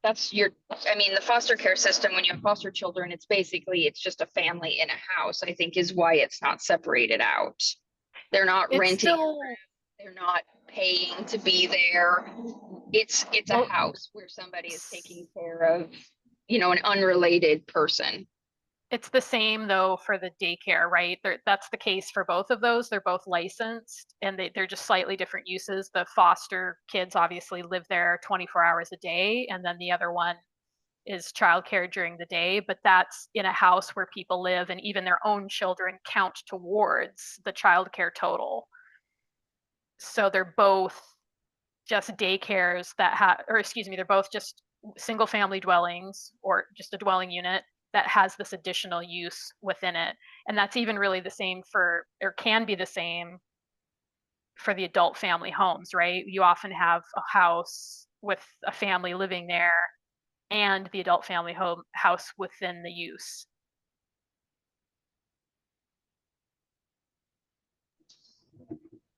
the foster care system, when you have foster children, it's just a family in a house, I think is why it's not separated out. They're not renting. They're not paying to be there. It's a house where somebody is taking care of, an unrelated person. It's the same though for the daycare, right? That's the case for both of those. They're both licensed and they're just slightly different uses. The foster kids obviously live there 24 hours a day, and then the other one is childcare during the day, but that's in a house where people live, and even their own children count towards the childcare total. So they're both just daycares they're both just single family dwellings or just a dwelling unit that has this additional use within it. And that's even really the same can be the same for the adult family homes, right? You often have a house with a family living there and the adult family house within the use.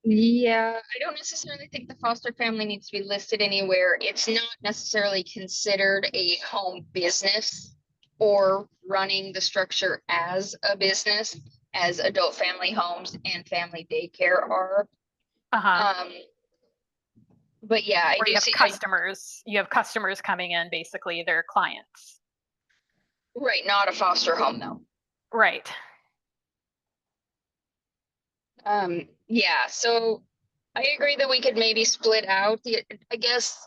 Yeah, I don't necessarily think the foster family needs to be listed anywhere. It's not necessarily considered a home business or running the structure as a business, as adult family homes and family daycare are. But yeah, I do have see customers. You have customers coming in, basically, they're clients. Right, not a foster home though. Right. Yeah, so I agree that we could maybe split out I guess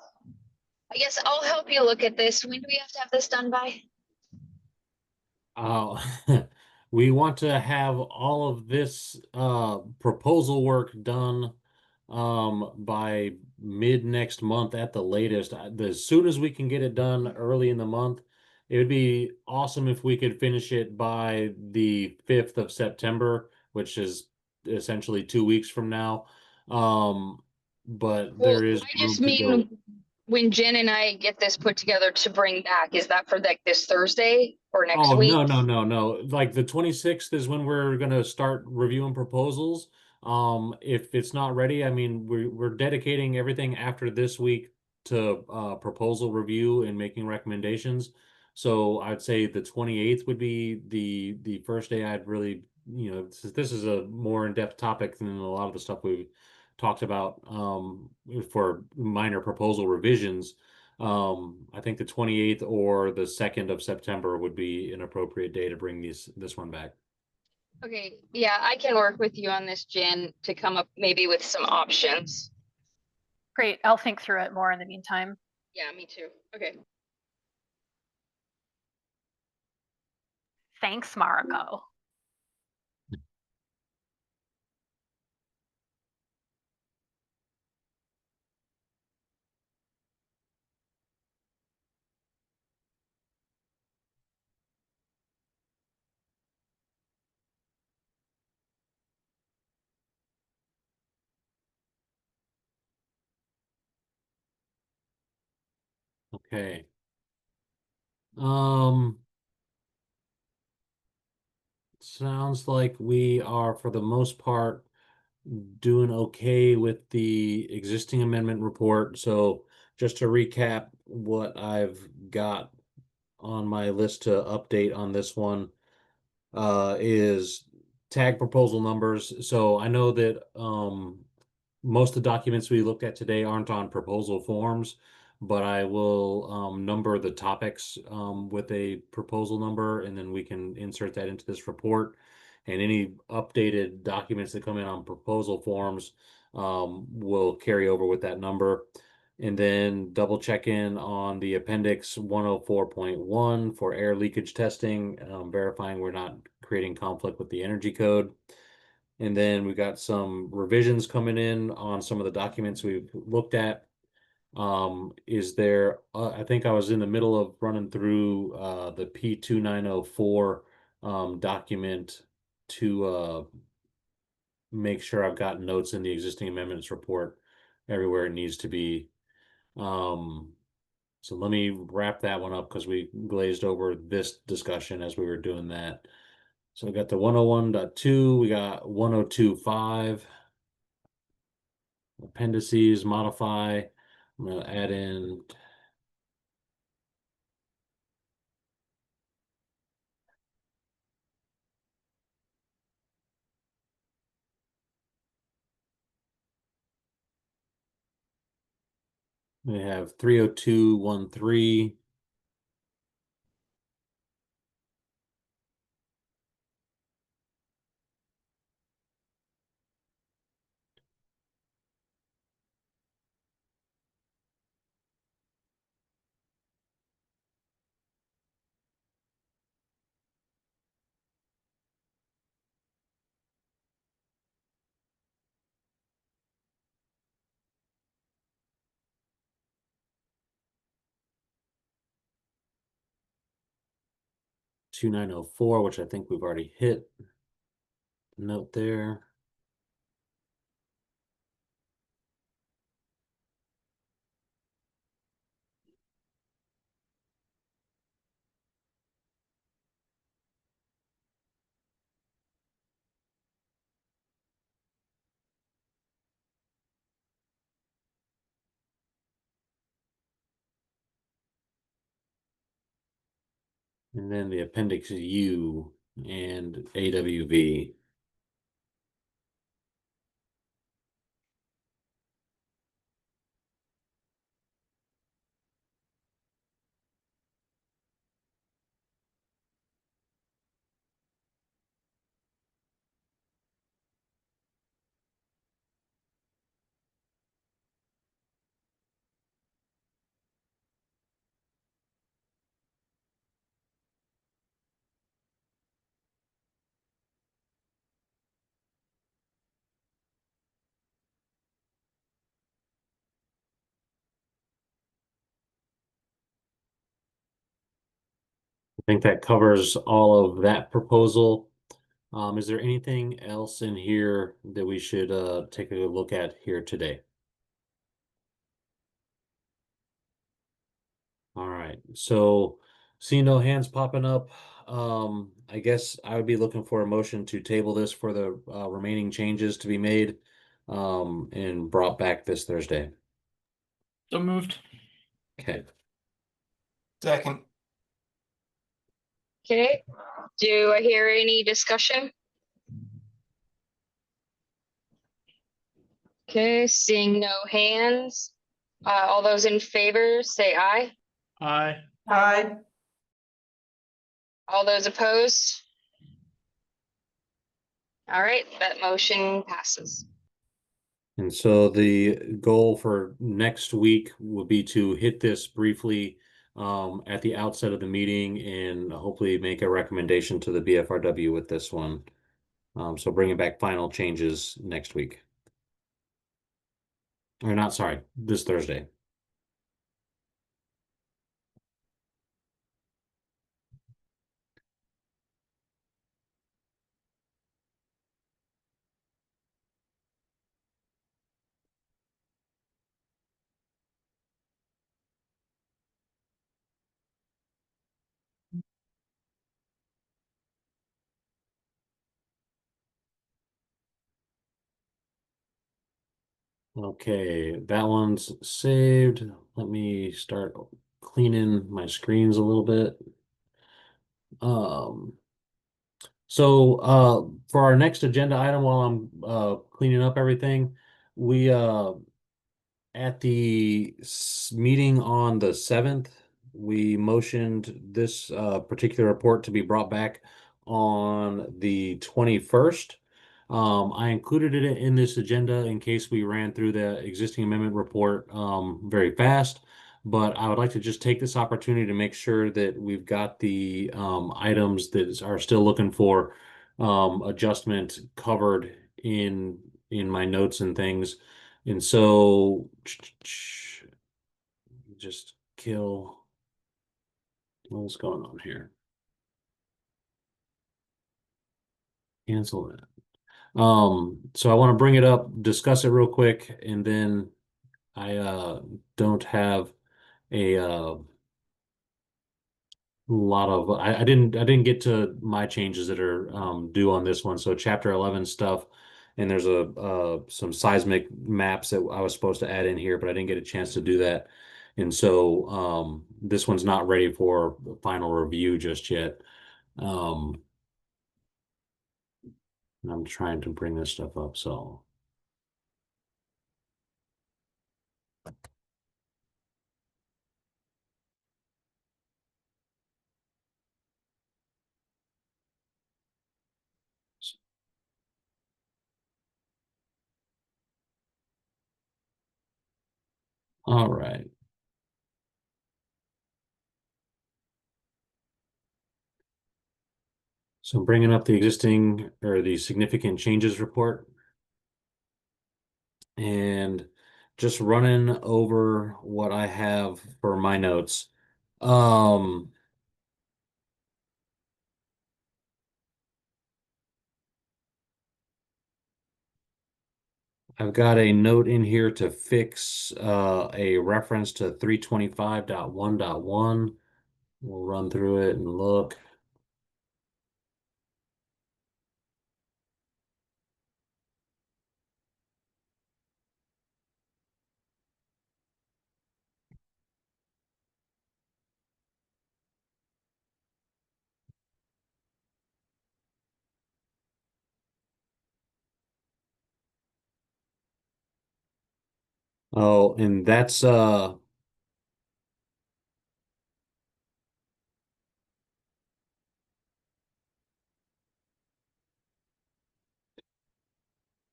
I'll help you look at this. When do we have to have this done by? We want to have all of this proposal work done by mid next month at the latest. As soon as we can get it done early in the month, it would be awesome if we could finish it by the 5th of September, which is essentially 2 weeks from now. But Well, there is I just room to go. mean when Jen and I get this put together to bring back, is that for like this Thursday or next Oh, week? no. Like the 26th is when we're gonna start reviewing proposals. If it's not ready, I mean, we're dedicating everything after this week to proposal review and making recommendations. So I'd say the 28th would be the first day I'd really, this is a more in-depth topic than a lot of the stuff we've talked about for minor proposal revisions. I think the 28th or the 2nd of September would be an appropriate day to bring this one back. Okay, yeah, I can work with you on this, Jen, to come up maybe with some options. Great. I'll think through it more in the meantime. Yeah, me too. Okay. Thanks, Mariko. Okay. Sounds like we are, for the most part, doing okay with the existing amendment report. So just to recap what I've got on my list to update on this one, is tag proposal numbers. So I know that most of the documents we looked at today aren't on proposal forms, but I will number the topics with a proposal number, and then we can insert that into this report. And any updated documents that come in on proposal forms will carry over with that number. And then double check in on the appendix 104.1 for air leakage testing, verifying we're not creating conflict with the energy code. And then we got some revisions coming in on some of the documents we've looked at. Is there, I think I was in the middle of running through the P2904 document to make sure I've got notes in the existing amendments report everywhere it needs to be. So let me wrap that one up because we glazed over this discussion as we were doing that. So we got the 101.2, we got 102.5, appendices, modify. I'm gonna add in we have 302.13. Two nine oh four, which I think we've already hit. Note there. And then the appendix U and AWV. I think that covers all of that proposal. Is there anything else in here that we should take a look at here today? All right, so see no hands popping up. I guess I would be looking for a motion to table this for the remaining changes to be made and brought back this Thursday. So moved. Okay. Second. Okay, do I hear any discussion? Okay, seeing no hands. All those in favor, say aye. Aye. Aye. All those opposed? All right, that motion passes. And so the goal for next week will be to hit this briefly at the outset of the meeting and hopefully make a recommendation to the BFRW with this one. So bringing back final changes next week. Or not, sorry, this Thursday. Okay, that one's saved. Let me start cleaning my screens a little bit. So for our next agenda item, while I'm cleaning up everything, we at the meeting on the 7th, we motioned this particular report to be brought back on the 21st. I included it in this agenda in case we ran through the existing amendment report very fast, but I would like to just take this opportunity to make sure that we've got the items that are still looking for adjustment covered in my notes and things. And so just kill what's going on here. Cancel that. So I want to bring it up, discuss it real quick, and then I don't have a lot of I didn't get to my changes that are due on this one. So chapter 11 stuff, and there's a some seismic maps that I was supposed to add in here, but I didn't get a chance to do that. And so this one's not ready for final review just yet. And I'm trying to bring this stuff up, so all right. So bringing up the existing or the significant changes report and just running over what I have for my notes. I've got a note in here to fix a reference to 325.1.1. We'll run through it and look. Oh, and that's so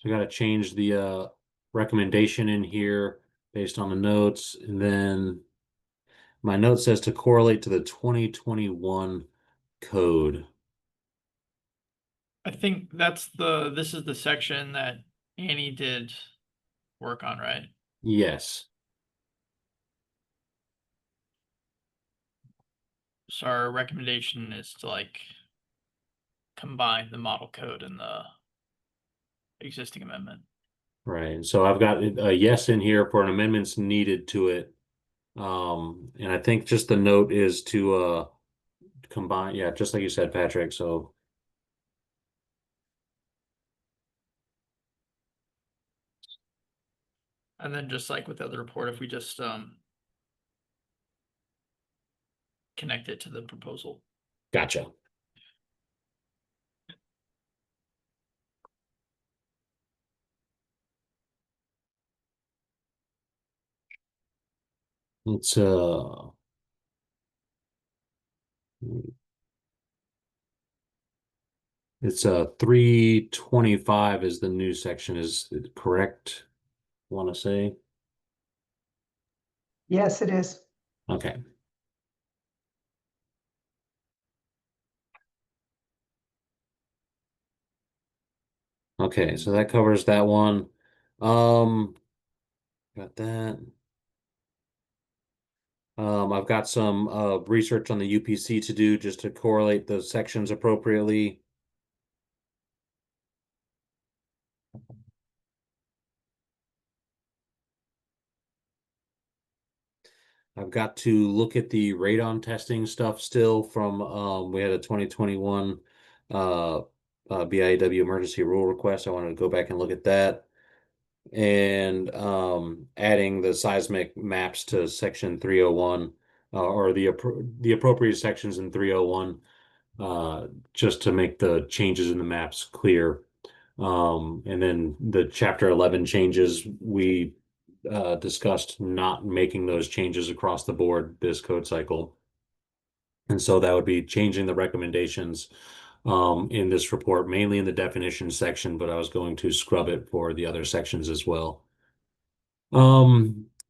I got to change the recommendation in here based on the notes, and then my note says to correlate to the 2021 code. I think this is the section that Annie did work on, right? Yes. So our recommendation is to like combine the model code and the existing amendment. Right, so I've got a yes in here for an amendments needed to it. And I think just the note is to combine, yeah, just like you said, Patrick, so. And then just like with the other report, if we just connect it to the proposal. Gotcha. It's it's 325 is the new section, is it correct? Want to say? Yes, it is. Okay. Okay, so that covers that one. Got that. I've got some research on the UPC to do just to correlate the sections appropriately. I've got to look at the radon testing stuff still from we had a 2021 BIAW emergency rule request. I wanted to go back and look at that. And adding the seismic maps to section 301 or the appropriate sections in 301 just to make the changes in the maps clear. And then the chapter 11 changes, we discussed not making those changes across the board this code cycle. And so that would be changing the recommendations in this report, mainly in the definition section, but I was going to scrub it for the other sections as well.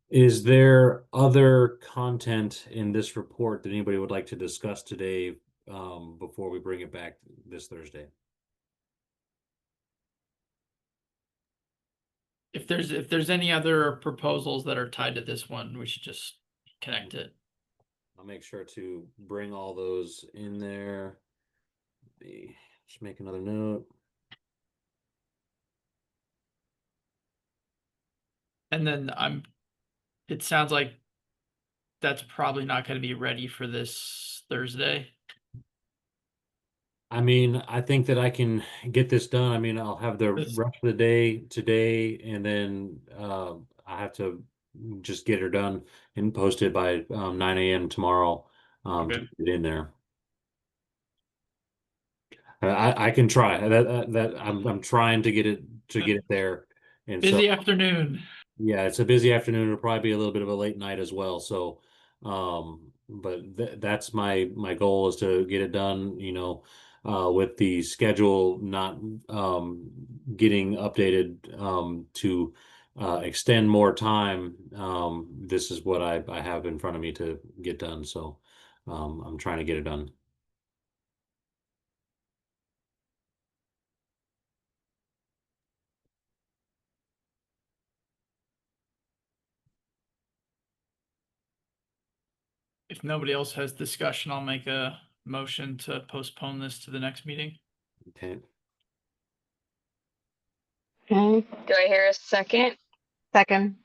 Is there other content in this report that anybody would like to discuss today before we bring it back this Thursday? If there's any other proposals that are tied to this one, we should just connect it. I'll make sure to bring all those in there. Just make another note. And then it sounds like that's probably not going to be ready for this Thursday. I mean, I think that I can get this done. I mean, I'll have the rest of the day today, and then I have to just get her done and post it by 9 a.m. tomorrow to get it in there. I can try that. I'm trying to get it there. And busy so, afternoon. Yeah, it's a busy afternoon. It'll probably be a little bit of a late night as well. So, but that's my goal is to get it done, with the schedule not getting updated to extend more time. This is what I have in front of me to get done. So, I'm trying to get it done. If nobody else has discussion, I'll make a motion to postpone this to the next meeting. Okay. Okay, do I hear a second? Second.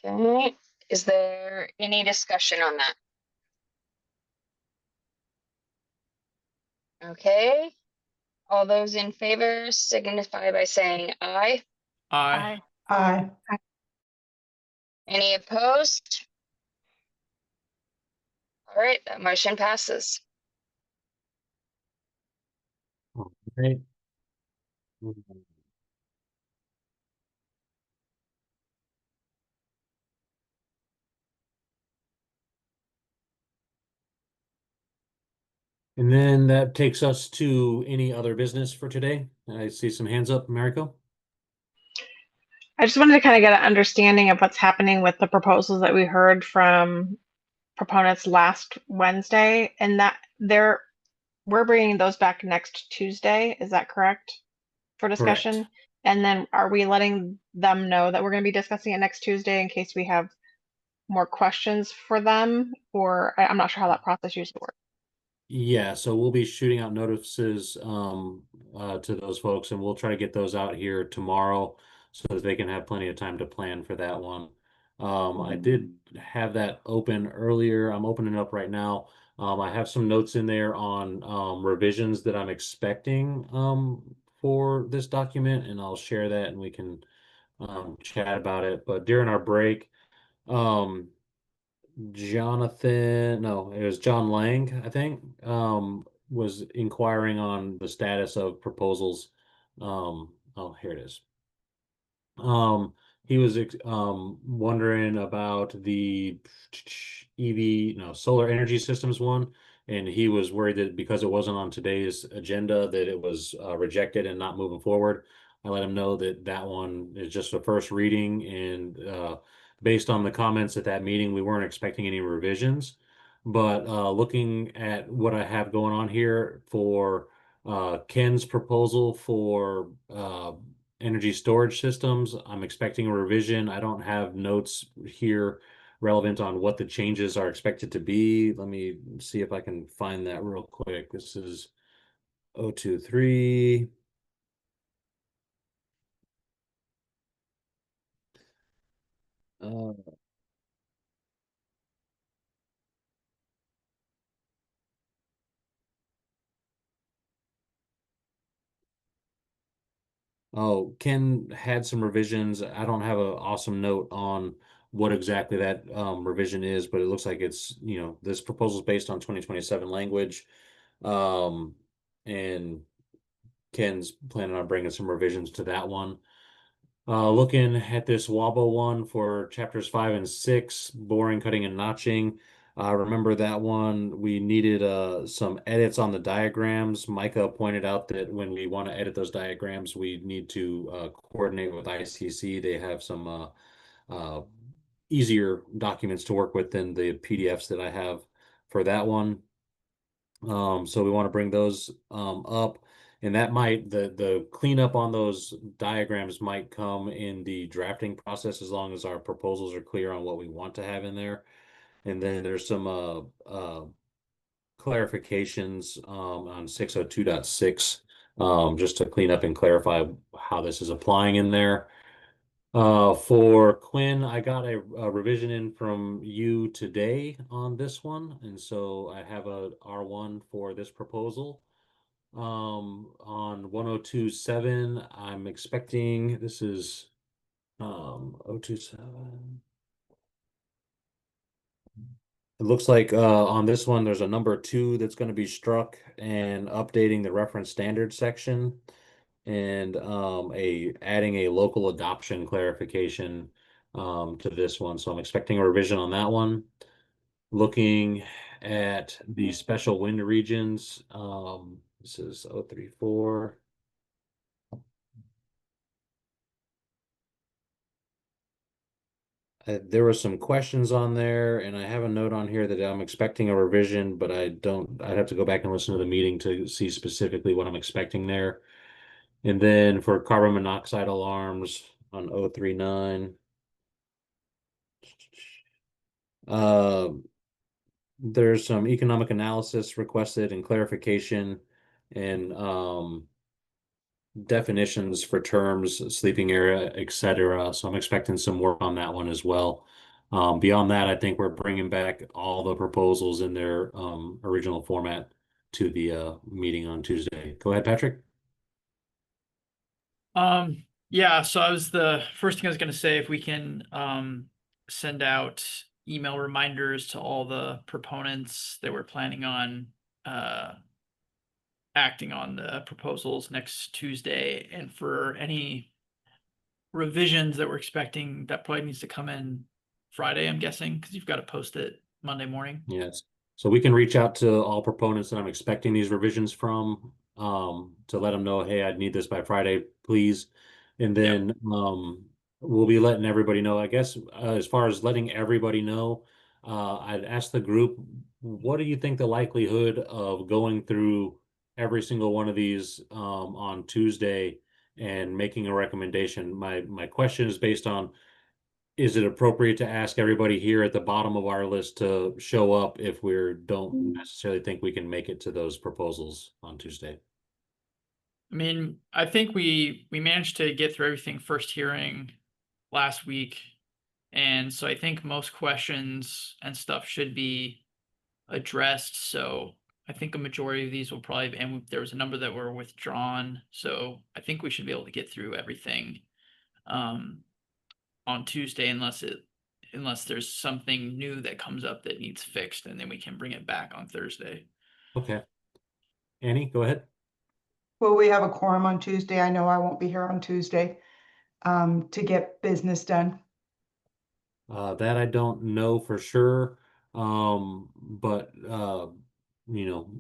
Okay, is there any discussion on that? Okay, all those in favor signify by saying aye. Aye. Aye. Any opposed? All right, that motion passes. Okay. And then that takes us to any other business for today. I see some hands up, Mariko. I just wanted to kind of get an understanding of what's happening with the proposals that we heard from proponents last Wednesday, and that we're bringing those back next Tuesday. Is that correct? For discussion? Correct. And then are we letting them know that we're going to be discussing it next Tuesday in case we have more questions for them, or I'm not sure how that process usually works. Yeah, so we'll be shooting out notices to those folks, and we'll try to get those out here tomorrow so that they can have plenty of time to plan for that one. I did have that open earlier. I'm opening it up right now. I have some notes in there on revisions that I'm expecting for this document, and I'll share that and we can chat about it. But during our break, um, Jonathan, no, it was John Lang, I think, was inquiring on the status of proposals. Oh, here it is. He was wondering about the EV, no, solar energy systems one, and he was worried that because it wasn't on today's agenda that it was rejected and not moving forward. I let him know that that one is just a first reading, and based on the comments at that meeting, we weren't expecting any revisions. But looking at what I have going on here for Ken's proposal for energy storage systems, I'm expecting a revision. I don't have notes here relevant on what the changes are expected to be. Let me see if I can find that real quick. This is 023. Oh, Ken had some revisions. I don't have an awesome note on what exactly that revision is, but it looks like it's, this proposal is based on 2027 language. Um, and Ken's planning on bringing some revisions to that one. Looking at this WABO one for chapters 5 and 6, boring, cutting, and notching. Remember that one, we needed some edits on the diagrams. Micah pointed out that when we want to edit those diagrams, we need to coordinate with ICC. They have some easier documents to work with than the PDFs that I have for that one. So we want to bring those up, and that might the cleanup on those diagrams might come in the drafting process as long as our proposals are clear on what we want to have in there. And then there's some clarifications on 602.6 just to clean up and clarify how this is applying in there. For Quinn, I got a revision in from you today on this one, and so I have a R1 for this proposal. On 1027, I'm expecting this is 027. It looks like on this one there's a number 2 that's going to be struck and updating the reference standard section and adding a local adoption clarification to this one. So I'm expecting a revision on that one. Looking at the special wind regions, this is 034. There were some questions on there, and I have a note on here that I'm expecting a revision, but I'd have to go back and listen to the meeting to see specifically what I'm expecting there. And then for carbon monoxide alarms on 039, there's some economic analysis requested and clarification and definitions for terms, sleeping area, etc. So I'm expecting some work on that one as well. Beyond that, I think we're bringing back all the proposals in their original format to the meeting on Tuesday. Go ahead, Patrick. Yeah, so the first thing I was going to say, if we can send out email reminders to all the proponents that we're planning on acting on the proposals next Tuesday, and for any revisions that we're expecting, that probably needs to come in Friday, I'm guessing, because you've got to post it Monday morning. Yes. So we can reach out to all proponents that I'm expecting these revisions from to let them know, hey, I'd need this by Friday, please. And then we'll be letting everybody know. I guess as far as letting everybody know, I'd ask the group, what do you think the likelihood of going through every single one of these on Tuesday and making a recommendation? My question is based on is it appropriate to ask everybody here at the bottom of our list to show up if we don't necessarily think we can make it to those proposals on Tuesday? I mean, I think we managed to get through everything first hearing last week. And so I think most questions and stuff should be addressed. So I think a majority of these will probably, and there was a number that were withdrawn. So I think we should be able to get through everything on Tuesday, unless there's something new that comes up that needs fixed, and then we can bring it back on Thursday. Okay. Annie, go ahead. Will we have a quorum on Tuesday? I know I won't be here on Tuesday to get business done. That I don't know for sure. But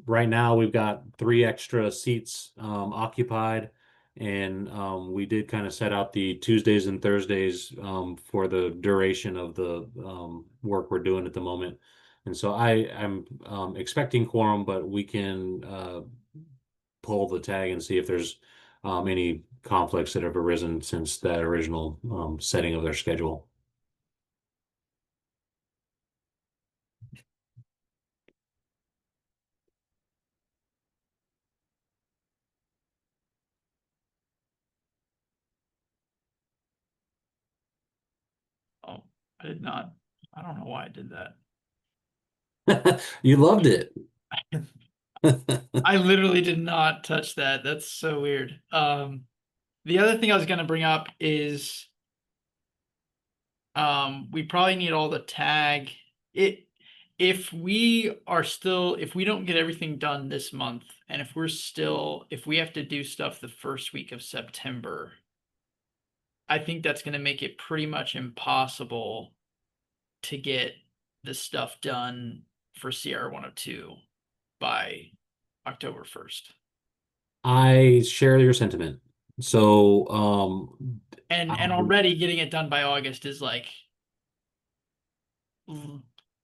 right now we've got 3 extra seats occupied, and we did kind of set out the Tuesdays and Thursdays for the duration of the work we're doing at the moment. And so I'm expecting quorum, but we can pull the tag and see if there's any conflicts that have arisen since that original setting of their schedule. Oh, I did not. I don't know why I did that. You loved it. I literally did not touch that. That's so weird. The other thing I was going to bring up is we probably need all the tag. If we don't get everything done this month, and if we have to do stuff the first week of September, I think that's going to make it pretty much impossible to get the stuff done for CR 102 by October 1st. I share your sentiment. So, And already getting it done by August is like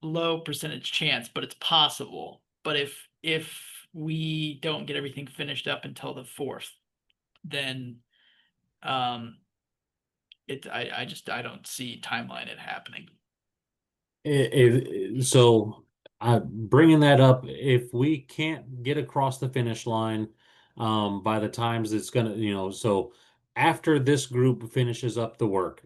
low percentage chance, but it's possible. But if we don't get everything finished up until the 4th, then I don't see timeline it happening. so bringing that up, if we can't get across the finish line by the times it's gonna, so after this group finishes up the work,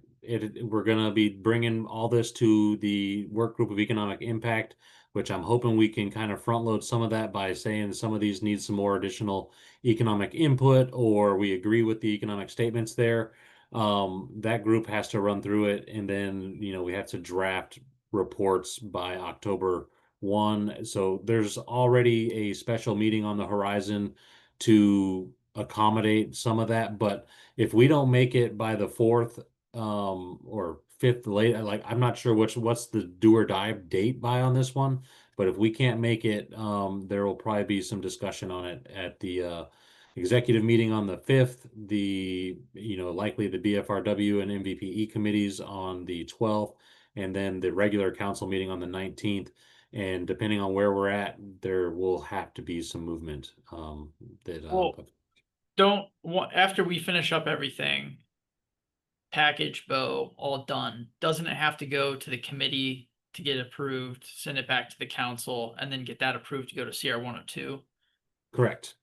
we're gonna be bringing all this to the work group of economic impact, which I'm hoping we can kind of front load some of that by saying some of these need some more additional economic input, or we agree with the economic statements there. That group has to run through it, and then we have to draft reports by October 1. So there's already a special meeting on the horizon to accommodate some of that. But if we don't make it by the 4th or 5th late, I'm not sure what's the do or die date by on this one. But if we can't make it, there will probably be some discussion on it at the executive meeting on the 5th, likely the BFRW and MVPE committees on the 12th, and then the regular council meeting on the 19th. And depending on where we're at, there will have to be some movement. After we finish up everything, package Bo, all done, doesn't it have to go to the committee to get approved, send it back to the council, and then get that approved to go to CR 102? Correct.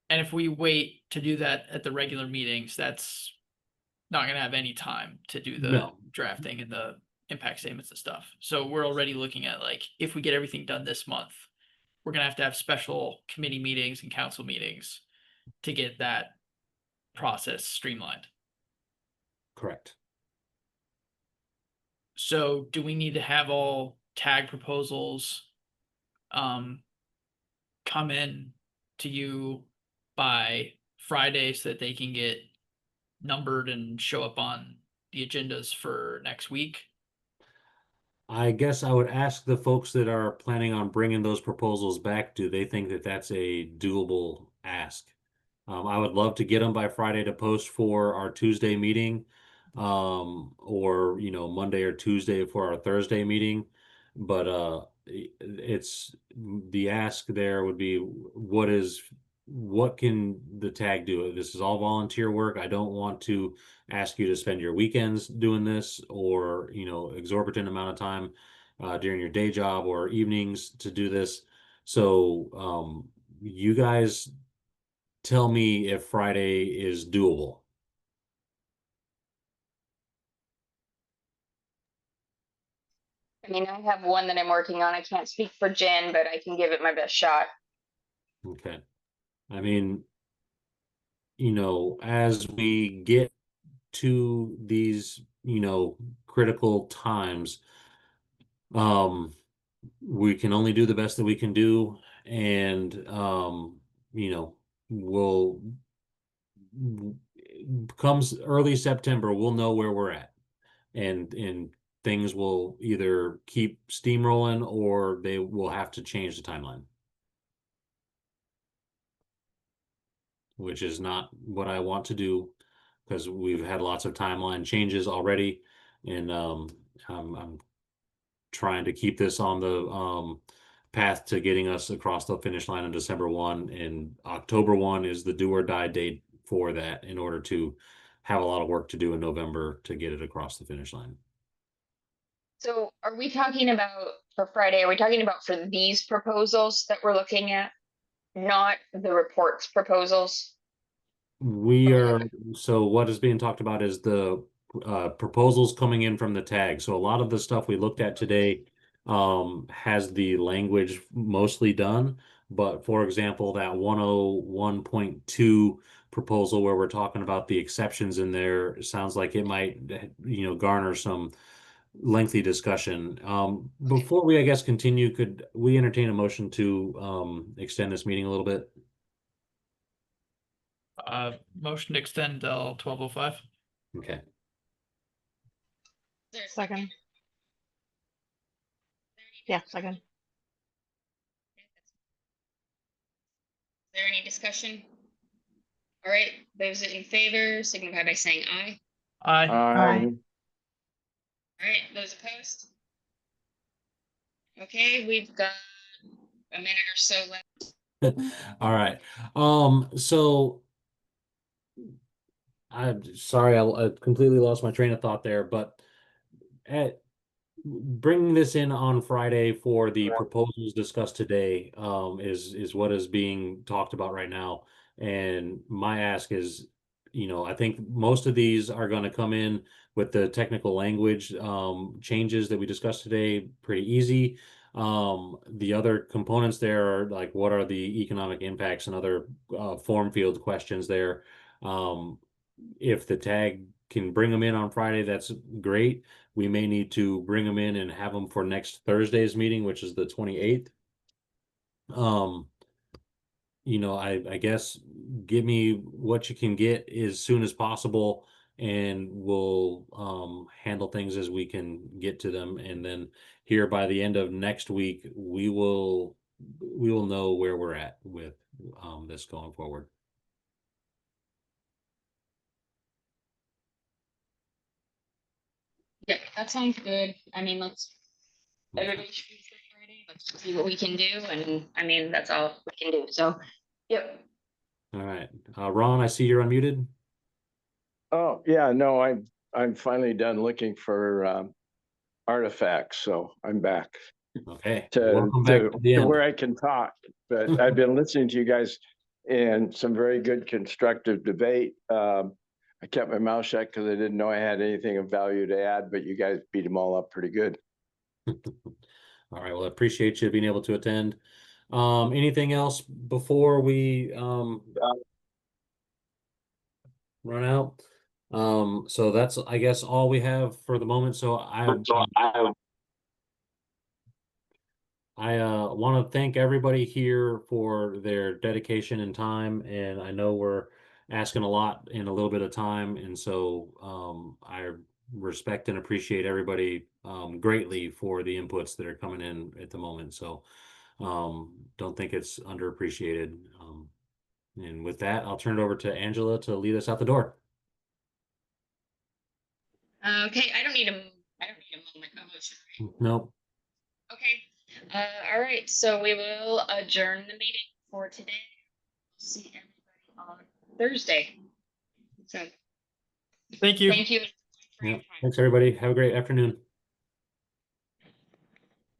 And if we wait to do that at the regular meetings, that's not going to have any time to do the drafting and the impact statements and stuff. So we're already looking at, like, if we get everything done this month, we're going to have special committee meetings and council meetings to get that process streamlined. Correct. So do we need to have all tag proposals come in to you by Friday so that they can get numbered and show up on the agendas for next week? I guess I would ask the folks that are planning on bringing those proposals back, do they think that that's a doable ask? I would love to get them by Friday to post for our Tuesday meeting, or Monday or Tuesday for our Thursday meeting. But it's the ask there would be, what is what can the tag do? This is all volunteer work. I don't want to ask you to spend your weekends doing this or, exorbitant amount of time during your day job or evenings to do this. So, you guys tell me if Friday is doable. I mean, I have one that I'm working on. I can't speak for Jen, but I can give it my best shot. Okay. I mean, as we get to these, critical times, we can only do the best that we can do. And, we'll comes early September, we'll know where we're at. And things will either keep steamrolling or they will have to change the timeline, which is not what I want to do because we've had lots of timeline changes already. And I'm trying to keep this on the path to getting us across the finish line on December 1, and October 1 is the do or die date for that in order to have a lot of work to do in November to get it across the finish line. So are we talking about for Friday? Are we talking about for these proposals that we're looking at, not the reports proposals? We are, so what is being talked about is the proposals coming in from the tag. So a lot of the stuff we looked at today has the language mostly done. But for example, that 101.2 proposal where we're talking about the exceptions in there sounds like it might, garner some lengthy discussion. Before we, I guess, continue, could we entertain a motion to extend this meeting a little bit? Motion to extend till 12:05. Okay. Second. Yeah, second. Is there any discussion? All right, those in favor signify by saying aye. Aye. All right, those opposed? Okay, we've got a minute or so left. All right. So I'm sorry, I completely lost my train of thought there, but bringing this in on Friday for the proposals discussed today, is what is being talked about right now. And my ask is, I think most of these are going to come in with the technical language, changes that we discussed today, pretty easy. The other components there are like, what are the economic impacts and other, form field questions there. If the tag can bring them in on Friday, that's great. We may need to bring them in and have them for next Thursday's meeting, which is the 28th. I guess give me what you can get as soon as possible, and we'll handle things as we can get to them. And then here by the end of next week, we will know where we're at with this going forward. Yeah, that sounds good. I mean, everybody shoot for Friday. Let's see what we can do. And I mean, that's all we can do. So, yep. All right. Ron, I see you're unmuted. Oh, yeah, no, I'm finally done looking for artifacts, so I'm back Okay. to, Welcome back to the end. where I can talk. But I've been listening to you guys and some very good constructive debate. I kept my mouth shut because I didn't know I had anything of value to add, but you guys beat them all up pretty good. All right. Well, I appreciate you being able to attend. Anything else before we run out? So that's, I guess, all we have for the moment. So I want to thank everybody here for their dedication and time. And I know we're asking a lot in a little bit of time. And so I respect and appreciate everybody greatly for the inputs that are coming in at the moment. So don't think it's underappreciated. And with that, I'll turn it over to Angela to lead us out the door. Okay, I don't need a moment of motion. Right? Nope. Okay. All right. So we will adjourn the meeting for today. See everybody on Thursday. So Thank you. thank you. Yeah. Thanks, everybody. Have a great afternoon.